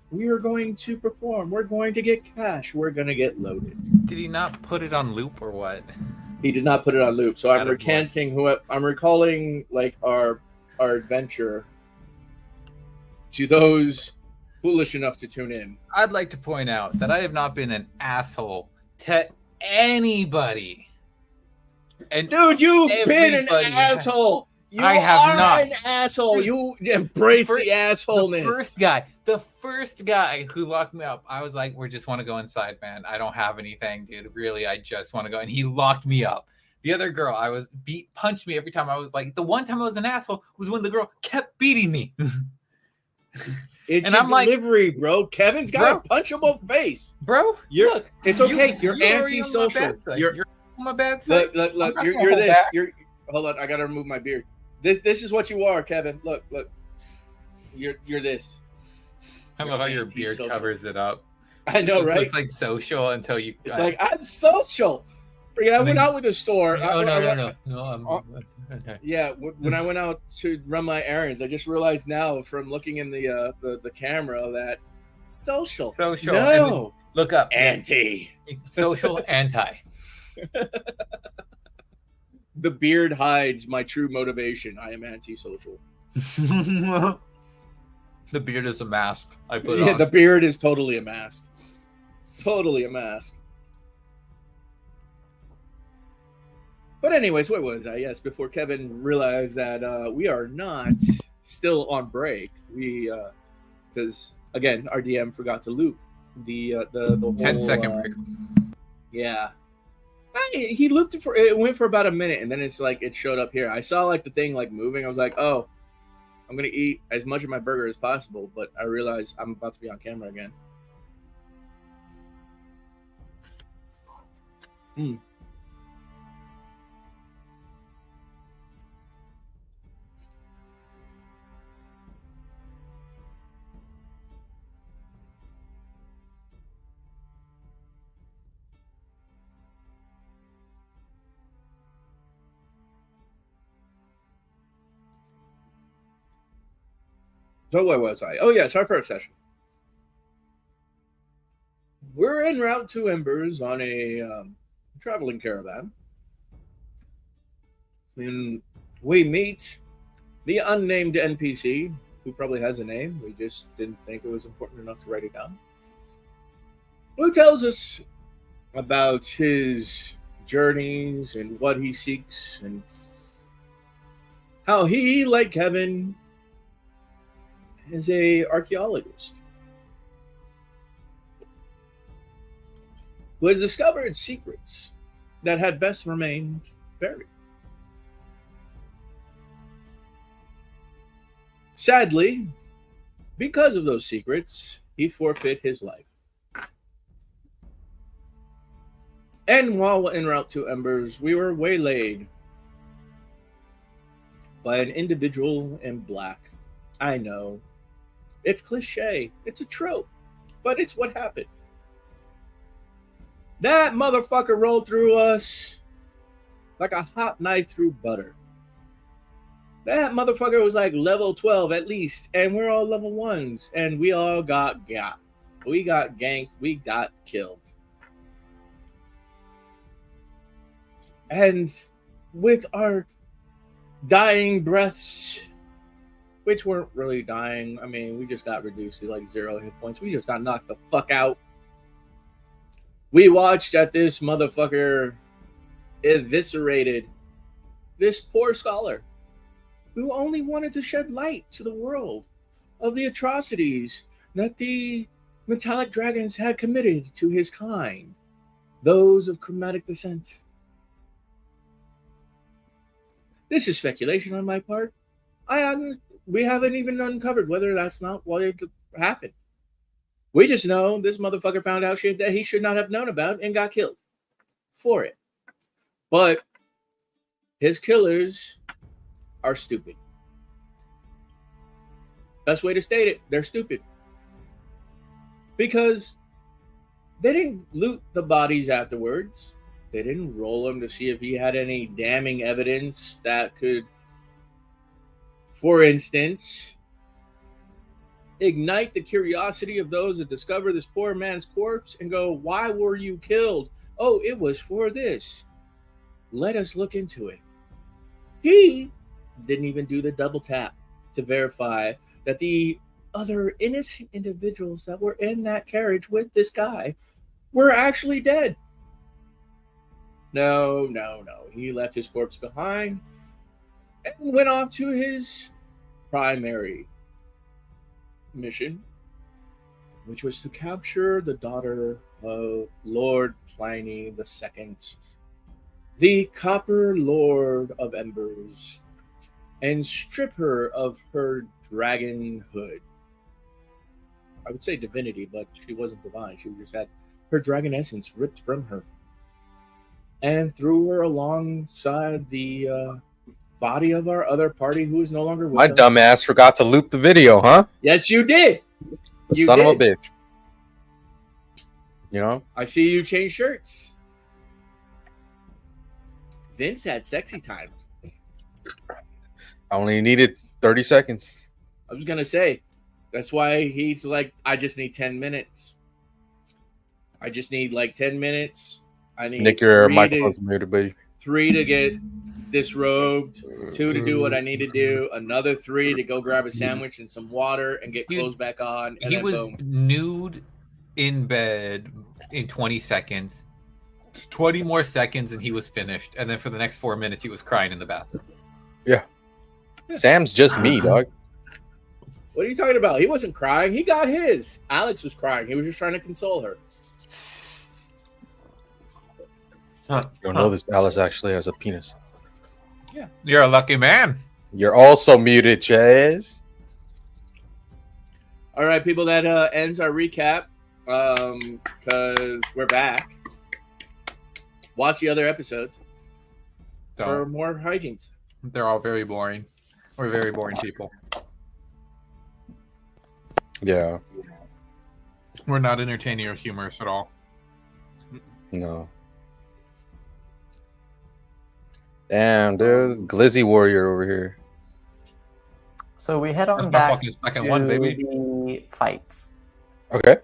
We are going to perform. We're going to get cash. We're going to get loaded. Did he not put it on loop or what? He did not put it on loop, so I'm Attaboy. recanting. I'm recalling like our adventure to those foolish enough to tune in. I'd like to point out that I have not been an asshole to anybody. And Dude, you've been an everybody asshole. You I have are not. an asshole. You embrace the The assholeness. the first guy who locked me up, I was like, we just want to go inside, man. I don't have anything, dude. Really, I just want to go. And he locked me up. The other girl, punched me every time. I was like, the one time I was an asshole was when the girl kept beating me. It's And your I'm like, delivery, bro. Kevin's got a punchable face. Bro, Look, it's okay. You're already on my antisocial. bad side. You're on my bad side. look. I'm not You're gonna hold this. back. Hold on. I gotta remove my beard. This is what you are, Kevin. Look. You're this. I love how your beard antisocial. covers it up. I know, It right? looks like social until you. It's like I'm social. I went out with the store. No, I'm okay. Yeah, when I went out to run my errands, I just realized now from looking in the camera that social. Social. No. Look up. Anti. Social anti. The beard hides my true motivation. I am antisocial. The beard is a mask I put Yeah, on. the beard is totally a mask. Totally a mask. But anyways, where was I? Yes, before Kevin realized that we are not still on break. We because again, our DM forgot to loop the whole 10-second break. Yeah. He looped it went for about a minute, and then it's like it showed up here. I saw like the thing like moving. I was like, oh, I'm gonna eat as much of my burger as possible, but I realized I'm about to be on camera again. So where was I? Oh yeah, it's our first session. We're en route to Embers on a traveling caravan. And we meet the unnamed NPC, who probably has a name. We just didn't think it was important enough to write it down. Who tells us about his journeys and what he seeks and how he, like Kevin, is a archaeologist who has discovered secrets that had best remained buried. Sadly, because of those secrets, he forfeit his life. And while en route to Embers, we were waylaid by an individual in black. I know. It's cliche. It's a trope. But it's what happened. That motherfucker rolled through us like a hot knife through butter. That motherfucker was like level 12 at least, and we're all level 1s, and we all got we got ganked, we got killed. And with our dying breaths, which weren't really dying, I mean, we just got reduced to like 0 hit points. We just got knocked the fuck out. We watched at this motherfucker eviscerated this poor scholar who only wanted to shed light to the world of the atrocities that the metallic dragons had committed to his kind, those of chromatic descent. This is speculation on my part. We haven't even uncovered whether that's not what happened. We just know this motherfucker found out shit that he should not have known about and got killed for it. But his killers are stupid. Best way to state it, they're stupid. Because They didn't loot the bodies afterwards. They didn't roll him to see if he had any damning evidence that could, for instance, ignite the curiosity of those that discover this poor man's corpse and go, why were you killed? Oh, it was for this. Let us look into it. He didn't even do the double tap to verify that the other innocent individuals that were in that carriage with this guy were actually dead. No. He left his corpse behind and went off to his primary mission, which was to capture the daughter of Lord Pliny II, the Copper Lord of Embers, and strip her of her dragonhood. I would say divinity, but she wasn't divine. She just had her dragon essence ripped from her and threw her alongside the body of our other party who is no longer with My us. dumbass forgot to loop the video, huh? Yes, you did. You Son of a did. bitch. You know? I see you change shirts. Vince had sexy times. I only needed 30 seconds. I was going to say, that's why he's like, I just need 10 minutes. I just need like 10 minutes. I need Nick, your 3 microphone's muted, buddy. 3 to get disrobed, 2 to do what I need to do, another 3 to go grab a sandwich and some water and get Dude, clothes back on. And He then was boom. nude in bed in 20 seconds. 20 more seconds and he was finished. And then for the next 4 minutes, he was crying in the bathroom. Sam's just me, dog. What are you talking about? He wasn't crying. He got his. Alex was crying. He was just trying to console her. You don't know this. Alice actually has a penis. You're a lucky man. You're also muted, Chaz. All right, people, that ends our recap because we're back. Watch the other episodes for Don't. more hijinks. They're all very boring. We're very boring people. Yeah. We're not entertaining or humorous at all. No. Damn, dude. Glizzy Warrior over here. So we head That's on my back fucking second to one, baby. the fights. Okay.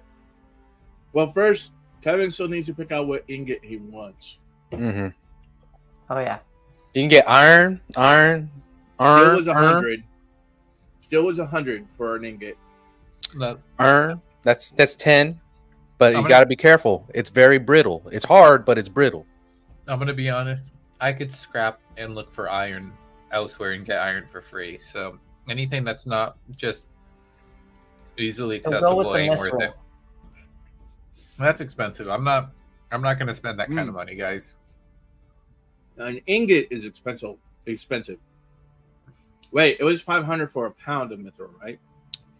Well, first, Kevin still needs to pick out what ingot he wants. Mm-hmm. Oh yeah. You can get iron. Still was 100. Still was 100 for an ingot. Iron. That's 10. But I'm you gonna- got to be careful. It's very brittle. It's hard, but it's brittle. I'm going to be honest. I could scrap and look for iron elsewhere and get iron for free. So anything that's not just easily So go with accessible the ain't worth mithril. it. That's expensive. I'm not going to spend that kind of money, guys. An ingot is expensive. Wait, it was 500 for a pound of mithril, right?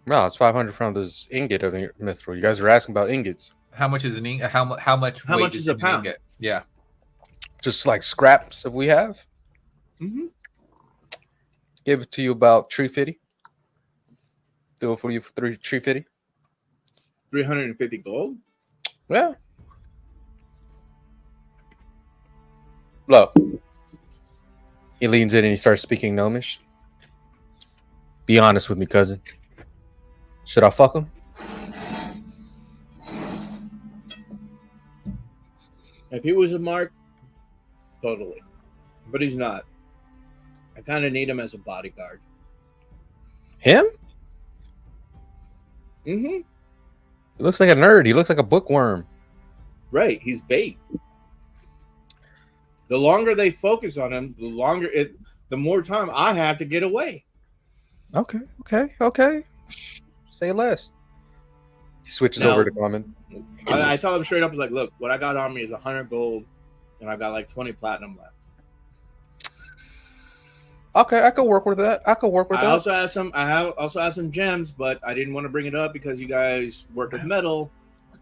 No, it's 500 from this ingot of mithril. You guys are asking about ingots. How much is an ingot? How much? How weight much is a an pound? ingot? Yeah. Just like scraps that we have. Mm-hmm. Give it to you about 350. Do it for you for 350. 350 gold? Yeah. Look. He leans in and he starts speaking Gnomish. Be honest with me, cousin. Should I fuck him? If he was a mark, totally. But he's not. I kind of need him as a bodyguard. Him? Mm-hmm. He looks like a nerd. He looks like a bookworm. Right. He's bait. The longer they focus on him, the more time I have to get away. Okay. Say less. He switches Now- over to common. I tell him straight up, like, look, what I got on me is 100 gold, and I got like 20 platinum left. Okay, I could work with that. I also have some gems, but I didn't want to bring it up because you guys work with metal.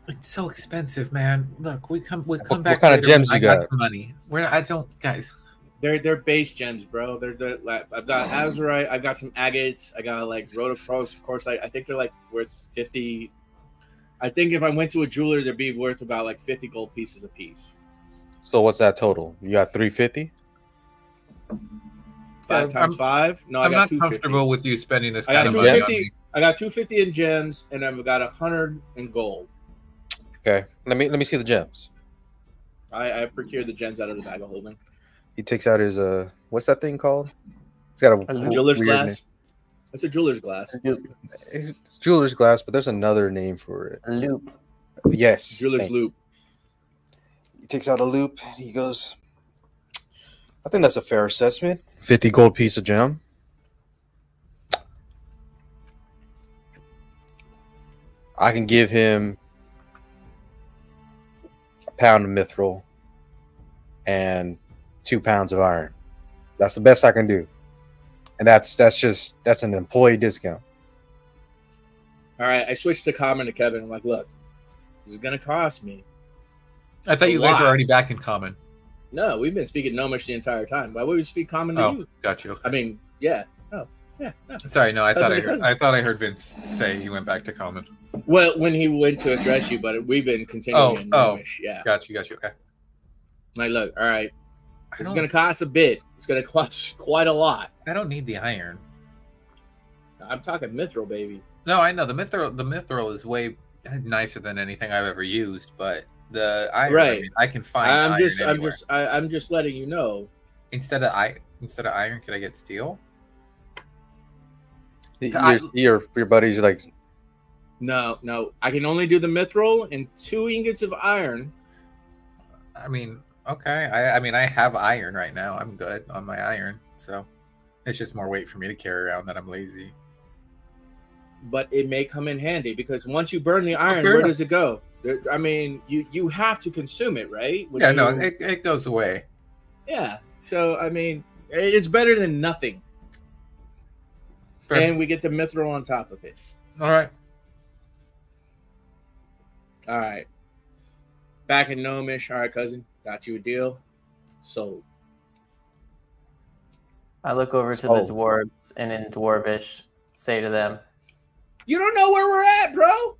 It's so expensive, man. Look, we come What back. kind of later gems when you I got? some money. I don't, guys. They're base gems, bro. I've got azurite, I've got some agates, I got like rhodopros. Of course, I think they're like worth 50 I think if I went to a jeweler, they'd be worth about like 50 gold pieces a piece. So what's that total? You got 350? 5 times 5? No, I I'm got not 250. comfortable with you spending this I got kind of money on 250. me. I got 250 in gems, and I've got 100 in gold. Okay. Let me see the gems. I procured the gems out of the bag of holding. He takes out his what's that thing called? It's got A A jeweler's weird glass. It's a jeweler's glass. name. It's jeweler's glass, but there's another name for it. A loop. Yes. Jeweler's thank you. loop. He takes out a loop and he goes, I think that's a fair assessment. 50 gold piece of gem. I can give him a pound of mithril and 2 pounds of iron. That's the best I can do. And that's an employee discount. All right, I switched to common to Kevin. I'm like, look, this is gonna cost me. I thought you A guys lot. were already back in common. No, we've been speaking Gnomish the entire time. Why would we speak common to Oh, you? got you. I mean, yeah. Oh, yeah. No. Sorry, no, I Cousin. thought I heard Vince say he went back to common. Well, when he went to address you, but we've been continuing in Gnomish. Yeah. Got you. Okay. Like, look, all right, I this is don't, gonna cost a bit. It's gonna cost quite a lot. I don't need the iron. I'm talking mithril, baby. No, I know the mithril is way nicer than anything I've ever used, but the iron, Right. I mean, I can find I'm iron just, anywhere. I'm just letting you know. Instead of iron, could I get steel? Your buddy's like, No, I can only do the mithril and 2 ingots of iron. I mean, okay. I mean, I have iron right now. I'm good on my iron, so it's just more weight for me to carry around that I'm lazy. But it may come in handy because once you burn the iron, fair where enough. does it go? I mean, you have to consume it, right? When Yeah, no, you- it goes away. yeah. So I mean, it's better than nothing, Fair. and we get the mithril on top of it. All right. All right. Back in Gnomish. All right, cousin. Got you a deal. Sold. I look over to the dwarves and in Dwarvish say to them, You don't know where we're at, bro.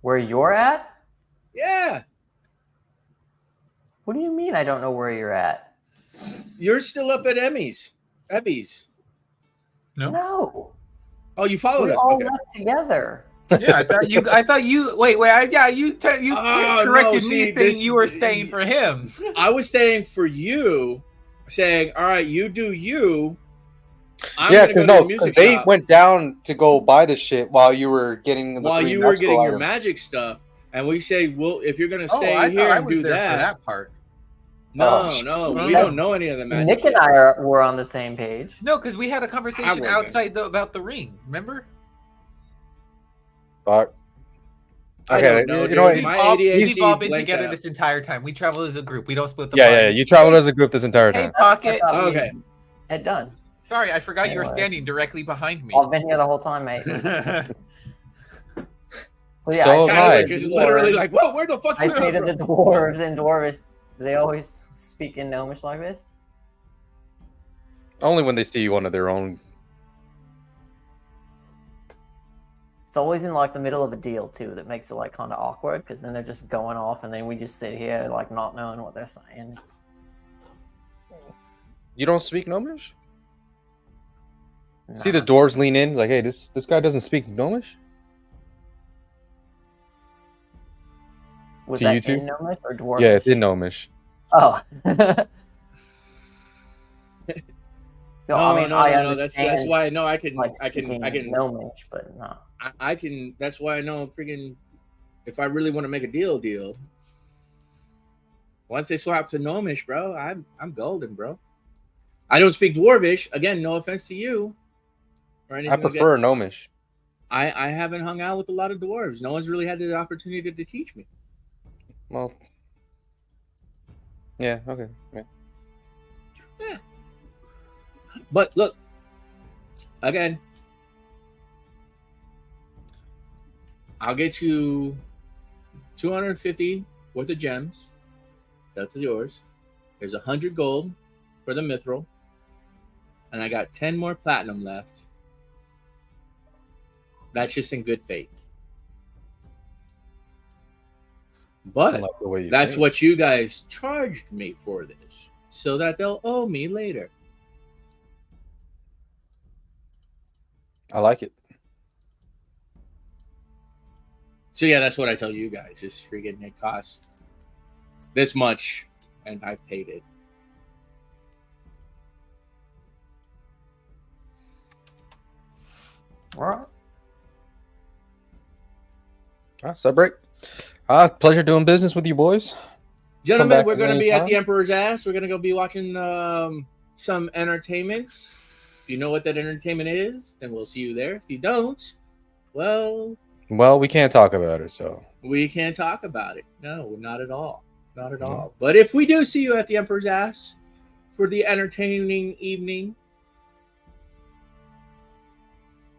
where you're at? Yeah. What do you mean I don't know where you're at? You're still up at Emmy's. No. No. Oh, you followed We us. all Okay. left together. Yeah, I thought you. Wait. You Oh, corrected no, me see, saying this- you were staying for him. I was staying for you, saying, all right, you do you. I'm yeah, gonna go to the because music they shop went down to go buy the shit while you were getting the while 3 you were magical getting your items. magic stuff. And we say, well, if you're going to Oh, stay I here thought I and was do there that. for that part. No, Oh, no, well, we no. don't know any of the magic Nick shit. and I were on the same page. No, because we had a conversation wasn't. outside about the ring. Remember? Fuck. I Okay, don't know, you dude. know what? My We've all been blanked together out. this entire time. We travel as a group. We don't split the Yeah, party. yeah, you traveled as a group this entire Hey, time. Pocket. I thought we Okay. had done. Sorry, I forgot you were Anyway. standing directly behind me. I've been here the whole time, mate. So yeah, So I have I. say Tyler to is the literally dwarves- like, whoa, where the fuck I you say come to the from? dwarves in Dwarvish, do they always speak in Gnomish like this? Only when they see one of their own. It's always in like the middle of a deal too that makes it like kind of awkward because then they're just going off and then we just sit here like not knowing what they're saying. It's... You don't speak Gnomish? Nah. See the dwarves lean in, like, hey, this guy doesn't speak Gnomish? Was to that you two? in Gnomish or Dwarvish? Yeah, it's in Gnomish. Oh. No, I mean, I that's understand, why I know I can like, I can speaking Gnomish, but no. I can. That's why I know freaking. If I really want to make a deal, once they swap to Gnomish, bro, I'm golden, bro. I don't speak Dwarvish. Again, no offense to you. Or anything I like that. prefer Gnomish. I haven't hung out with a lot of dwarves. No one's really had the opportunity to teach me. Well, yeah, okay. Yeah. But look, again, I'll get you 250 worth of gems. That's yours. There's 100 gold for the mithril. And I got 10 more platinum left. That's just in good faith. But Like the way you that's think. what you guys charged me for this, so that they'll owe me later. I like it. So yeah, that's what I tell you guys. Is freaking it costs this much, and I paid it. All right. So break. Pleasure doing business with you boys. Gentlemen, back we're going to be anytime. at the Emperor's Ass. We're going to go be watching some entertainments. If you know what that entertainment is, then we'll see you there. If you don't, well, We can't talk about it, so we can't talk about it. No, not at all. Not at No. all. But if we do see you at the Emperor's Ass for the entertaining evening,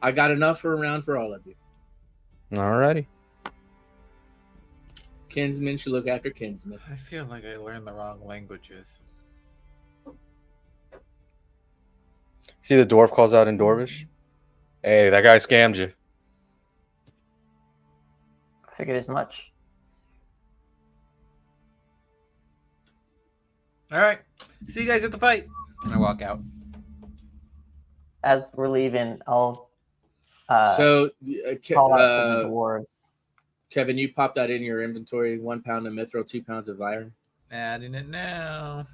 I got enough around for all of you. alrighty. Kinsmen should look after kinsmen. I feel like I learned the wrong languages. See the dwarf calls out in Dwarvish. Hey, that guy scammed you. I figured as much. All right. See you guys at the fight. And I walk out. As we're leaving, I'll So, call out to the dwarves. Kevin, you pop that in your inventory: 1 pound of mithril, 2 pounds of iron. Adding it now.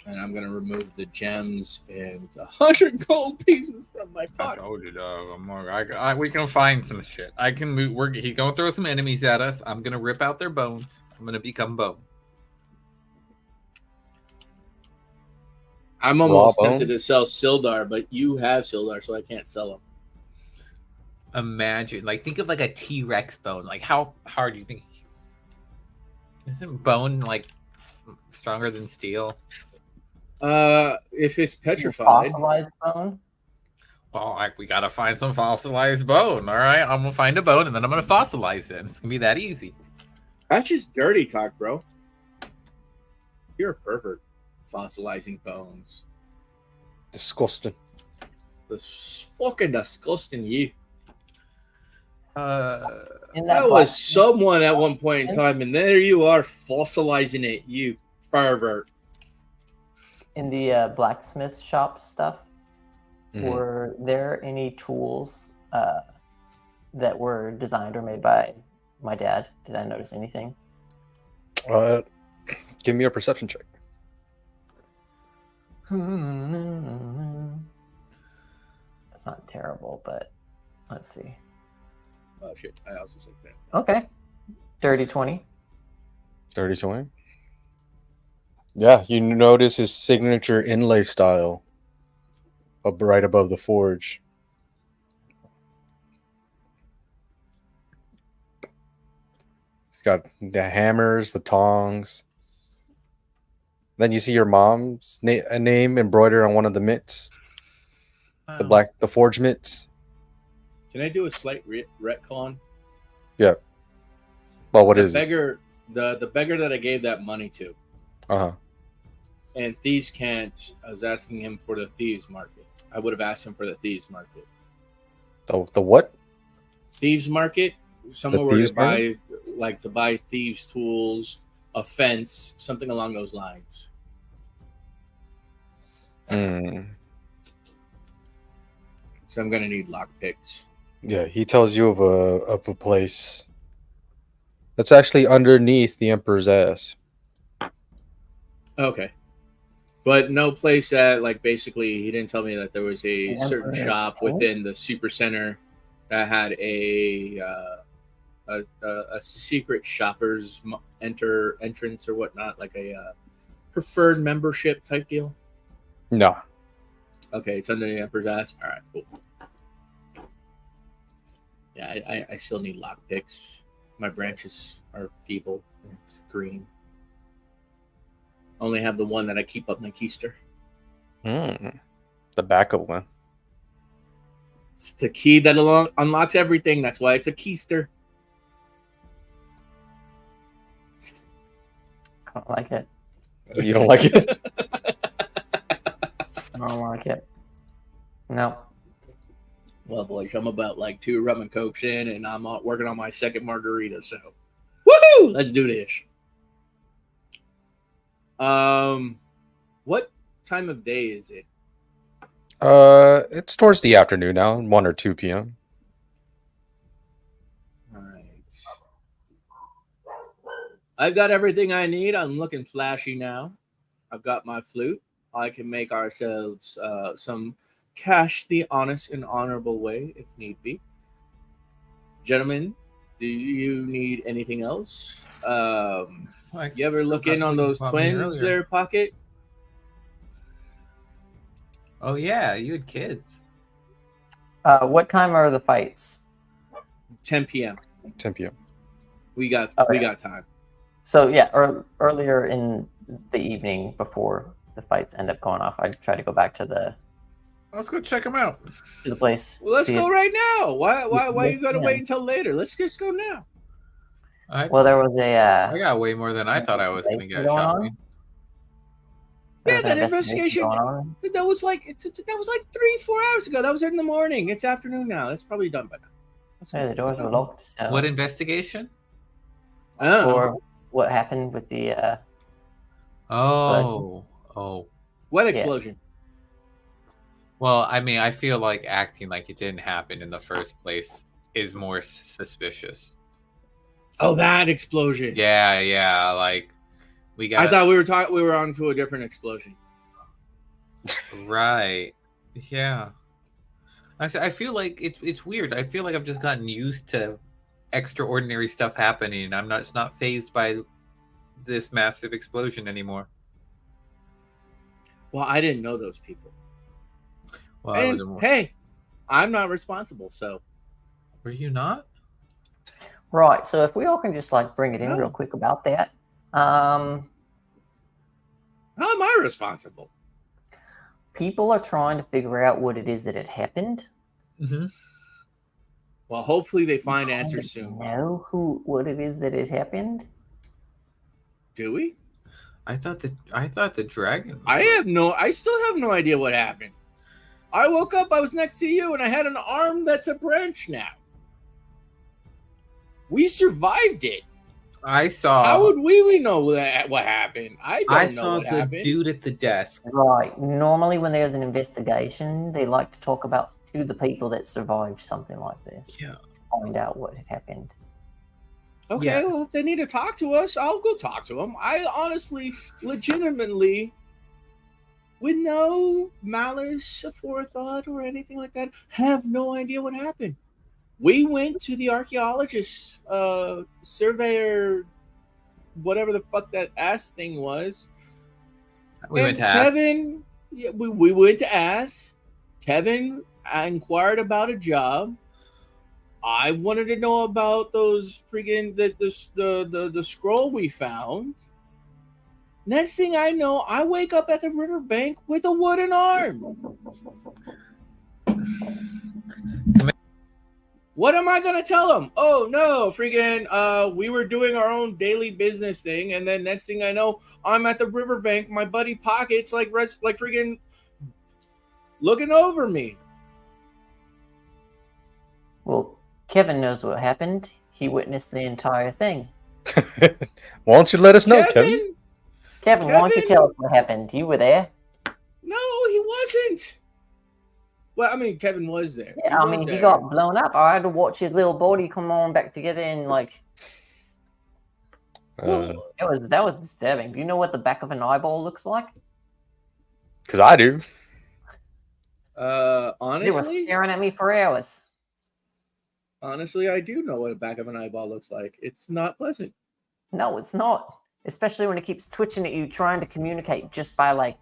And I'm gonna remove the gems and 100 gold pieces from my I pocket. told you, dog. We can find some shit. I can move. He's gonna throw some enemies at us. I'm gonna rip out their bones. I'm gonna become bone. I'm almost Raw tempted bone? to sell Sildar, but you have Sildar, so I can't sell them. Imagine, think of a T-Rex bone. How hard do you think? Isn't bone stronger than steel? If it's petrified, Fossilized bone. Well, we gotta find some fossilized bone. All right, I'm gonna find a bone and then I'm gonna fossilize it. It's gonna be that easy. that's just dirty cock, bro. You're a pervert. Fossilizing bones. Disgusting. That's fucking disgusting, you. In That black- was someone at one point in time, and there you are fossilizing it, you pervert. in the blacksmith shop stuff. Mhm. Were there any tools that were designed or made by my dad? Did I notice anything? Give me a perception check. That's not terrible, but let's see. Oh shit! I also said that. Okay. Dirty 20. 30-20. Yeah, you notice his signature inlay style up right above the forge. He's got the hammers, the tongs. Then you see your mom's name embroidered on one of the mitts, the forge mitts. Can I do a slight retcon? Well, what the is it? beggar, the beggar that I gave that money to, and thieves can't. I was asking him for the thieves market. I would have asked him for the thieves market. The what? Thieves market, somewhere where thieves to buy, to buy thieves tools, a fence, something along those lines. Hmm. So I'm gonna need lockpicks. Yeah, he tells you of a place that's actually underneath the Emperor's ass. Okay. But no place that, basically, he didn't tell me that there was a The certain Emperor's shop Ass? within the super center that had a secret shopper's entrance or whatnot, like a preferred membership type deal. No. Okay, it's under the Emperor's ass. All right, cool. Yeah, I still need lockpicks. My branches are feeble. It's green. Only have the one that I keep up my keister. The backup one. It's the key that unlocks everything. That's why it's a keister. I don't like it. You don't like it? I don't like it. No. Well, boys, I'm about like 2 rum and cokes in, and I'm working on my second margarita. So, woohoo! Let's do this. What time of day is it? It's towards the afternoon now, 1 or 2 p.m. All right. I've got everything I need. I'm looking flashy now. I've got my flute. I can make ourselves some cash the honest and honorable way if need be. Gentlemen, do you need anything else? You ever look in on those twins there, Pocket? Oh yeah, you had kids. What time are the fights? 10 p.m. 10 p.m. We got time. So yeah, earlier in the evening before the fights end up going off, I try to go back to the Let's go check them out. place. Well, let's go right now. Why Yes, you gotta ma'am. wait until later? Let's just go now. Well, there was I got way more than I thought I was going to get going shot. on? Yeah, that investigation going on. that was like 3-4 hours ago. That was in the morning. It's afternoon now. That's probably done by now. Yeah, the doors were locked. So What investigation? for what happened with the Oh. What explosion? Well, I mean, I feel like acting like it didn't happen in the first place is more suspicious. Oh, that explosion. Yeah, like we got. I thought we were on to a different explosion. Right. Yeah. I feel like it's weird. I feel like I've just gotten used to extraordinary stuff happening. I'm not fazed by this massive explosion anymore. Well, I didn't know those people. Well, And hey, I'm not responsible, so were you not? right. So if we all can just like bring it in No. real quick about that. how am I responsible? People are trying to figure out what it is that had happened. Mm-hmm. Well, hopefully they find answers soon. Know what it is that had happened? Do we? I thought the dragon. I still have no idea what happened. I woke up, I was next to you, and I had an arm that's a branch now. We survived it. I saw. How would we know what happened? I don't know saw what the happened. dude at the desk. Right. Normally, when there's an investigation, they like to talk about to the people that survived something like this. Yeah. To find out what had happened. Okay, Yes. well, if they need to talk to us, I'll go talk to them. I honestly, legitimately, with no malice, forethought, or anything like that, have no idea what happened. We went to the archaeologist, surveyor, whatever the fuck that ass thing was. We went to ask. Kevin, yeah, we went to ask. Kevin inquired about a job. I wanted to know about those freaking the scroll we found. Next thing I know, I wake up at the riverbank with a wooden arm. What am I gonna tell them? Oh no, freaking! We were doing our own daily business thing, and then next thing I know, I'm at the riverbank. My buddy Pockets like freaking looking over me. Well, Kevin knows what happened. He witnessed the entire thing. Why don't you let us know, Kevin? Kevin, why don't you tell us what happened? You were there. No, he wasn't. Well, I mean, Kevin was there. Yeah, I mean, he got blown up. I had to watch his little body come on back together, and like, that was disturbing. Do you know what the back of an eyeball looks like? Because I do. They were Honestly, staring at me for hours. honestly, I do know what the back of an eyeball looks like. It's not pleasant. No, it's not. Especially when it keeps twitching at you, trying to communicate just by like.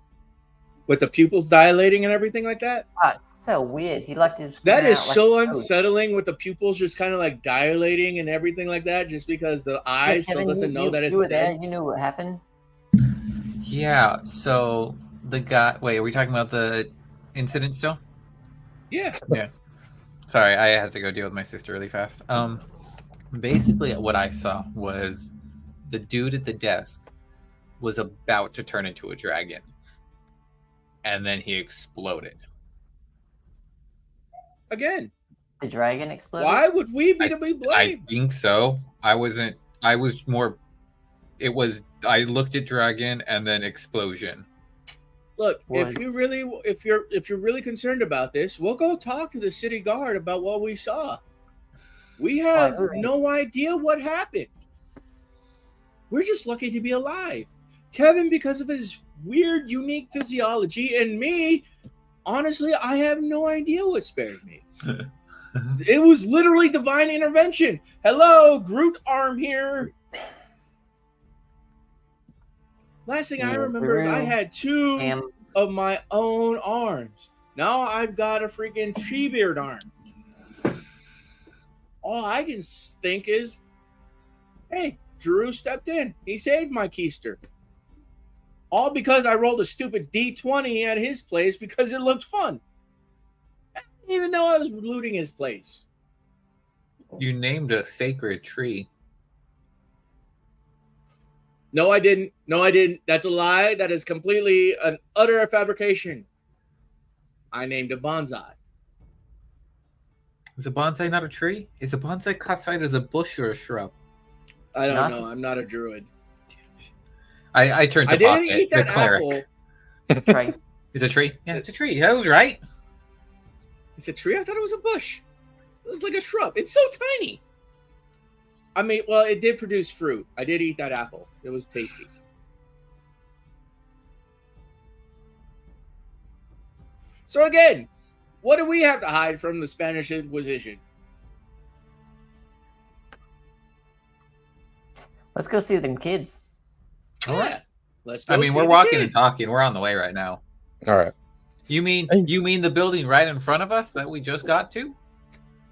With the pupils dilating and everything like that. It's so weird. He liked to. That is so unsettling with the pupils just kind of like dilating and everything like that, just because the eye still doesn't know that it's you were there. dead. You knew what happened. Yeah. So the guy. Wait, are we talking about the incident still? Yeah. Yeah. Sorry, I had to go deal with my sister really fast. Basically, what I saw was the dude at the desk was about to turn into a dragon, and then he exploded. Again, The dragon exploded. Why would we be to be I blamed? think so. I wasn't. I was more. It was. I looked at dragon and then explosion. Look, Was- if you're really concerned about this, we'll go talk to the city guard about what we saw. We have heard. no idea what happened. We're just lucky to be alive. Kevin, because of his weird, unique physiology, and me, honestly, I have no idea what spared me. It was literally divine intervention. Hello, Groot arm here. Last thing I Yeah, remember is I real. had two Damn. of my own arms. Now I've got a freaking Treebeard arm. All I can think is, hey, Drew stepped in. He saved my keister. All because I rolled a stupid D20 at his place because it looked fun. I didn't even know I was looting his place. You named a sacred tree. No, I didn't. No, I didn't. That's a lie. That is completely an utter fabrication. I named a bonsai. Is a bonsai not a tree? Is a bonsai classified as a bush or a shrub? I don't Not- know. I'm not a druid. I turned to I didn't pocket, eat that the cleric. apple. Right. It's a tree. Yeah, it's a tree. That was right. It's a tree? I thought it was a bush. It was like a shrub. It's so tiny. I mean, well, it did produce fruit. I did eat that apple. It was tasty. So again, what do we have to hide from the Spanish Inquisition? Let's go see them kids. All right. Let's go. I mean, see we're the walking and kids. talking. We're on the way right now. All right. You mean Hey. the building right in front of us that we just got to?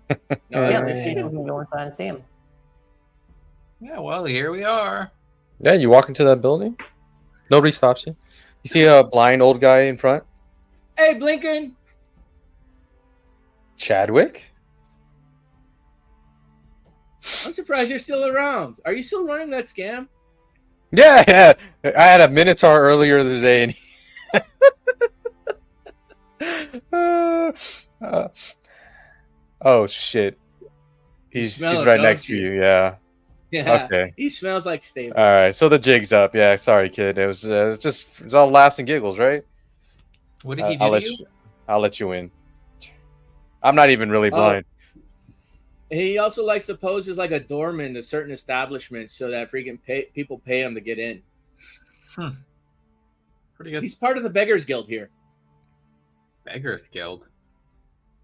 No, I Yeah, have to let's see see if we them. can go inside and see them. Yeah, well, here we are. Yeah, you walk into that building. Nobody stops you. You see a blind old guy in front. Hey, Blinken. Chadwick. I'm surprised you're still around. Are you still running that scam? Yeah, yeah. I had a Minotaur earlier today, and oh shit, he's smell it, right don't next to you? you. Yeah. Yeah. Okay. He smells like stable. All right. So the jig's up. Yeah. Sorry, kid. It was it's all laughs and giggles, right? What did he do I'll to let you? I'll let you in. I'm not even really Oh. blind. He also likes to pose as like a doorman to certain establishments so that freaking people pay him to get in. Pretty good. He's part of the Beggars Guild here. Beggars Guild.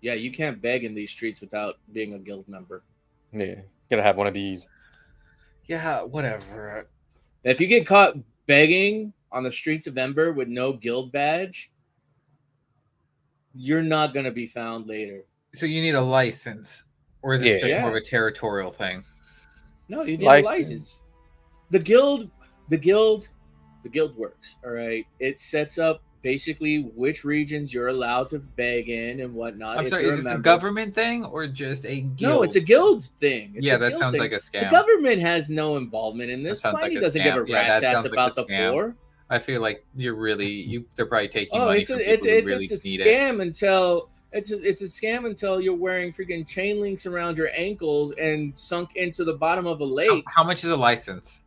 Yeah, you can't beg in these streets without being a guild member. Yeah. Gotta have one of these. Yeah, whatever. If you get caught begging on the streets of Ember with no guild badge, you're not going to be found later. So you need a license, or is it just Yeah. more of a territorial thing? No, you need License. a license. The guild works. All right, it sets up basically which regions you're allowed to beg in and whatnot. I'm if sorry, you're is this a member. government thing or just a guild? No, it's a guild thing. It's Yeah, a that guild sounds thing. like a The scam. government has no involvement in this. That sounds Mighty like a doesn't give a scam. Yeah, rat's that ass sounds like about a the scam. poor. I feel like they're probably taking Oh, money it's from a people who really it's a need it. scam until it's a scam until you're wearing freaking chain links around your ankles and sunk into the bottom of a lake. How much is a license?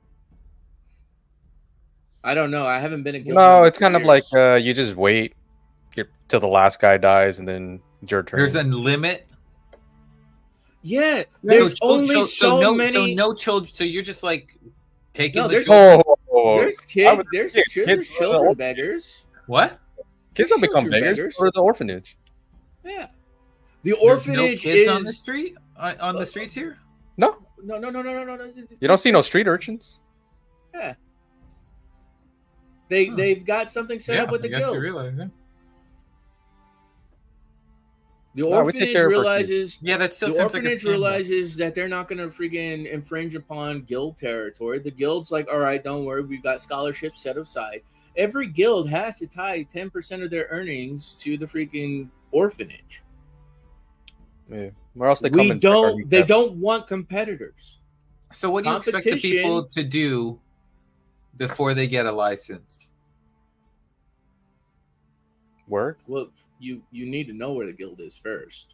I don't know. I haven't been a guild No, member it's for kind of years. like you just wait till the last guy dies, and then it's your turn. There's a limit. Yeah, there's only so many. So no children. So you're just like taking No, the there's- children. There's I kids. would- There's yeah, children, kids- children beggars. What? Kids don't become children beggars. beggars. Or the orphanage. Yeah, the There's orphanage no kids is on the street on the streets here. No, no. you don't see no street urchins. Yeah, they've got something set up with the I guess you guild. realize it. The No, we take orphanage care of our realizes. Yeah, that still The sounds like a orphanage scam. though. realizes that they're not going to freaking infringe upon guild territory. The guild's like, all right, don't worry, we've got scholarships set aside. Every guild has to tie 10% of their earnings to the freaking orphanage. Yeah. Where else they come? and check our new They thefts? don't want competitors. So what do you expect the people to do before they get a license? work. Well, you need to know where the guild is first.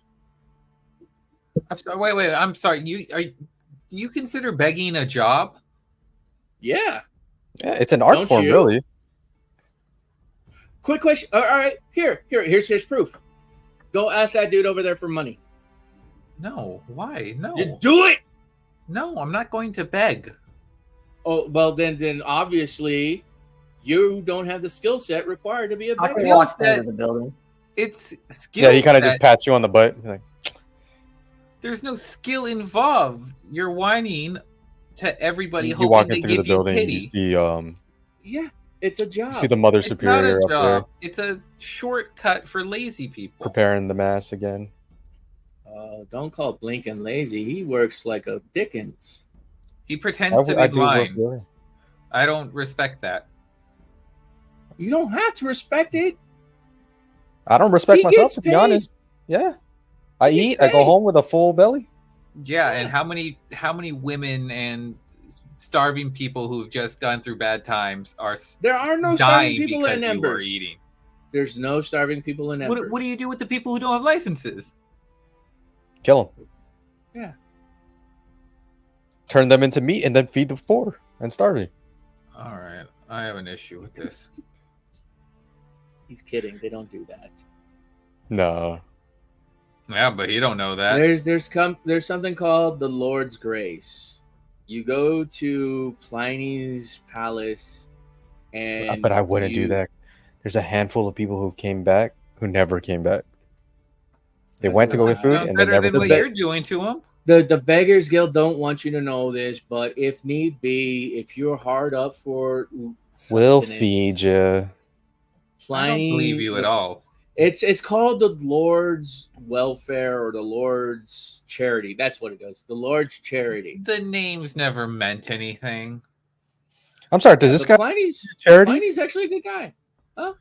I'm sorry, wait. I'm sorry. You consider begging a job? Yeah. Yeah, it's an art Don't form, you? really. Quick question. All right. Here's proof. Go ask that dude over there for money. No. Why? No. Just do it. No, I'm not going to beg. Oh well, then obviously you don't have the skill set required to be a How can beggar. we Skill walk into set. the building? It's skill. Yeah, he kind of set. just pats you on the butt. Like, There's no skill involved. You're whining to everybody, you hoping walk they in through the give you building, pity. you see Yeah, it's a job. you see the Mother It's not Superior a up there job. It's a shortcut for lazy people. preparing the mass again. Don't call Blinken lazy. He works like a Dickens. He pretends to be I do work blind. really. I don't respect that. You don't have to respect it. I don't respect He myself, gets to be paid. honest. Yeah, I He gets eat. I go paid. home with a full belly. Yeah, and how many women and starving people who've just gone through bad times are There are no dying starving people because in you were Embers. eating? There's no starving people in Embers. What do you do with the people who don't have licenses? Kill them. Yeah. Turn them into meat and then feed the poor and starving. All right, I have an issue with this. He's kidding. They don't do that. No. Yeah, but you don't know that. There's something called the Lord's Grace. You go to Pliny's palace, and But I wouldn't do that. There's a handful of people who came back who never came back. They That's went to go get not- food Sounds and they better never than came what back. you're doing to them. The Beggars Guild don't want you to know this, but if need be, if you're hard up for We'll sustenance, feed you. Pliny, I don't believe you at all. It's called the Lord's Welfare or the Lord's Charity. That's what it is. The Lord's Charity. The names never meant anything. I'm sorry. Does Yeah, this but guy Pliny's charity? Pliny's actually a good guy. Huh?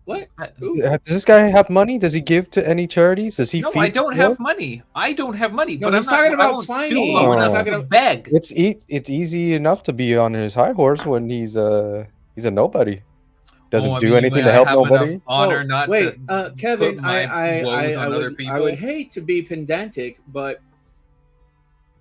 What? Who? Does this guy have money? Does he give to any charities? Does he No, feed? I don't the have poor? money. I don't have money. No, but I'm he's not talking I about won't Pliny. stoop He's low not enough talking to about- beg. It's easy enough to be on his high horse when he's a nobody. Doesn't Oh, I do mean, anything when to I help have nobody. enough honor Oh, not wait, to Kevin, put my woes on other people. I would hate to be pedantic, but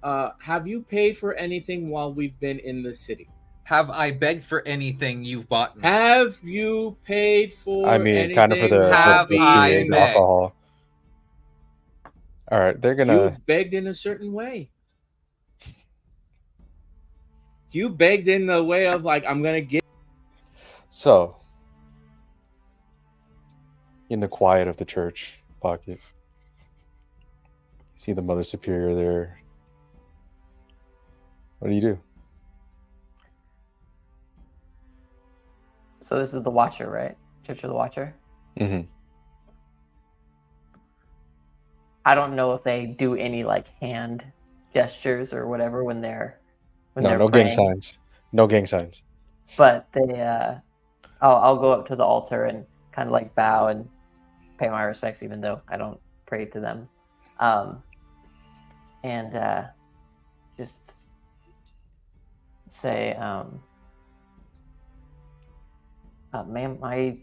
have you paid for anything while we've been in the city? Have I begged for anything you've bought me? Have you paid for? I mean, kind of for anything the, while Have the I food being- and begged? alcohol. All right, they're gonna. You've begged in a certain way. You begged in the way of like, I'm gonna get. So, in the quiet of the church pocket, see the Mother Superior there. What do you do? So this is the Watcher, right? Church of the Watcher. Mm-hmm. I don't know if they do any like hand gestures or whatever when they're No praying, gang signs. No gang signs. but they I'll go up to the altar and kind of like bow and pay my respects, even though I don't pray to them, and just say, ma'am, I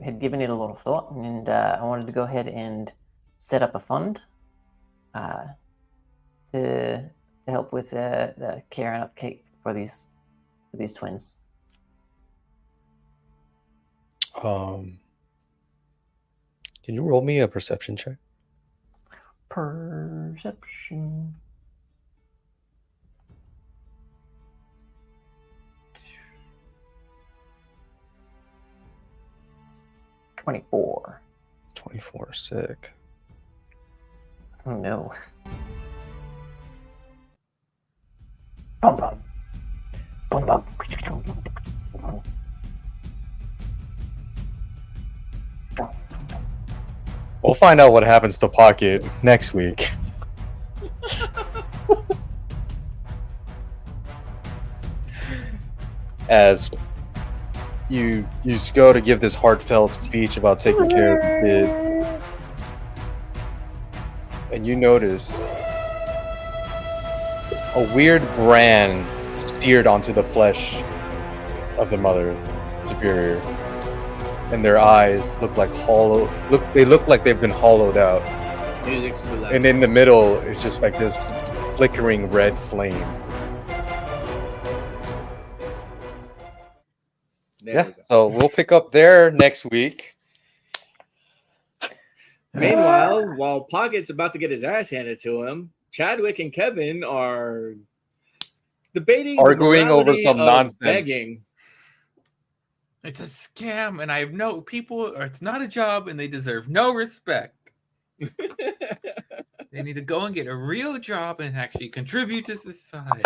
had given it a little thought, and I wanted to go ahead and set up a fund to help with the care and upkeep for these twins. Can you roll me a perception check? Perception. $24. 24, sick. Oh no. Bum, bum. Bum, bum. We'll find out what happens to Pocket next week. As you go to give this heartfelt speech about taking care of the kids, and you notice a weird brand seared onto the flesh of the Mother Superior, and their eyes look like hollow. They look like they've been hollowed out, Music's too loud. And in the middle is just like this flickering red flame. There Yeah, we go. so we'll pick up there next week. Meanwhile, while Pocket's about to get his ass handed to him, Chadwick and Kevin are debating Arguing the over morality some of nonsense. begging. It's a scam, and I know people, or it's not a job, and they deserve no respect. They need to go and get a real job and actually contribute to society.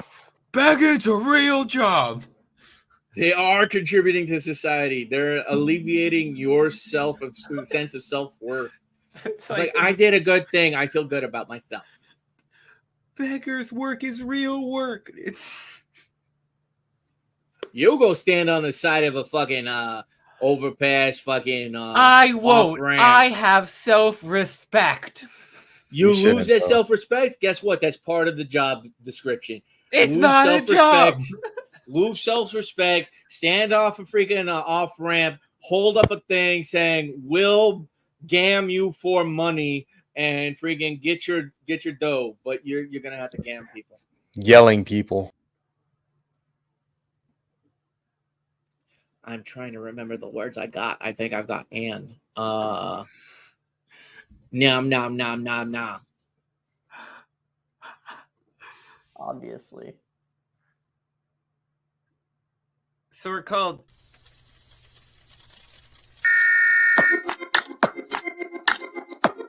Begging's a real job. They are contributing to society. They're alleviating your sense of self-worth. It's like I did a good thing. I feel good about myself. Beggar's work is real work. You go stand on the side of a fucking overpass, fucking. I won't. off-ramp. I have self-respect. You shouldn't, lose that though. self-respect. Guess what? That's part of the job description. It's Lose not a job. Lose self-respect. Stand off a freaking off-ramp. Hold up a thing saying, "We'll gam you for money," and freaking get your dough. But you're gonna have to gam people. Yelling people. I'm trying to remember the words I got. I think I've got and. Nom nom nom nom nom. Obviously. So we're called